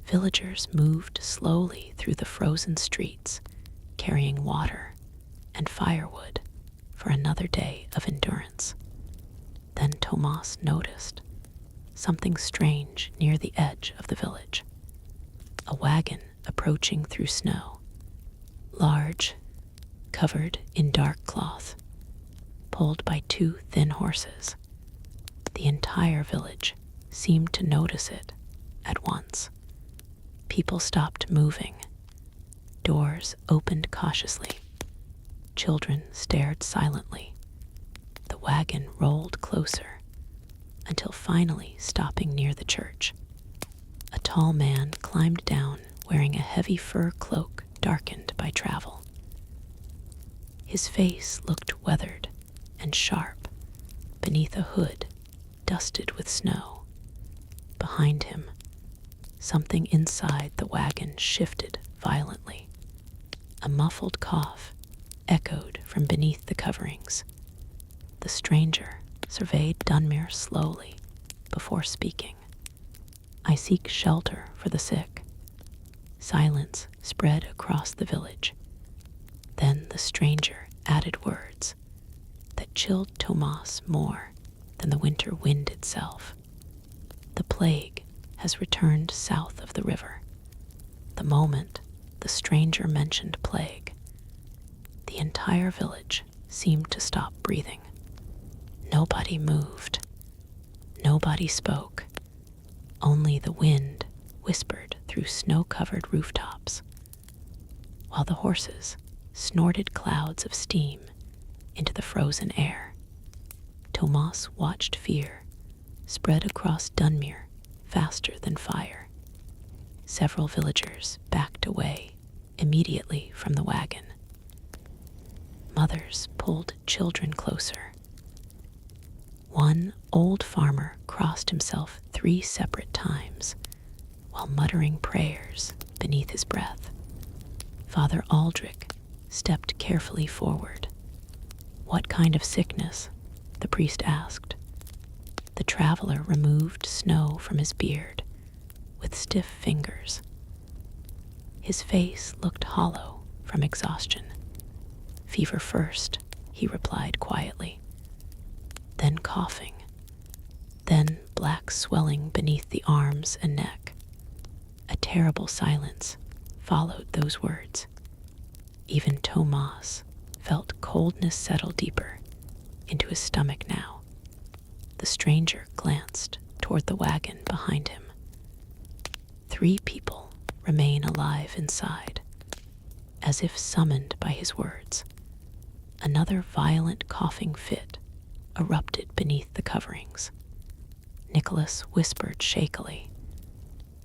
Villagers moved slowly through the frozen streets, carrying water and firewood for another day of endurance. Then Tomas noticed something strange near the edge of the village. A wagon approaching through snow, large, covered in dark cloth, pulled by 2 thin horses. The entire village seemed to notice it at once. People stopped moving. Doors opened cautiously. Children stared silently. The wagon rolled closer until finally stopping near the church. A tall man climbed down wearing a heavy fur cloak darkened by travel. His face looked weathered and sharp beneath a hood dusted with snow. Behind him, something inside the wagon shifted violently. A muffled cough echoed from beneath the coverings. The stranger surveyed Dunmere slowly before speaking. "I seek shelter for the sick." Silence spread across the village. Then the stranger added words that chilled Tomas more than the winter wind itself. "The plague has returned south of the river." The moment the stranger mentioned plague, the entire village seemed to stop breathing. Nobody moved. Nobody spoke. Only the wind whispered through snow-covered rooftops, while the horses snorted clouds of steam into the frozen air. Tomas watched fear spread across Dunmere faster than fire. Several villagers backed away immediately from the wagon. Mothers pulled children closer. One old farmer crossed himself 3 separate times while muttering prayers beneath his breath. Father Aldrich stepped carefully forward. "What kind of sickness?" the priest asked. The traveler removed snow from his beard with stiff fingers. His face looked hollow from exhaustion. "Fever first," he replied quietly. Then coughing. Then black swelling beneath the arms and neck. A terrible silence followed those words. Even Tomas felt coldness settle deeper into his stomach now. The stranger glanced toward the wagon behind him. 3 people remain alive inside, as if summoned by his words. Another violent coughing fit erupted beneath the coverings. Nicholas whispered shakily,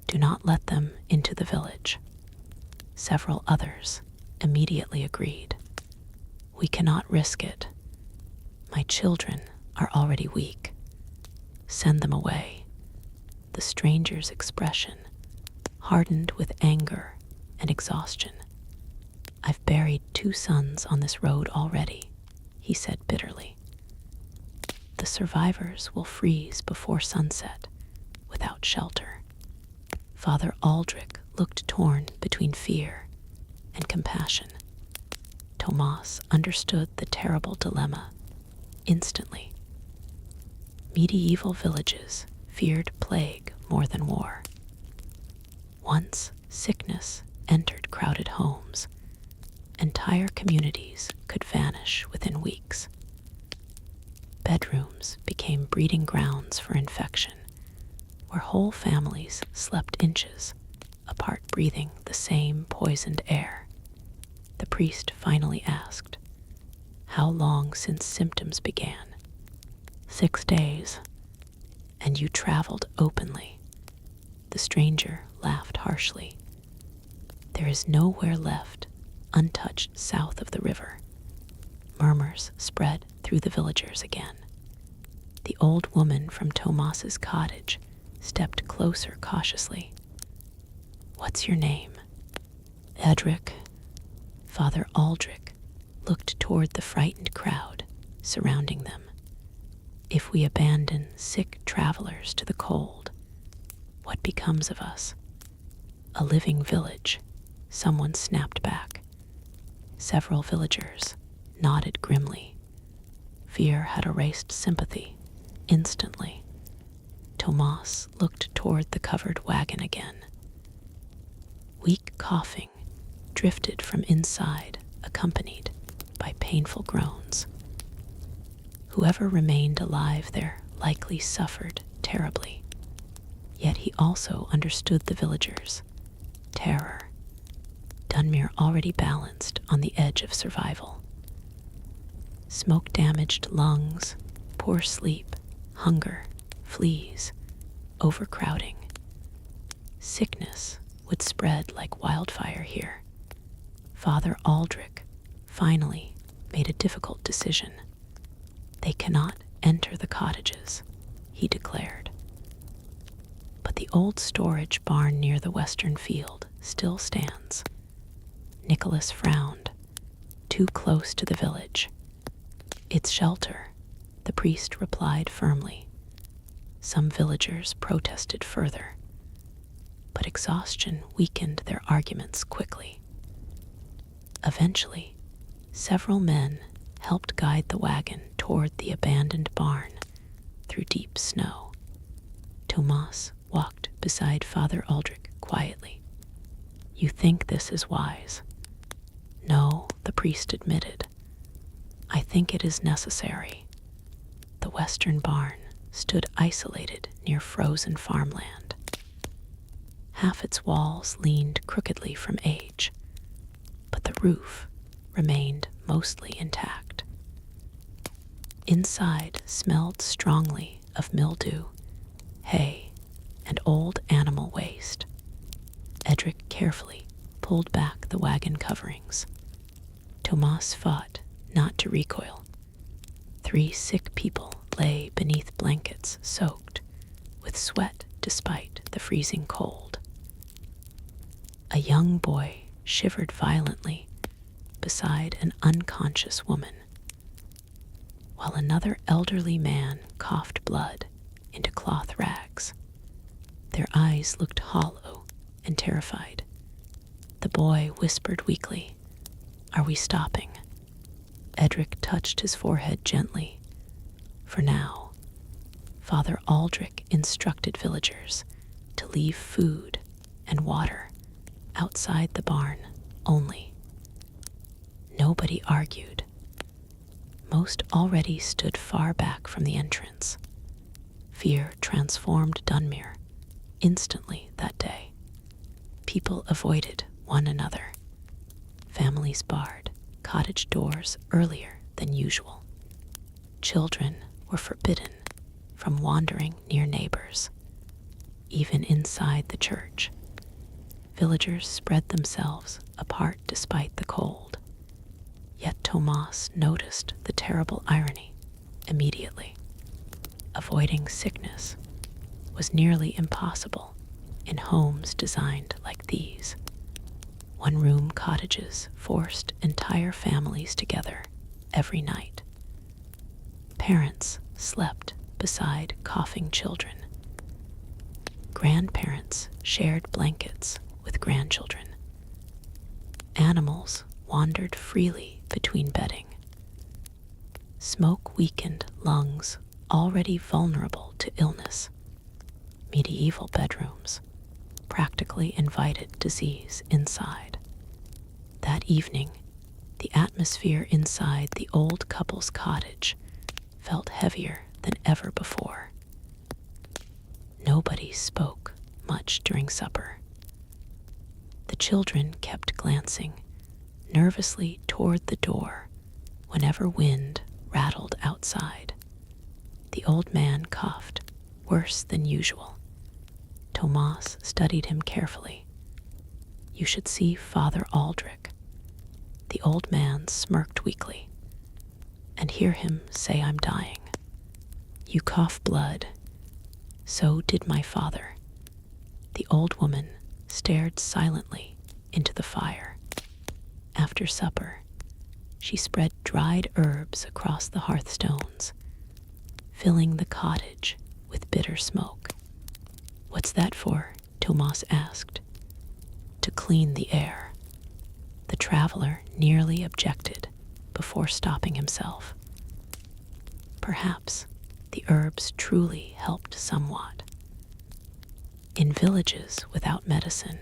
"Do not let them into the village." Several others immediately agreed. "We cannot risk it. My children are already weak. Send them away." The stranger's expression hardened with anger and exhaustion. "I've buried 2 sons on this road already," he said bitterly. "The survivors will freeze before sunset without shelter." Father Aldrich looked torn between fear and compassion. Tomas understood the terrible dilemma instantly. Medieval villages feared plague more than war. Once sickness entered crowded homes, entire communities could vanish within weeks. Bedrooms became breeding grounds for infection, where whole families slept inches apart, breathing the same poisoned air. The priest finally asked, "How long since symptoms began?" 6 days. "And you traveled openly?" The stranger laughed harshly. "There is nowhere left untouched south of the river." Murmurs spread through the villagers again. The old woman from Tomas's cottage stepped closer cautiously. "What's your name?" "Edric." Father Aldrich looked toward the frightened crowd surrounding them. "If we abandon sick travelers to the cold, what becomes of us?" "A living village," someone snapped back. Several villagers nodded grimly. Fear had erased sympathy instantly. Tomas looked toward the covered wagon again. Weak coughing drifted from inside, accompanied by painful groans. Whoever remained alive there likely suffered terribly. Yet he also understood the villagers' terror. Dunmere already balanced on the edge of survival. Smoke-damaged lungs, poor sleep, hunger, fleas, overcrowding. Sickness would spread like wildfire here. Father Aldrich finally made a difficult decision. "They cannot enter the cottages," he declared. But the old storage barn near the western field still stands. Nicholas frowned. "Too close to the village." "It's shelter," the priest replied firmly. Some villagers protested further, but exhaustion weakened their arguments quickly. Eventually, several men helped guide the wagon toward the abandoned barn through deep snow. Tomas walked beside Father Aldrich quietly. "You think this is wise?" "No," the priest admitted. "I think it is necessary." The western barn stood isolated near frozen farmland. Half its walls leaned crookedly from age, but the roof remained mostly intact. Inside smelled strongly of mildew, hay, and old animal waste. Edric carefully pulled back the wagon coverings. Tomas fought not to recoil. 3 sick people lay beneath blankets soaked with sweat despite the freezing cold. A young boy shivered violently beside an unconscious woman, while another elderly man coughed blood into cloth rags. Their eyes looked hollow and terrified. The boy whispered weakly, "Are we stopping?" Edric touched his forehead gently. For now, Father Aldrich instructed villagers to leave food and water outside the barn only. Nobody argued. Most already stood far back from the entrance. Fear transformed Dunmere instantly that day. People avoided one another. Families barred cottage doors earlier than usual. Children were forbidden from wandering near neighbors. Even inside the church, villagers spread themselves apart despite the cold. Yet Tomas noticed the terrible irony immediately. Avoiding sickness was nearly impossible in homes designed like these. One-room cottages forced entire families together every night. Parents slept beside coughing children. Grandparents shared blankets with grandchildren. Animals wandered freely between bedding. Smoke weakened lungs already vulnerable to illness. Medieval bedrooms practically invited disease inside. That evening, the atmosphere inside the old couple's cottage felt heavier than ever before. Nobody spoke much during supper. The children kept glancing nervously toward the door whenever wind rattled outside. The old man coughed worse than usual. Tomas studied him carefully. "You should see Father Aldrich." The old man smirked weakly. "And hear him say I'm dying. You cough blood. So did my father." The old woman stared silently into the fire. After supper, she spread dried herbs across the hearthstones, filling the cottage with bitter smoke. "What's that for?" Tomas asked. "To clean the air." The traveler nearly objected before stopping himself. Perhaps the herbs truly helped somewhat. In villages without medicine,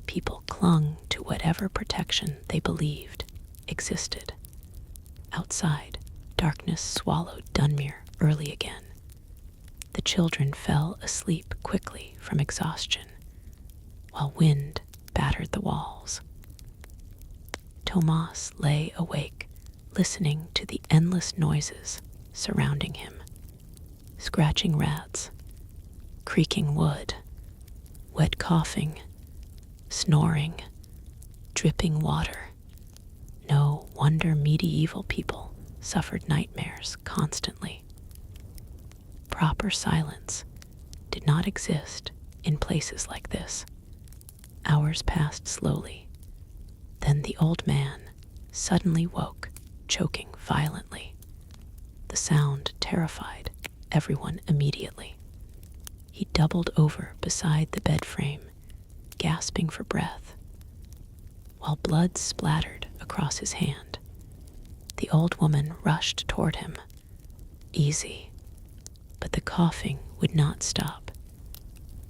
people clung to whatever protection they believed existed. Outside, darkness swallowed Dunmere early again. The children fell asleep quickly from exhaustion, while wind battered the walls. Tomas lay awake, listening to the endless noises surrounding him. Scratching rats, creaking wood, wet coughing, snoring, dripping water. No wonder medieval people suffered nightmares constantly. Proper silence did not exist in places like this. Hours passed slowly. Then the old man suddenly woke, choking violently. The sound terrified everyone immediately. He doubled over beside the bed frame, gasping for breath, while blood splattered across his hand. The old woman rushed toward him. "Easy." But the coughing would not stop.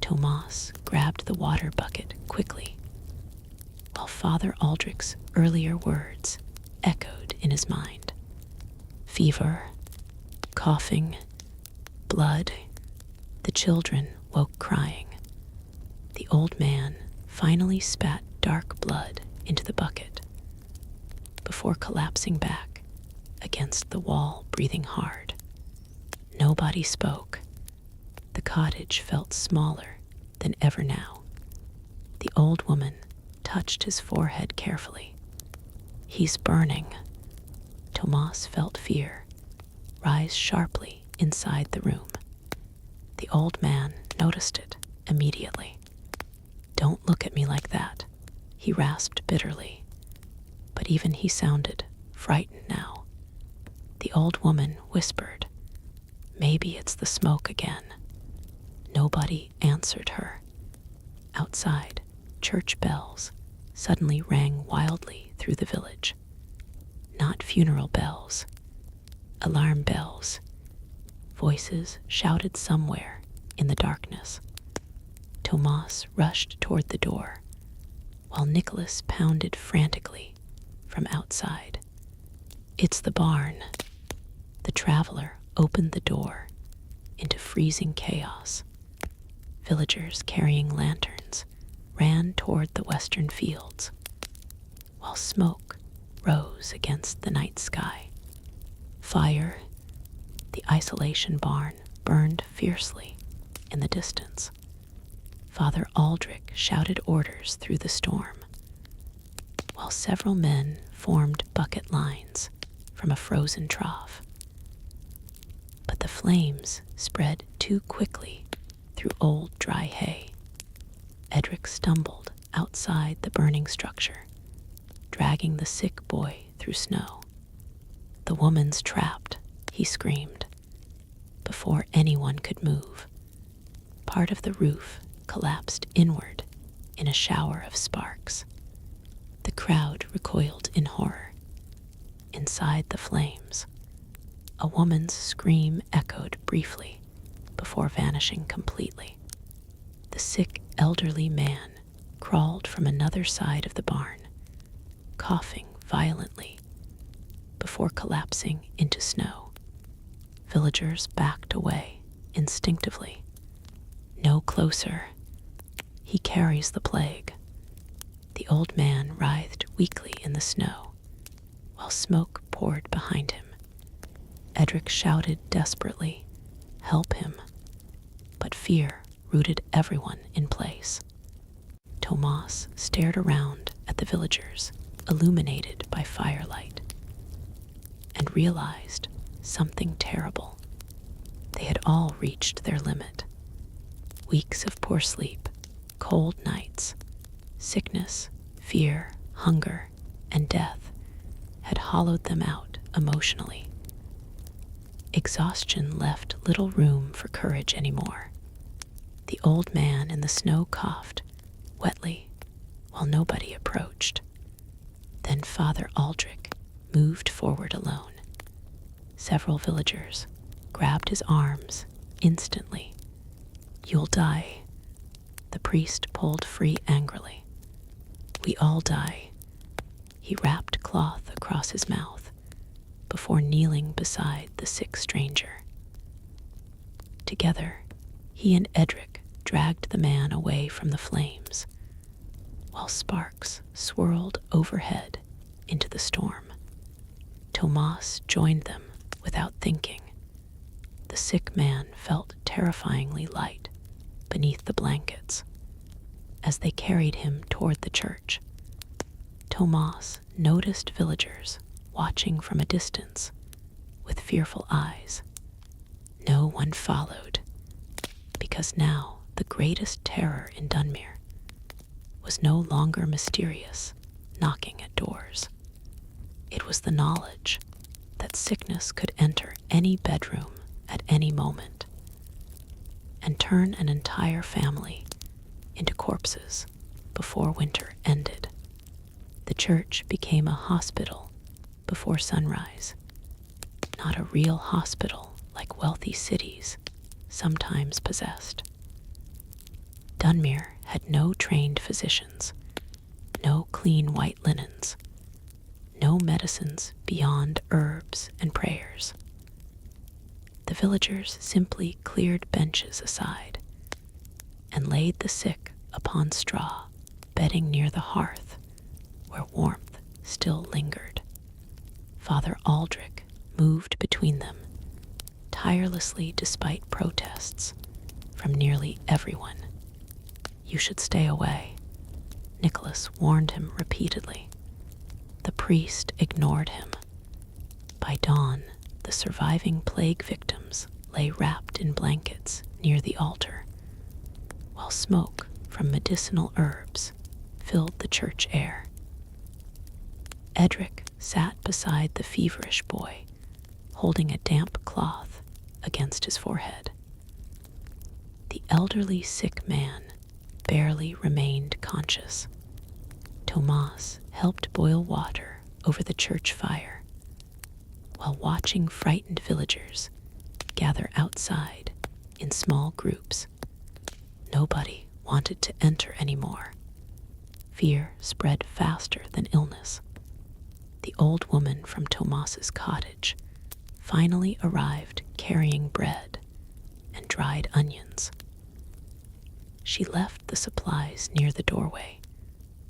Tomas grabbed the water bucket quickly, while Father Aldrich's earlier words echoed in his mind. Fever, coughing, blood. The children woke crying. The old man finally spat dark blood into the bucket before collapsing back against the wall, breathing hard. Nobody spoke. The cottage felt smaller than ever now. The old woman touched his forehead carefully. "He's burning." Tomas felt fear rise sharply inside the room. The old man noticed it immediately. "Don't look at me like that," he rasped bitterly. But even he sounded frightened now. The old woman whispered, "Maybe it's the smoke again." Nobody answered her. Outside, church bells suddenly rang wildly through the village. Not funeral bells, alarm bells. Voices shouted somewhere in the darkness. Tomas rushed toward the door, while Nicholas pounded frantically from outside. "It's the barn." The traveler opened the door into freezing chaos. Villagers carrying lanterns ran toward the western fields, while smoke rose against the night sky. Fire, the isolation barn, burned fiercely in the distance. Father Aldrich shouted orders through the storm, while several men formed bucket lines from a frozen trough. But the flames spread too quickly through old dry hay. Edric stumbled outside the burning structure, dragging the sick boy through snow. "The woman's trapped," he screamed. Before anyone could move, part of the roof collapsed inward in a shower of sparks. The crowd recoiled in horror. Inside the flames, a woman's scream echoed briefly before vanishing completely. The sick elderly man crawled from another side of the barn, coughing violently before collapsing into snow. Villagers backed away instinctively. "No closer. He carries the plague." The old man writhed weakly in the snow, while smoke poured behind him. Edric shouted desperately, "Help him!" But fear rooted everyone in place. Tomas stared around at the villagers, illuminated by firelight, and realized something terrible. They had all reached their limit. Weeks of poor sleep, cold nights, sickness, fear, hunger, and death had hollowed them out emotionally. Exhaustion left little room for courage anymore. The old man in the snow coughed wetly while nobody approached. Then Father Aldrich moved forward alone. Several villagers grabbed his arms instantly. "You'll die." The priest pulled free angrily. "We all die." He wrapped cloth across his mouth before kneeling beside the sick stranger. Together, he and Edric dragged the man away from the flames, while sparks swirled overhead into the storm. Tomas joined them without thinking. The sick man felt terrifyingly light beneath the blankets. As they carried him toward the church, Tomas noticed villagers watching from a distance with fearful eyes. No one followed, because now the greatest terror in Dunmere was no longer mysterious, knocking at doors. It was the knowledge that sickness could enter any bedroom at any moment and turn an entire family into corpses before winter ended. The church became a hospital before sunrise, not a real hospital like wealthy cities sometimes possessed. Dunmere had no trained physicians, no clean white linens, no medicines beyond herbs and prayers. The villagers simply cleared benches aside and laid the sick upon straw, bedding near the hearth where warmth still lingered. Father Aldrich moved between them, tirelessly despite protests from nearly everyone. "You should stay away," Nicholas warned him repeatedly. The priest ignored him. By dawn, the surviving plague victims lay wrapped in blankets near the altar, while smoke from medicinal herbs filled the church air. Edric sat beside the feverish boy, holding a damp cloth against his forehead. The elderly sick man barely remained conscious. Tomas helped boil water over the church fire, while watching frightened villagers gather outside in small groups. Nobody wanted to enter anymore. Fear spread faster than illness. The old woman from Tomas's cottage finally arrived carrying bread and dried onions. She left the supplies near the doorway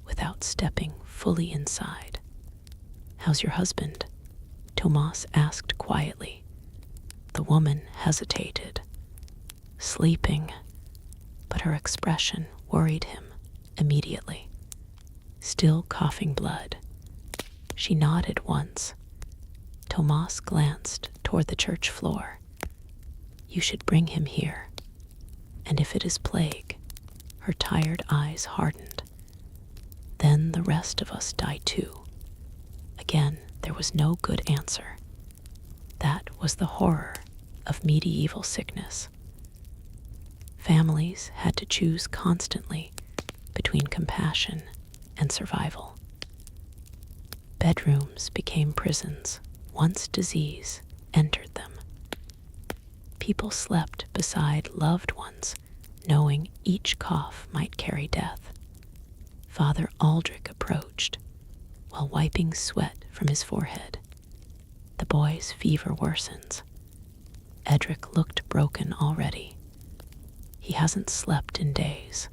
without stepping fully inside. "How's your husband?" Tomas asked quietly. The woman hesitated. "Sleeping," but her expression worried him immediately. Still coughing blood. She nodded once. Tomas glanced toward the church floor. "You should bring him here. And if it is plague," her tired eyes hardened, "then the rest of us die too." Again, there was no good answer. That was the horror of medieval sickness. Families had to choose constantly between compassion and survival. Bedrooms became prisons once disease entered them. People slept beside loved ones, knowing each cough might carry death. Father Aldrich approached, while wiping sweat from his forehead. The boy's fever worsens. Edric looked broken already. "He hasn't slept in days."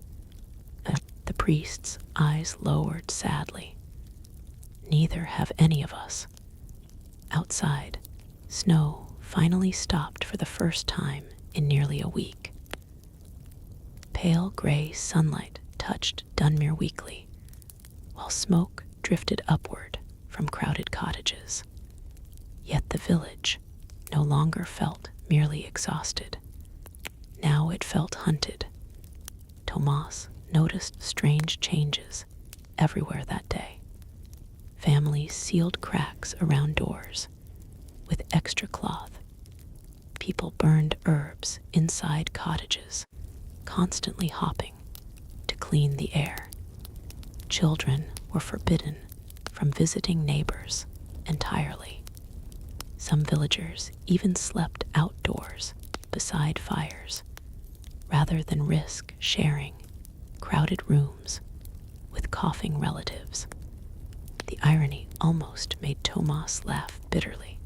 The priest's eyes lowered sadly. "Neither have any of us." Outside, snow finally stopped for the first time in nearly a week. Pale gray sunlight touched Dunmere weekly, while smoke drifted upward from crowded cottages. Yet the village no longer felt merely exhausted. Now it felt hunted. Tomas noticed strange changes everywhere that day. Families sealed cracks around doors with extra cloth. People burned herbs inside cottages, constantly hopping to clean the air. Children were forbidden from visiting neighbors entirely. Some villagers even slept outdoors beside fires, rather than risk sharing crowded rooms with coughing relatives. The irony almost made Tomas laugh bitterly.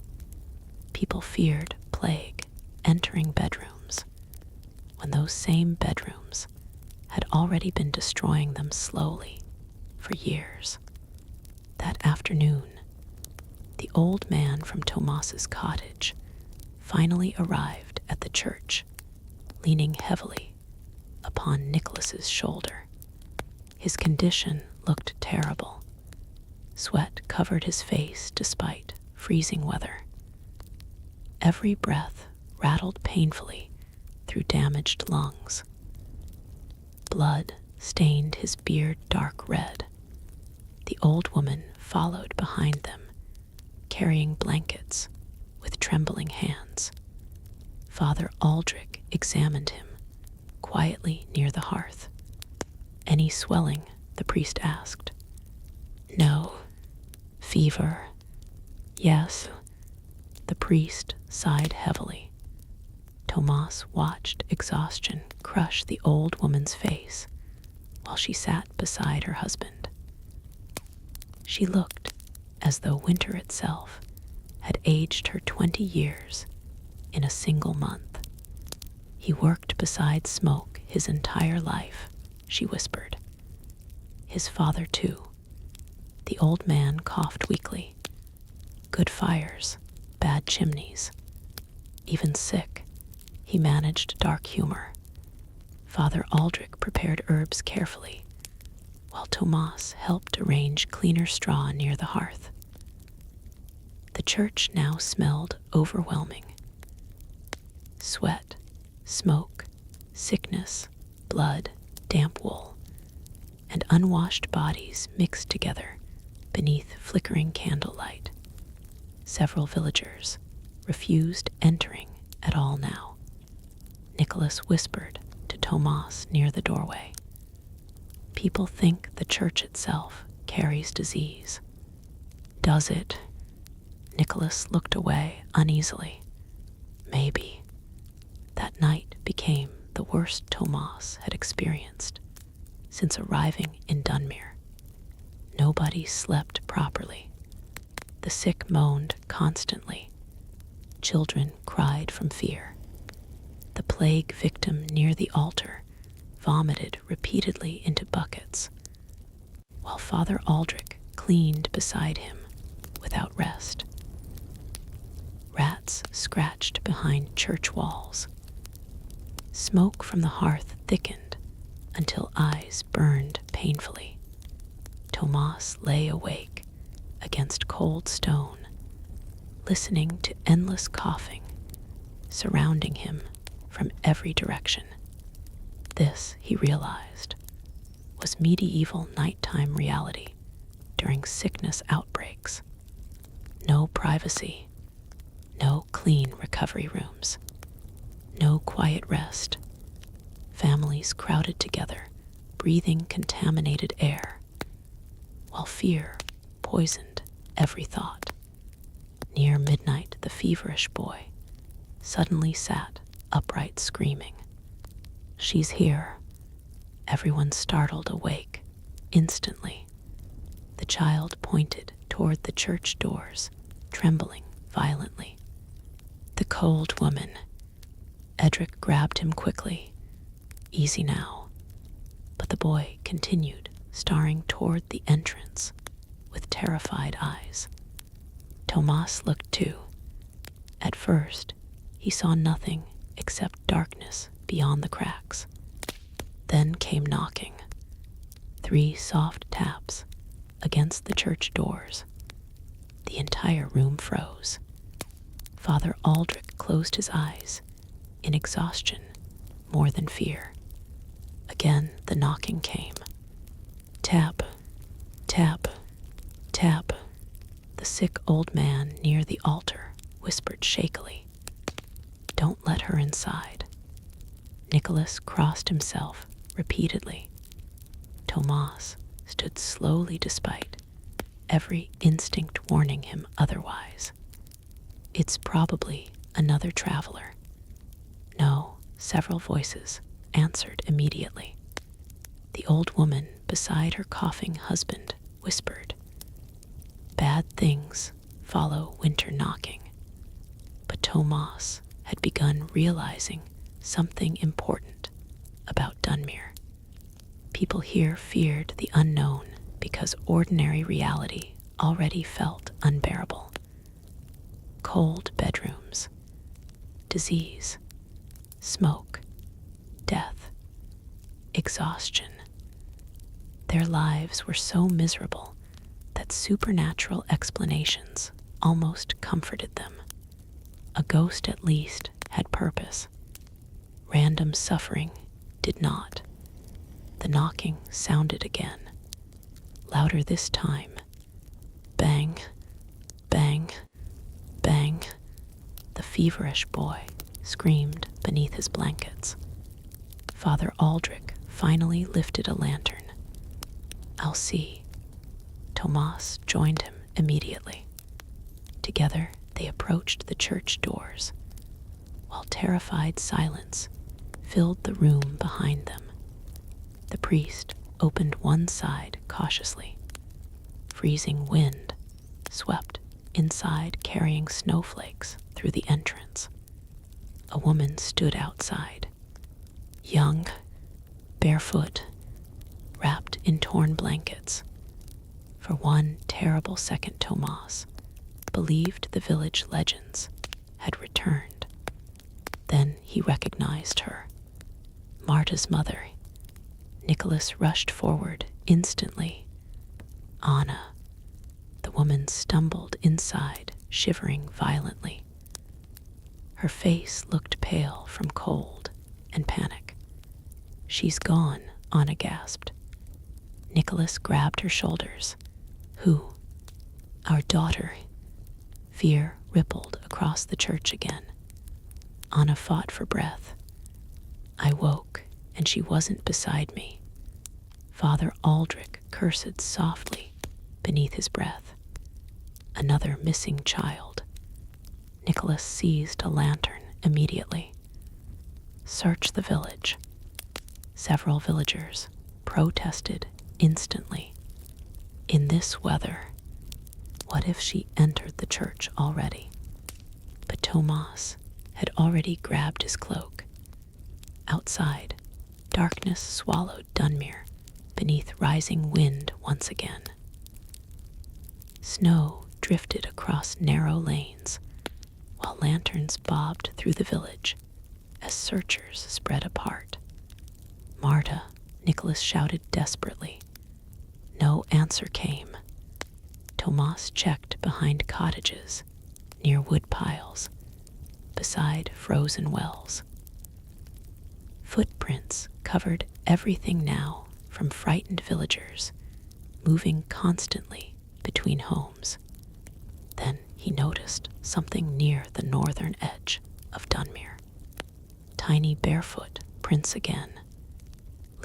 People feared plague entering bedrooms, when those same bedrooms had already been destroying them slowly for years. That afternoon, the old man from Tomas's cottage finally arrived at the church, leaning heavily upon Nicholas's shoulder. His condition looked terrible. Sweat covered his face despite freezing weather. Every breath rattled painfully through damaged lungs. Blood stained his beard dark red. The old woman followed behind them, carrying blankets with trembling hands. Father Aldrich examined him quietly near the hearth. "Any swelling?" the priest asked. "No." "Fever?" "Yes." The priest sighed heavily. Tomas watched exhaustion crush the old woman's face while she sat beside her husband. She looked as though winter itself had aged her 20 years in a single month. He worked beside smoke his entire life, she whispered. His father, too. The old man coughed weakly. Good fires, bad chimneys. Even sick, he managed dark humor. Father Aldrich prepared herbs carefully, while Tomas helped arrange cleaner straw near the hearth. The church now smelled overwhelming. Sweat, smoke, sickness, blood, damp wool, and unwashed bodies mixed together beneath flickering candlelight. Several villagers refused entering at all now. Nicholas whispered to Tomas near the doorway. People think the church itself carries disease. Does it? Nicholas looked away uneasily. Maybe. That night became the worst Tomas had experienced since arriving in Dunmere. Nobody slept properly. The sick moaned constantly. Children cried from fear. The plague victim near the altar vomited repeatedly into buckets, while Father Aldrich cleaned beside him without rest. Rats scratched behind church walls. Smoke from the hearth thickened until eyes burned painfully. Tomas lay awake against cold stone, listening to endless coughing surrounding him from every direction. This, he realized, was medieval nighttime reality during sickness outbreaks. No privacy, no clean recovery rooms, no quiet rest. Families crowded together, breathing contaminated air, while fear poisoned every thought. Near midnight, the feverish boy suddenly sat upright, screaming. She's here. Everyone startled awake instantly. The child pointed toward the church doors, trembling violently. The cold woman. Edric grabbed him quickly. Easy now. But the boy continued, staring toward the entrance with terrified eyes. Tomas looked too. At first, he saw nothing except darkness beyond the cracks. Then came knocking. 3 soft taps against the church doors. The entire room froze. Father Aldrich closed his eyes in exhaustion more than fear. Again the knocking came. Tap, tap, tap. The sick old man near the altar whispered shakily. Don't let her inside. Nicholas crossed himself repeatedly. Tomas stood slowly despite every instinct warning him otherwise. It's probably another traveler. No, several voices answered immediately. The old woman beside her coughing husband whispered, Bad things follow winter knocking. But Tomas had begun realizing something important about Dunmere. People here feared the unknown because ordinary reality already felt unbearable. Cold bedrooms, disease, smoke, death, exhaustion. Their lives were so miserable that supernatural explanations almost comforted them. A ghost at least had purpose. Random suffering did not. The knocking sounded again, louder this time. Bang, bang, bang. The feverish boy screamed beneath his blankets. Father Aldrich finally lifted a lantern. I'll see. Tomas joined him immediately. Together, they approached the church doors, while terrified silence filled the room behind them. The priest opened one side cautiously. Freezing wind swept inside, carrying snowflakes through the entrance. A woman stood outside, young, barefoot, wrapped in torn blankets. For one terrible second, Tomas believed the village legends had returned. Then he recognized her, Marta's mother. Nicholas rushed forward instantly. Anna. The woman stumbled inside, shivering violently. Her face looked pale from cold and panic. "She's gone," Anna gasped. Nicholas grabbed her shoulders. "Who?" "Our daughter." Fear rippled across the church again. Anna fought for breath. I woke, and she wasn't beside me. Father Aldrich cursed softly beneath his breath. Another missing child. Nicholas seized a lantern immediately. "Search the village." Several villagers protested instantly. In this weather, what if she entered the church already? But Tomas had already grabbed his cloak. Outside, darkness swallowed Dunmere beneath rising wind once again. Snow drifted across narrow lanes, while lanterns bobbed through the village as searchers spread apart. "Marta," Nicholas shouted desperately. No answer came. Tomas checked behind cottages, near wood piles, beside frozen wells. Footprints covered everything now, from frightened villagers, moving constantly between homes. Then he noticed something near the northern edge of Dunmere. Tiny barefoot prints again,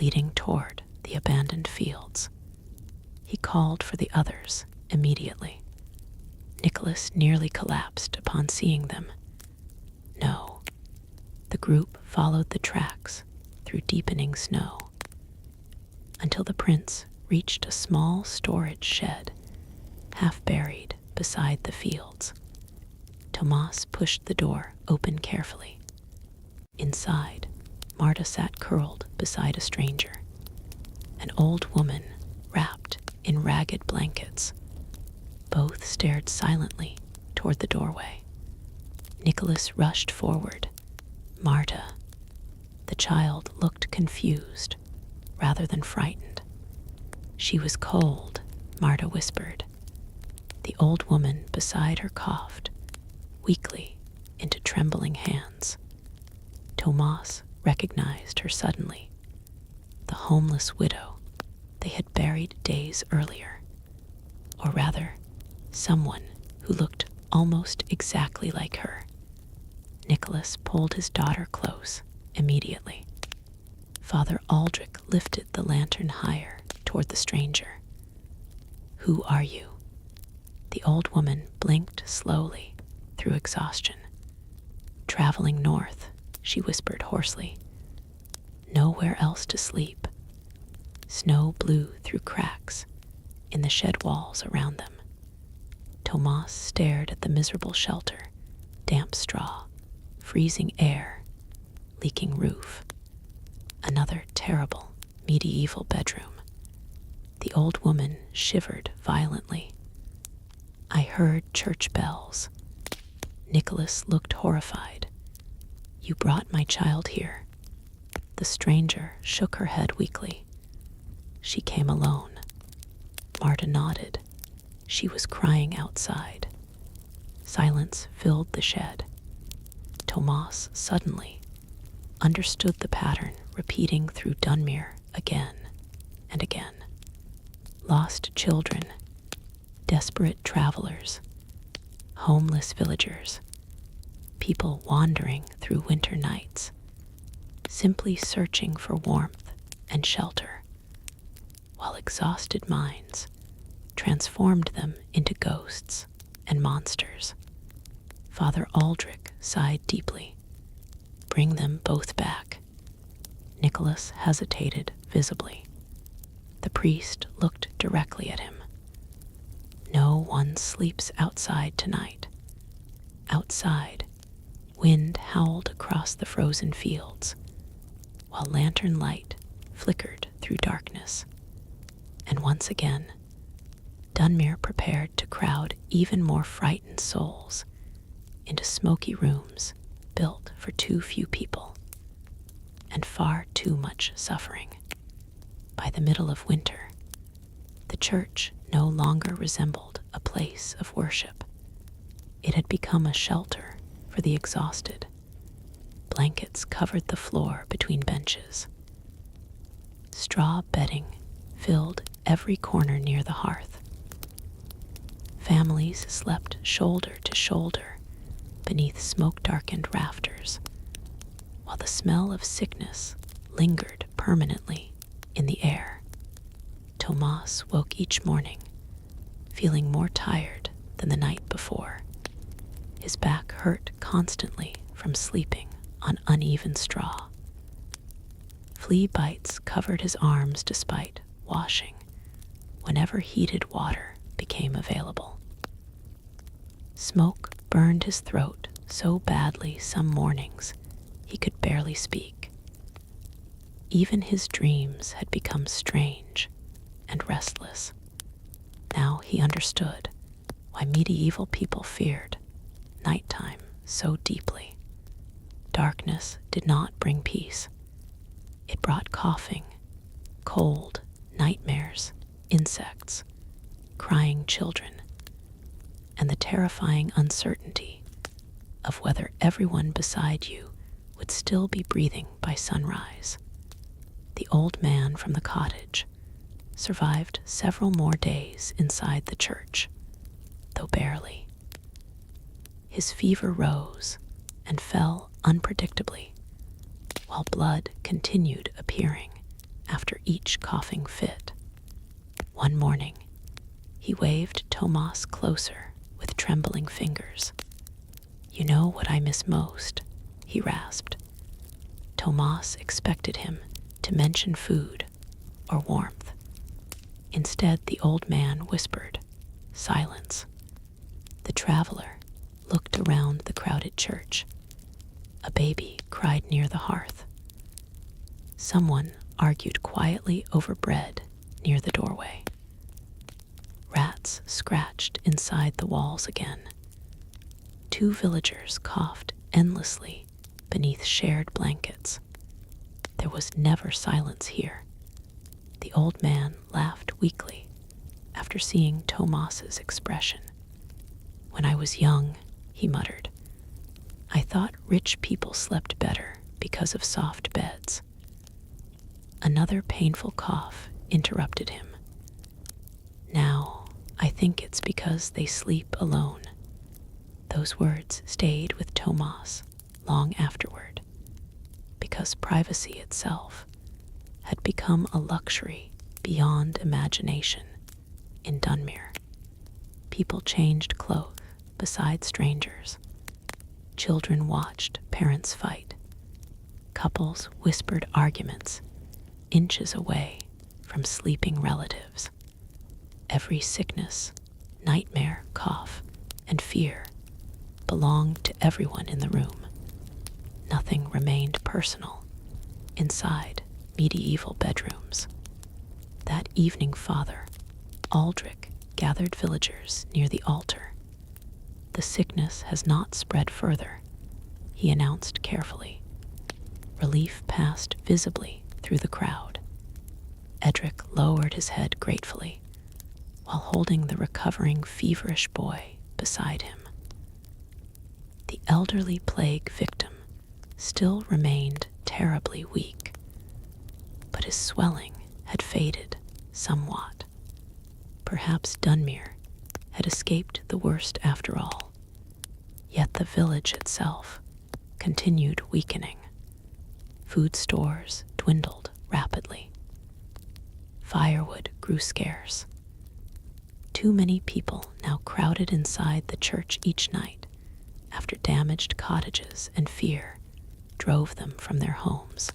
leading toward the abandoned fields. He called for the others immediately. Nicholas nearly collapsed upon seeing them. No. The group followed the tracks through deepening snow until the prints reached a small storage shed, half buried beside the fields. Tomas pushed the door open carefully. Inside, Marta sat curled beside a stranger, an old woman wrapped in ragged blankets. Both stared silently toward the doorway. Nicholas rushed forward. "Marta." The child looked confused rather than frightened. "She was cold," Marta whispered. The old woman beside her coughed, weakly, into trembling hands. Tomas recognized her suddenly. The homeless widow they had buried days earlier. Or rather, someone who looked almost exactly like her. Nicholas pulled his daughter close immediately. Father Aldrich lifted the lantern higher toward the stranger. "Who are you?" The old woman blinked slowly through exhaustion. "Traveling north," she whispered hoarsely. "Nowhere else to sleep." Snow blew through cracks in the shed walls around them. Tomas stared at the miserable shelter, damp straw, freezing air, leaking roof. Another terrible medieval bedroom. The old woman shivered violently. "I heard church bells." Nicholas looked horrified. "You brought my child here." The stranger shook her head weakly. "She came alone." Marta nodded. She was crying outside. Silence filled the shed. Tomas suddenly understood the pattern repeating through Dunmere again and again. Lost children, desperate travelers, homeless villagers, people wandering through winter nights, simply searching for warmth and shelter, while exhausted minds transformed them into ghosts and monsters. Father Aldrich sighed deeply. "Bring them both back." Nicholas hesitated visibly. The priest looked directly at him. "No one sleeps outside tonight." Outside, wind howled across across the frozen fields, while lantern light flickered through darkness. And once again, Dunmere prepared to crowd even more frightened souls into smoky rooms built for too few people and far too much suffering. By the middle of winter, the church no longer resembled a place of worship. It had become a shelter for the exhausted. Blankets covered the floor between benches. Straw bedding filled every corner near the hearth. Families slept shoulder to shoulder beneath smoke-darkened rafters, while the smell of sickness lingered permanently in the air. Tomas woke each morning, feeling more tired than the night before. His back hurt constantly from sleeping on uneven straw. Flea bites covered his arms despite washing whenever heated water became available. Smoke burned his throat so badly some mornings he could barely speak. Even his dreams had become strange and restless. Now he understood why medieval people feared nighttime so deeply. Darkness did not bring peace. It brought coughing, cold, nightmares, insects, crying children, and the terrifying uncertainty of whether everyone beside you would still be breathing by sunrise. The old man from the cottage survived several more days inside the church, though barely. His fever rose and fell unpredictably, while blood continued appearing after each coughing fit. One morning, he waved Tomas closer with trembling fingers. "You know what I miss most," he rasped. Tomas expected him to mention food or warmth. Instead, the old man whispered, "Silence." The traveler looked around the crowded church. A baby cried near the hearth. Someone argued quietly over bread near the doorway. Rats scratched inside the walls again. Two villagers coughed endlessly beneath shared blankets. There was never silence here. The old man laughed weakly after seeing Tomas's expression. "When I was young," he muttered, "I thought rich people slept better because of soft beds." Another painful cough interrupted him. "Now, I think it's because they sleep alone." Those words stayed with Tomas long afterward, because privacy itself had become a luxury beyond imagination in Dunmere. People changed clothes beside strangers. Children watched parents fight. Couples whispered arguments inches away from sleeping relatives. Every sickness, nightmare, cough, and fear belonged to everyone in the room. Nothing remained personal inside medieval bedrooms. That evening, Father Aldrich gathered villagers near the altar. "The sickness has not spread further," he announced carefully. Relief passed visibly through the crowd. Edric lowered his head gratefully while holding the recovering feverish boy beside him. The elderly plague victim still remained terribly weak, but his swelling had faded somewhat. Perhaps Dunmere had escaped the worst after all. Yet the village itself continued weakening. Food stores dwindled rapidly. Firewood grew scarce. Too many people now crowded inside the church each night after damaged cottages and fear drove them from their homes.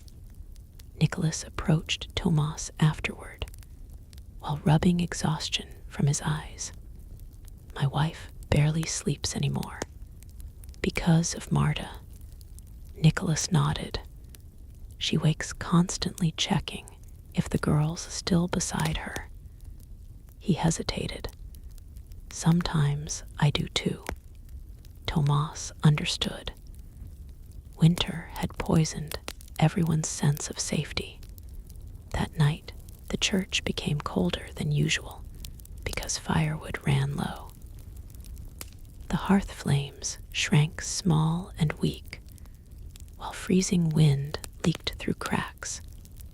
Nicholas approached Tomas afterward while rubbing exhaustion from his eyes. "My wife barely sleeps anymore because of Marta. Nicholas nodded. She wakes constantly checking if the girl's still beside her. He hesitated. Sometimes I do too. Tomas understood. Winter had poisoned everyone's sense of safety. That night, the church became colder than usual because firewood ran low. The hearth flames shrank small and weak, while freezing wind leaked through cracks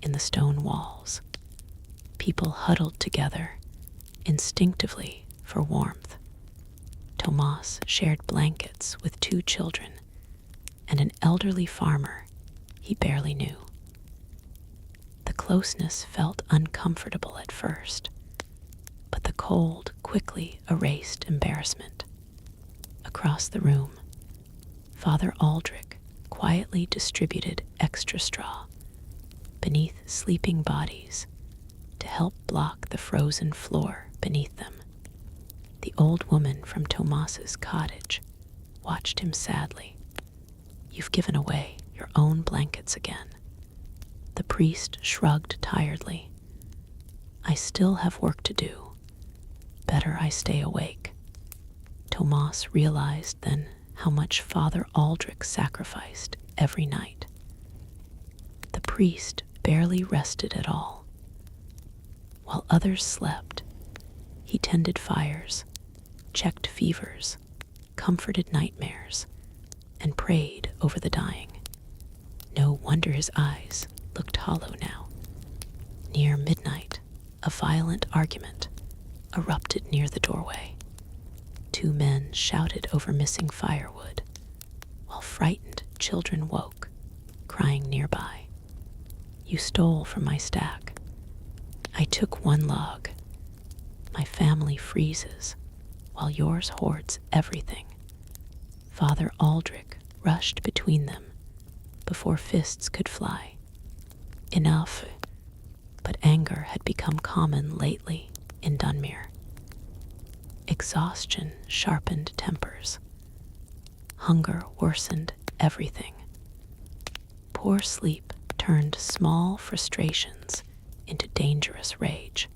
in the stone walls. People huddled together, instinctively for warmth. Tomas shared blankets with 2 children and an elderly farmer he barely knew. The closeness felt uncomfortable at first, but the cold quickly erased embarrassment. Across the room, Father Aldrich quietly distributed extra straw beneath sleeping bodies to help block the frozen floor beneath them. The old woman from Tomas's cottage watched him sadly. "You've given away your own blankets again." The priest shrugged tiredly. "I still have work to do. Better I stay awake." Tomas realized then how much Father Aldrich sacrificed every night. The priest barely rested at all. While others slept, he tended fires, checked fevers, comforted nightmares, and prayed over the dying. No wonder his eyes looked hollow now. Near midnight, a violent argument erupted near the doorway. 2 men shouted over missing firewood, while frightened children woke, crying nearby. "You stole from my stack. I took 1 log. My family freezes, while yours hoards everything." Father Aldrich rushed between them before fists could fly. Enough, but anger had become common lately in Dunmere. Exhaustion sharpened tempers. Hunger worsened everything. Poor sleep turned small frustrations into dangerous rage.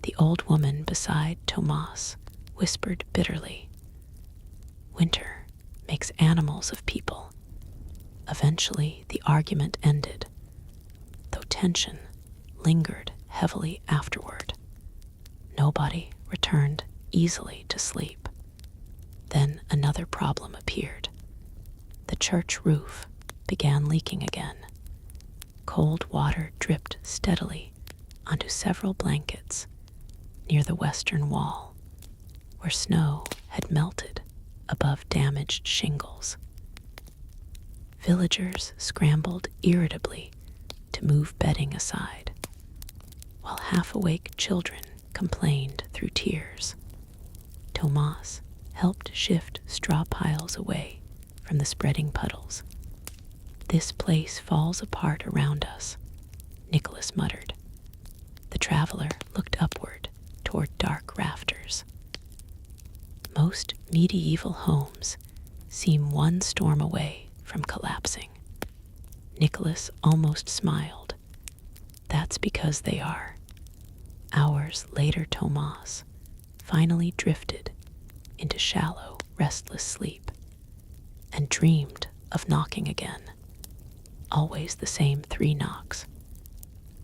The old woman beside Tomas whispered bitterly, "Winter makes animals of people." Eventually, the argument ended, though tension lingered heavily afterward. Nobody returned easily to sleep. Then another problem appeared. The church roof began leaking again. Cold water dripped steadily onto several blankets near the western wall, where snow had melted above damaged shingles. Villagers scrambled irritably to move bedding aside, while half-awake children complained through tears. Tomas helped shift straw piles away from the spreading puddles. "This place falls apart around us," Nicholas muttered. The traveler looked upward toward dark rafters. Most medieval homes seem 1 storm away from collapsing. Nicholas almost smiled. "That's because they are." Hours later, Tomas finally drifted into shallow, restless sleep and dreamed of knocking again. Always the same 3 knocks,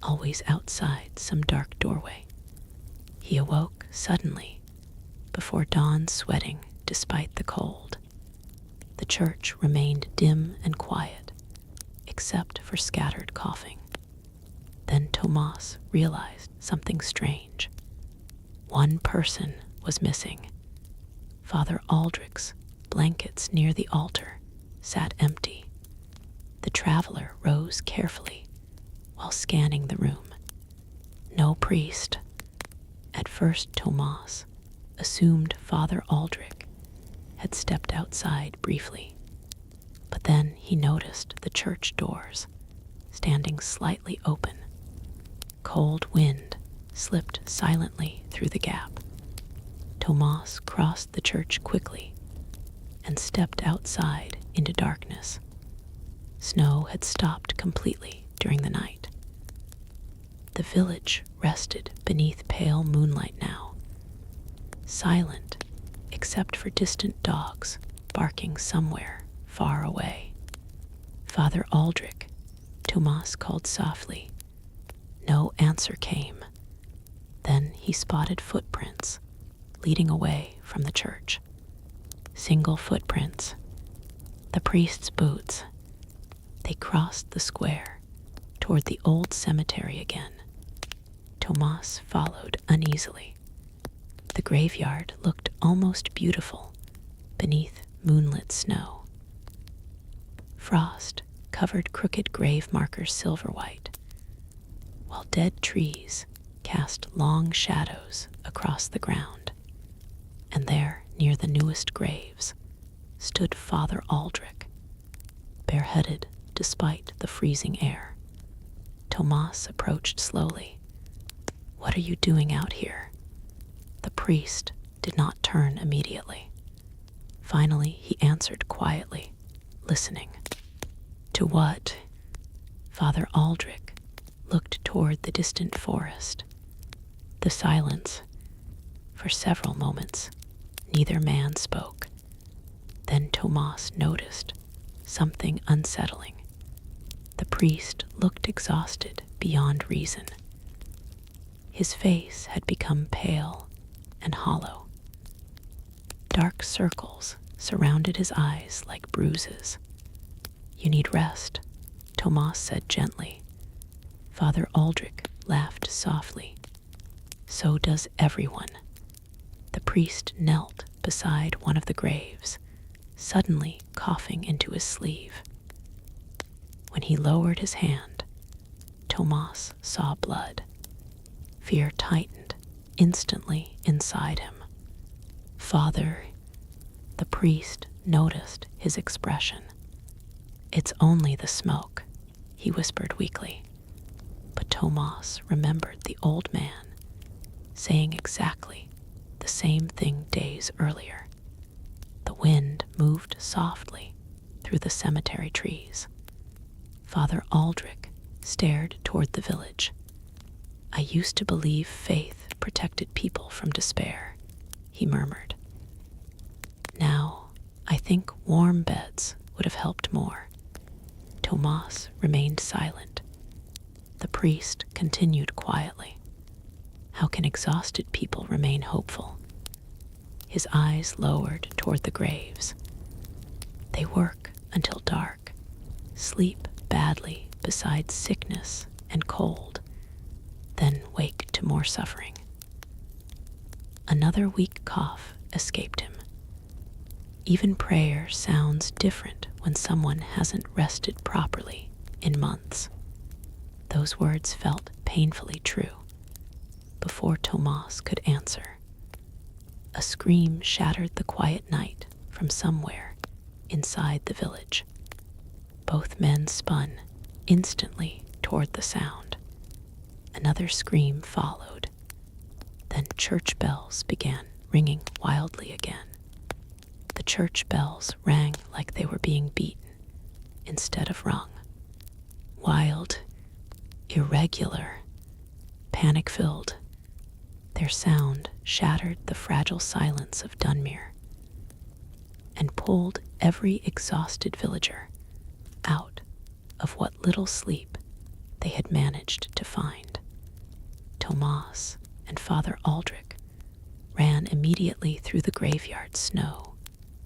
always outside some dark doorway. He awoke suddenly, before dawn, sweating despite the cold. The church remained dim and quiet, except for scattered coughing. Then Tomas realized something strange. 1 person was missing. Father Aldrich's blankets near the altar sat empty. The traveler rose carefully while scanning the room. No priest. At first, Tomas assumed Father Aldrich had stepped outside briefly, but then he noticed the church doors standing slightly open. Cold wind slipped silently through the gap. Tomas crossed the church quickly and stepped outside into darkness. Snow had stopped completely during the night. The village rested beneath pale moonlight now, silent except for distant dogs barking somewhere far away. Father Aldrich, Tomas called softly. No answer came. Then he spotted footprints leading away from the church. Single footprints. The priest's boots. They crossed the square toward the old cemetery again. Tomas followed uneasily. The graveyard looked almost beautiful beneath moonlit snow. Frost covered crooked grave markers silver white, while dead trees cast long shadows across the ground. And there, near the newest graves, stood Father Aldrich, bareheaded despite the freezing air. Tomas approached slowly. "What are you doing out here?" The priest did not turn immediately. Finally, he answered quietly, listening. "To what?" Father Aldrich looked toward the distant forest. The silence. For several moments, neither man spoke. Then Tomas noticed something unsettling. The priest looked exhausted beyond reason. His face had become pale and hollow. Dark circles surrounded his eyes like bruises. "You need rest," Tomas said gently. Father Aldrich laughed softly. "So does everyone." The priest knelt beside one of the graves, suddenly coughing into his sleeve. When he lowered his hand, Tomas saw blood. Fear tightened instantly inside him. "Father," the priest noticed his expression. "It's only the smoke," he whispered weakly. But Tomas remembered the old man saying exactly the same thing days earlier. The wind moved softly through the cemetery trees. Father Aldrich stared toward the village. "I used to believe faith protected people from despair," he murmured. "Now, I think warm beds would have helped more." Tomas remained silent. The priest continued quietly. "How can exhausted people remain hopeful?" His eyes lowered toward the graves. "They work until dark, sleep badly beside sickness and cold, then wake to more suffering." Another weak cough escaped him. Even prayer sounds different when someone hasn't rested properly in months. Those words felt painfully true. Before Tomas could answer, a scream shattered the quiet night from somewhere inside the village. Both men spun instantly toward the sound. Another scream followed. Then church bells began ringing wildly again. The church bells rang like they were being beaten instead of rung. Wild, irregular, panic-filled, their sound shattered the fragile silence of Dunmere and pulled every exhausted villager out of what little sleep they had managed to find. Tomas and Father Aldrich ran immediately through the graveyard snow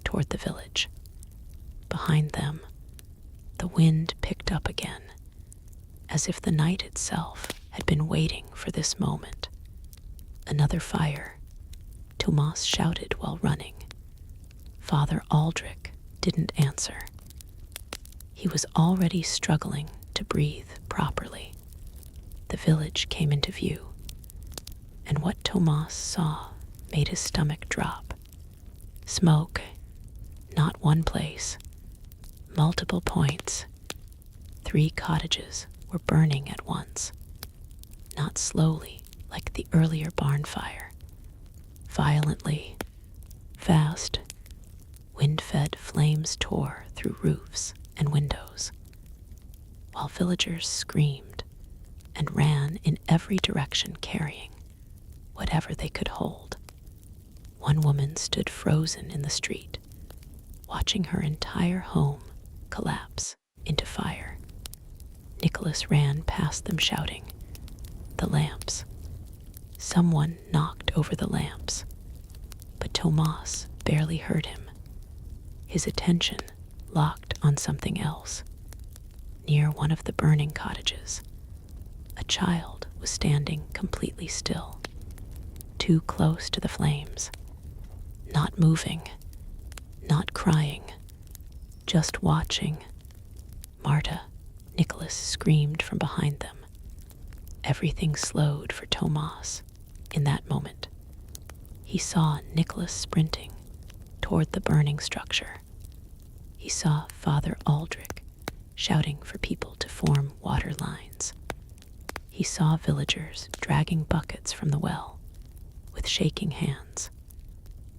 toward the village. Behind them, the wind picked up again, as if the night itself had been waiting for this moment. "Another fire," Tomas shouted while running. Father Aldrich didn't answer. He was already struggling to breathe properly. The village came into view, and what Tomas saw made his stomach drop. Smoke, not one place, multiple points. 3 cottages were burning at once, not slowly like the earlier barn fire. Violently, fast, wind-fed flames tore through roofs and windows. while villagers screamed and ran in every direction carrying whatever they could hold. One woman stood frozen in the street, watching her entire home collapse into fire. Nicholas ran past them shouting, "The lamps!" Someone knocked over the lamps, but Tomas barely heard him. His attention locked on something else. Near one of the burning cottages, a child was standing completely still, too close to the flames, not moving, not crying, just watching. "Marta!" Nicholas screamed from behind them. Everything slowed for Tomas in that moment. He saw Nicholas sprinting toward the burning structure. He saw Father Aldrich shouting for people to form water lines. He saw villagers dragging buckets from the well with shaking hands.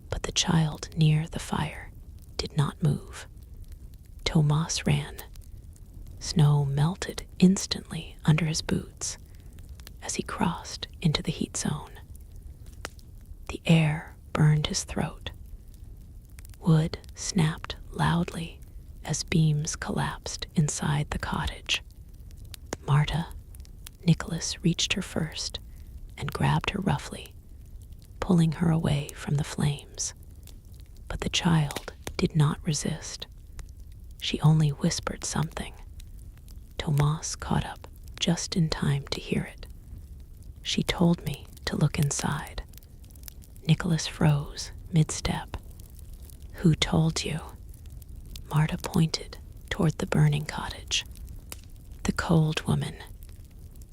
But the child near the fire did not move. Tomas ran. Snow melted instantly under his boots as he crossed into the heat zone. The air burned his throat. Wood snapped loudly as beams collapsed inside the cottage. "Marta!" Nicholas reached her first and grabbed her roughly, pulling her away from the flames. But the child did not resist. She only whispered something. Tomas caught up just in time to hear it. "She told me to look inside." Nicholas froze mid-step. "Who told you?" Marta pointed toward the burning cottage. "The cold woman."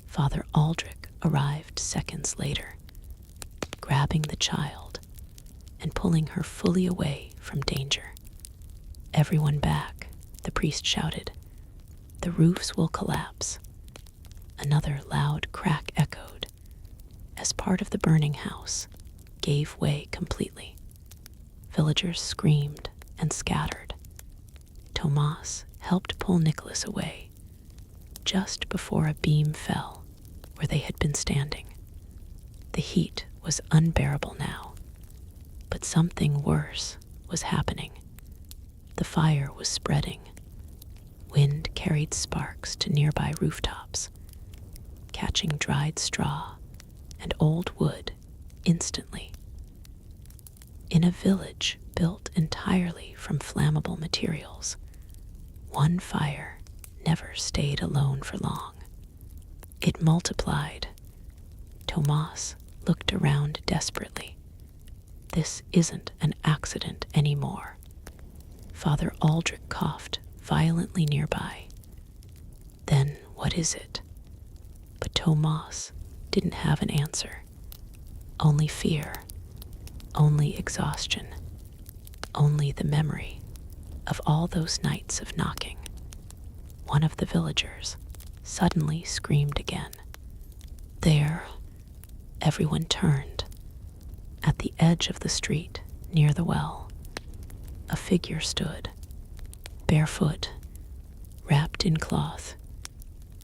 Father Aldrich arrived seconds later, grabbing the child and pulling her fully away from danger. "Everyone back," the priest shouted. "The roofs will collapse." Another loud crack echoed as part of the burning house gave way completely. Villagers screamed and scattered. Tomas helped pull Nicholas away just before a beam fell where they had been standing. The heat was unbearable now, but something worse was happening. The fire was spreading. Wind carried sparks to nearby rooftops, catching dried straw and old wood instantly. In a village built entirely from flammable materials, one fire never stayed alone for long. It multiplied. Tomas looked around desperately. This isn't an accident anymore. Father Aldrich coughed violently nearby. "Then what is it?" But Tomas didn't have an answer. Only fear, only exhaustion, only the memory of all those nights of knocking. One of the villagers suddenly screamed again. There, everyone turned. At the edge of the street, near the well, a figure stood, barefoot, wrapped in cloth,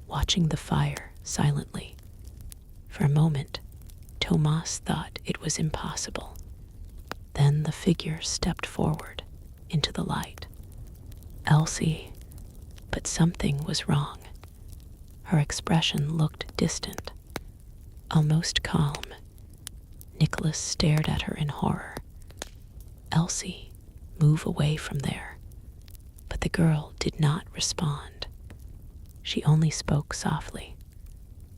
watching the fire silently. For a moment, Tomas thought it was impossible. Then the figure stepped forward into the light. Elsie, but something was wrong. Her expression looked distant, almost calm. Nicholas stared at her in horror. "Elsie, move away from there." But the girl did not respond. She only spoke softly.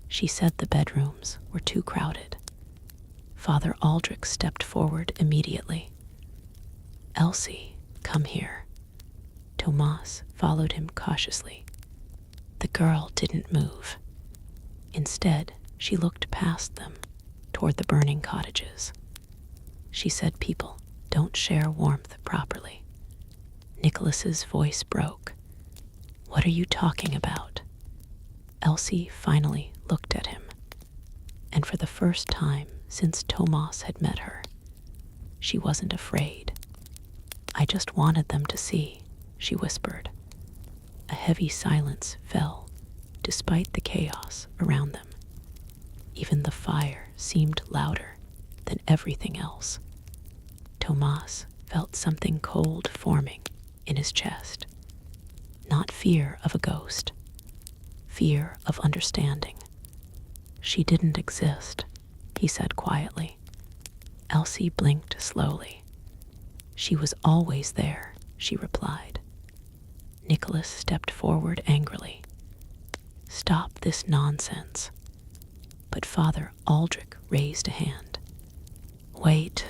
She said the bedrooms were too crowded. Father Aldrich stepped forward immediately. "Elsie, come here." Tomas followed him cautiously. The girl didn't move. Instead, she looked past them toward the burning cottages. She said people don't share warmth properly. Nicholas's voice broke. "What are you talking about?" Elsie finally looked at him, and for the first time since Tomas had met her, she wasn't afraid. "I just wanted them to see," she whispered. A heavy silence fell despite the chaos around them. Even the fire seemed louder than everything else. Tomas felt something cold forming in his chest. Not fear of a ghost, fear of understanding. She didn't exist, he said quietly. Elsie blinked slowly. She was always there, she replied. Nicholas stepped forward angrily. Stop this nonsense. But Father Aldrich raised a hand. Wait.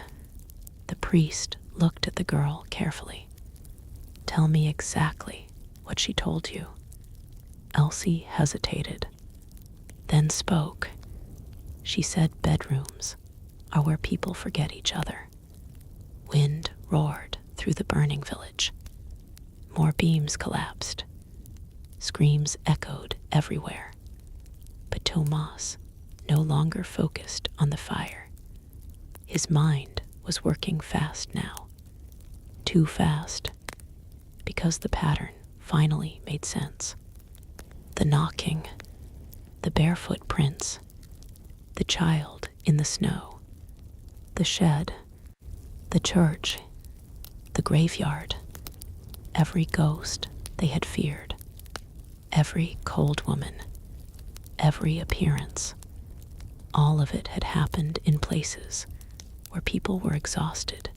The priest looked at the girl carefully. Tell me exactly what she told you. Elsie hesitated, then spoke. She said bedrooms are where people forget each other. Wind roared through the burning village. More beams collapsed. Screams echoed everywhere. But Tomas no longer focused on the fire. His mind was working fast now. Too fast, because the pattern finally made sense. The knocking, the barefoot prints, the child in the snow, the shed, the church, the graveyard, every ghost they had feared, every cold woman, every appearance. All of it had happened in places where people were exhausted,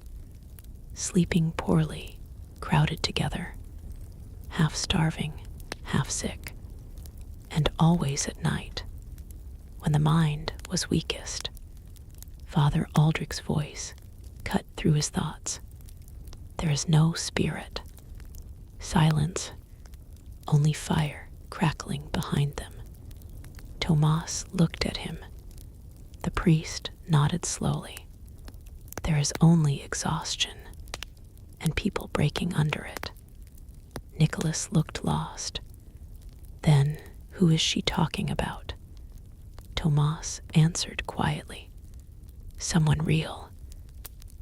sleeping poorly, crowded together, half starving, half sick, and always at night, when the mind was weakest. Father Aldrich's voice cut through his thoughts. There is no spirit. Silence, only fire crackling behind them. Tomas looked at him. The priest nodded slowly. There is only exhaustion, and people breaking under it. Nicholas looked lost. Then, who is she talking about? Tomas answered quietly. Someone real.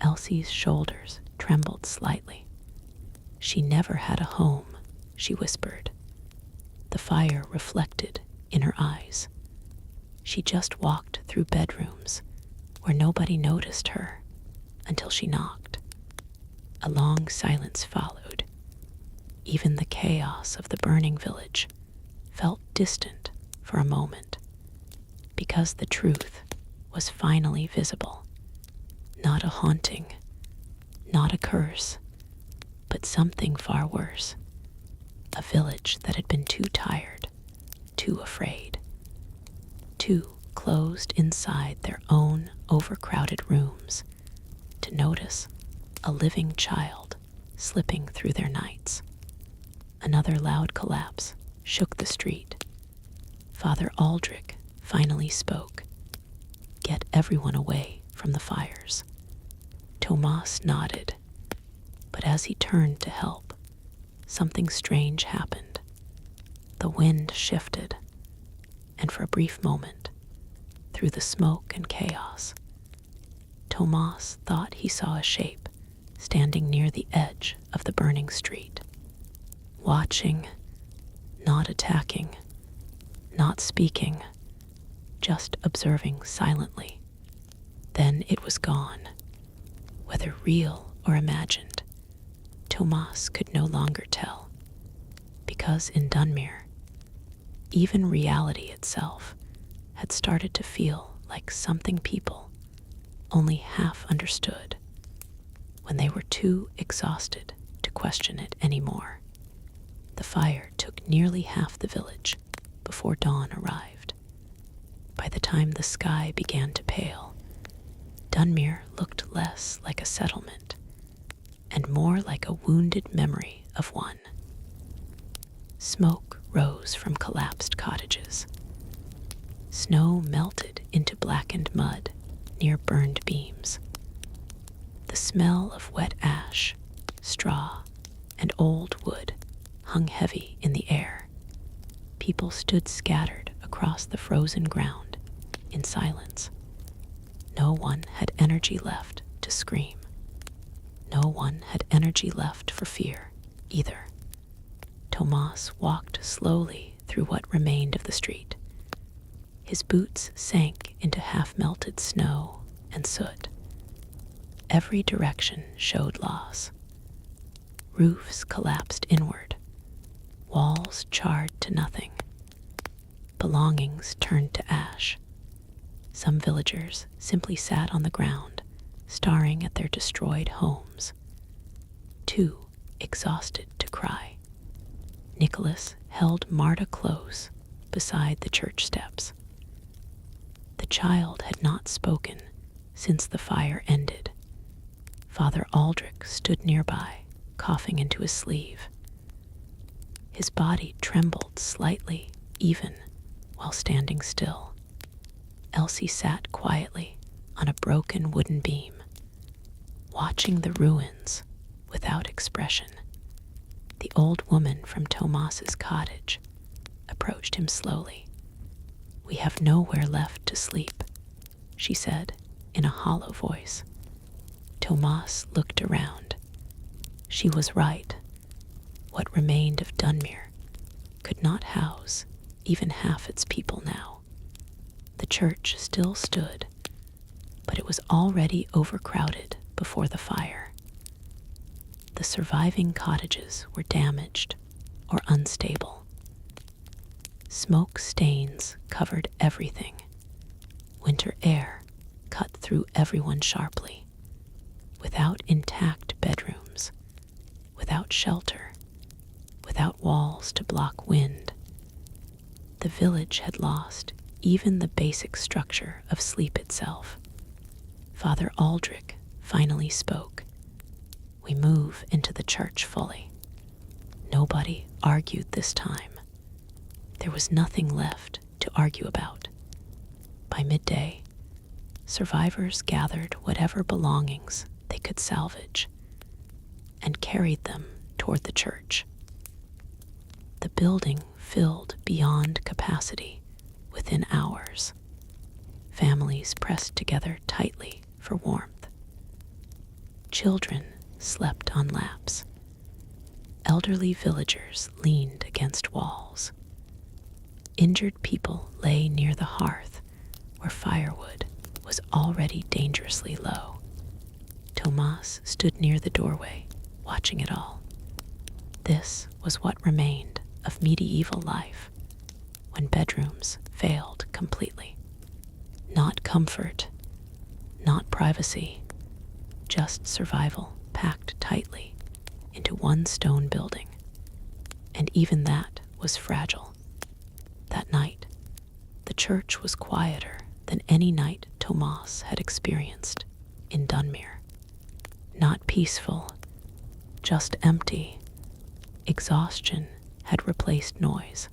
Elsie's shoulders trembled slightly. She never had a home, she whispered. The fire reflected in her eyes. She just walked through bedrooms where nobody noticed her until she knocked. A long silence followed. Even the chaos of the burning village felt distant for a moment, because the truth was finally visible. Not a haunting, not a curse, but something far worse. A village that had been too tired, too afraid, too closed inside their own overcrowded rooms to notice a living child slipping through their nights. Another loud collapse shook the street. Father Aldrich finally spoke. Get everyone away from the fires. Tomas nodded, but as he turned to help, something strange happened. The wind shifted, and for a brief moment, through the smoke and chaos, Tomas thought he saw a shape standing near the edge of the burning street, watching, not attacking, not speaking, just observing silently. Then it was gone. Whether real or imagined, Tomas could no longer tell, because in Dunmere, even reality itself had started to feel like something people only half understood when they were too exhausted to question it anymore. The fire took nearly half the village before dawn arrived. By the time the sky began to pale, Dunmere looked less like a settlement and more like a wounded memory of one. Smoke rose from collapsed cottages. Snow melted into blackened mud near burned beams. The smell of wet ash, straw, and old wood hung heavy in the air. People stood scattered across the frozen ground in silence. No one had energy left to scream. No one had energy left for fear, either. Tomas walked slowly through what remained of the street. His boots sank into half-melted snow and soot. Every direction showed loss. Roofs collapsed inward, walls charred to nothing, belongings turned to ash. Some villagers simply sat on the ground, staring at their destroyed homes, too exhausted to cry. Nicholas held Marta close beside the church steps. The child had not spoken since the fire ended. Father Aldrich stood nearby, coughing into his sleeve. His body trembled slightly, even while standing still. Elsie sat quietly on a broken wooden beam, watching the ruins without expression. The old woman from Tomas's cottage approached him slowly. "We have nowhere left to sleep," she said in a hollow voice. Tomas looked around. She was right. What remained of Dunmere could not house even half its people now. The church still stood, but it was already overcrowded before the fire. The surviving cottages were damaged or unstable. Smoke stains covered everything. Winter air cut through everyone sharply. Without intact bedrooms, without shelter, without walls to block wind, the village had lost even the basic structure of sleep itself. Father Aldrich finally spoke. "We move into the church fully." Nobody argued this time. There was nothing left to argue about. By midday, survivors gathered whatever belongings they could salvage and carried them toward the church. The building filled beyond capacity within hours. Families pressed together tightly for warmth. Children slept on laps. Elderly villagers leaned against walls. Injured people lay near the hearth where firewood was already dangerously low. Tomas stood near the doorway, watching it all. This was what remained of medieval life when bedrooms failed completely. Not comfort, not privacy, just survival packed tightly into one stone building. And even that was fragile. That night, the church was quieter than any night Tomas had experienced in Dunmere. Not peaceful, just empty. Exhaustion had replaced noise.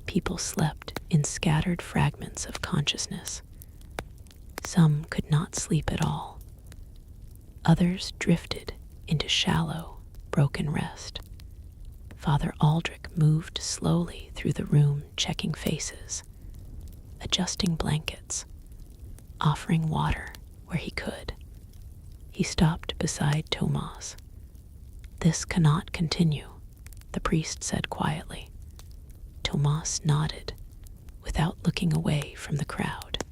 People slept in scattered fragments of consciousness. Some could not sleep at all. Others drifted into shallow, broken rest. Father Aldrich moved slowly through the room, checking faces, adjusting blankets, offering water where he could. He stopped beside Tomas. "This cannot continue," the priest said quietly. Tomas nodded, without looking away from the crowd.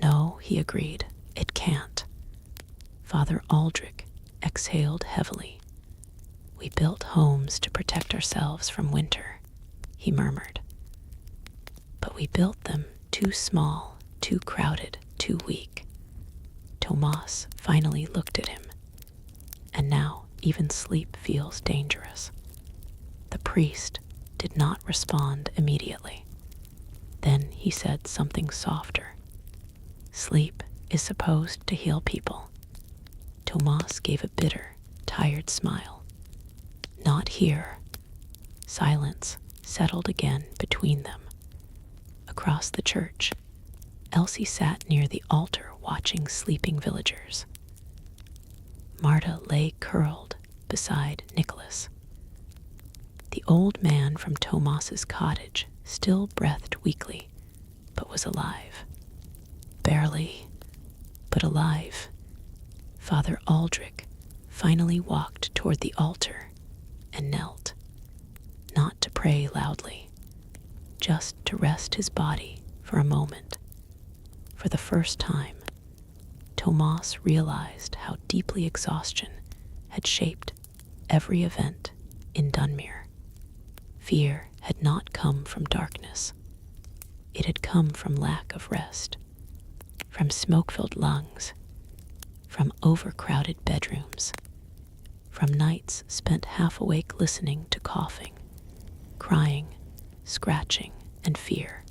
"No," he agreed, "it can't." Father Aldrich exhaled heavily. "We built homes to protect ourselves from winter," he murmured. "But we built them too small, too crowded, too weak." Tomas finally looked at him. "And now even sleep feels dangerous." The priest did not respond immediately. Then he said something softer. "Sleep is supposed to heal people." Tomas gave a bitter, tired smile. "Not here." Silence settled again between them. Across the church, Elsie sat near the altar watching sleeping villagers. Marta lay curled beside Nicholas. The old man from Tomas's cottage still breathed weakly, but was alive. Barely, but alive. Father Aldrich finally walked toward the altar and knelt, not to pray loudly, just to rest his body for a moment. For the first time, Tomas realized how deeply exhaustion had shaped every event in Dunmere. Fear had not come from darkness. It had come from lack of rest, from smoke-filled lungs, from overcrowded bedrooms, from nights spent half awake listening to coughing, crying, scratching, and fear,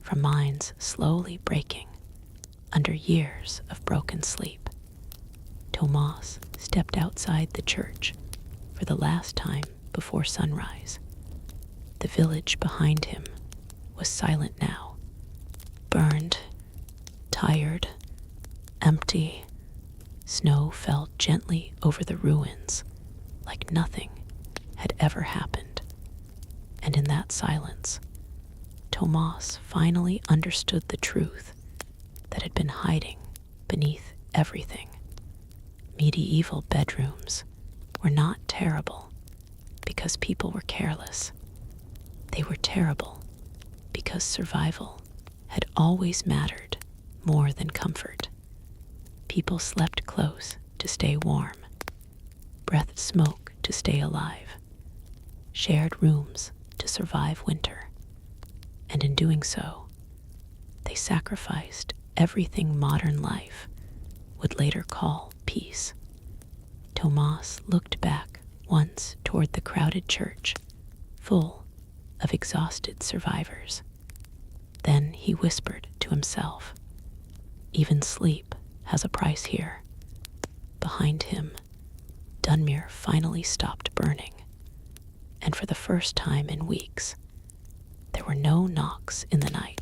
from minds slowly breaking under years of broken sleep. Tomas stepped outside the church for the last time before sunrise. The village behind him was silent now, burned, tired, empty. Snow fell gently over the ruins like nothing had ever happened. And in that silence, Tomas finally understood the truth that had been hiding beneath everything. Medieval bedrooms were not terrible because people were careless. They were terrible because survival had always mattered more than comfort. People slept close to stay warm, breathed smoke to stay alive, shared rooms to survive winter, and in doing so, they sacrificed everything modern life would later call peace. Tomas looked back once toward the crowded church, full of exhausted survivors. Then he whispered to himself, "Even sleep has a price here." Behind him, Dunmere finally stopped burning, and for the first time in weeks, there were no knocks in the night.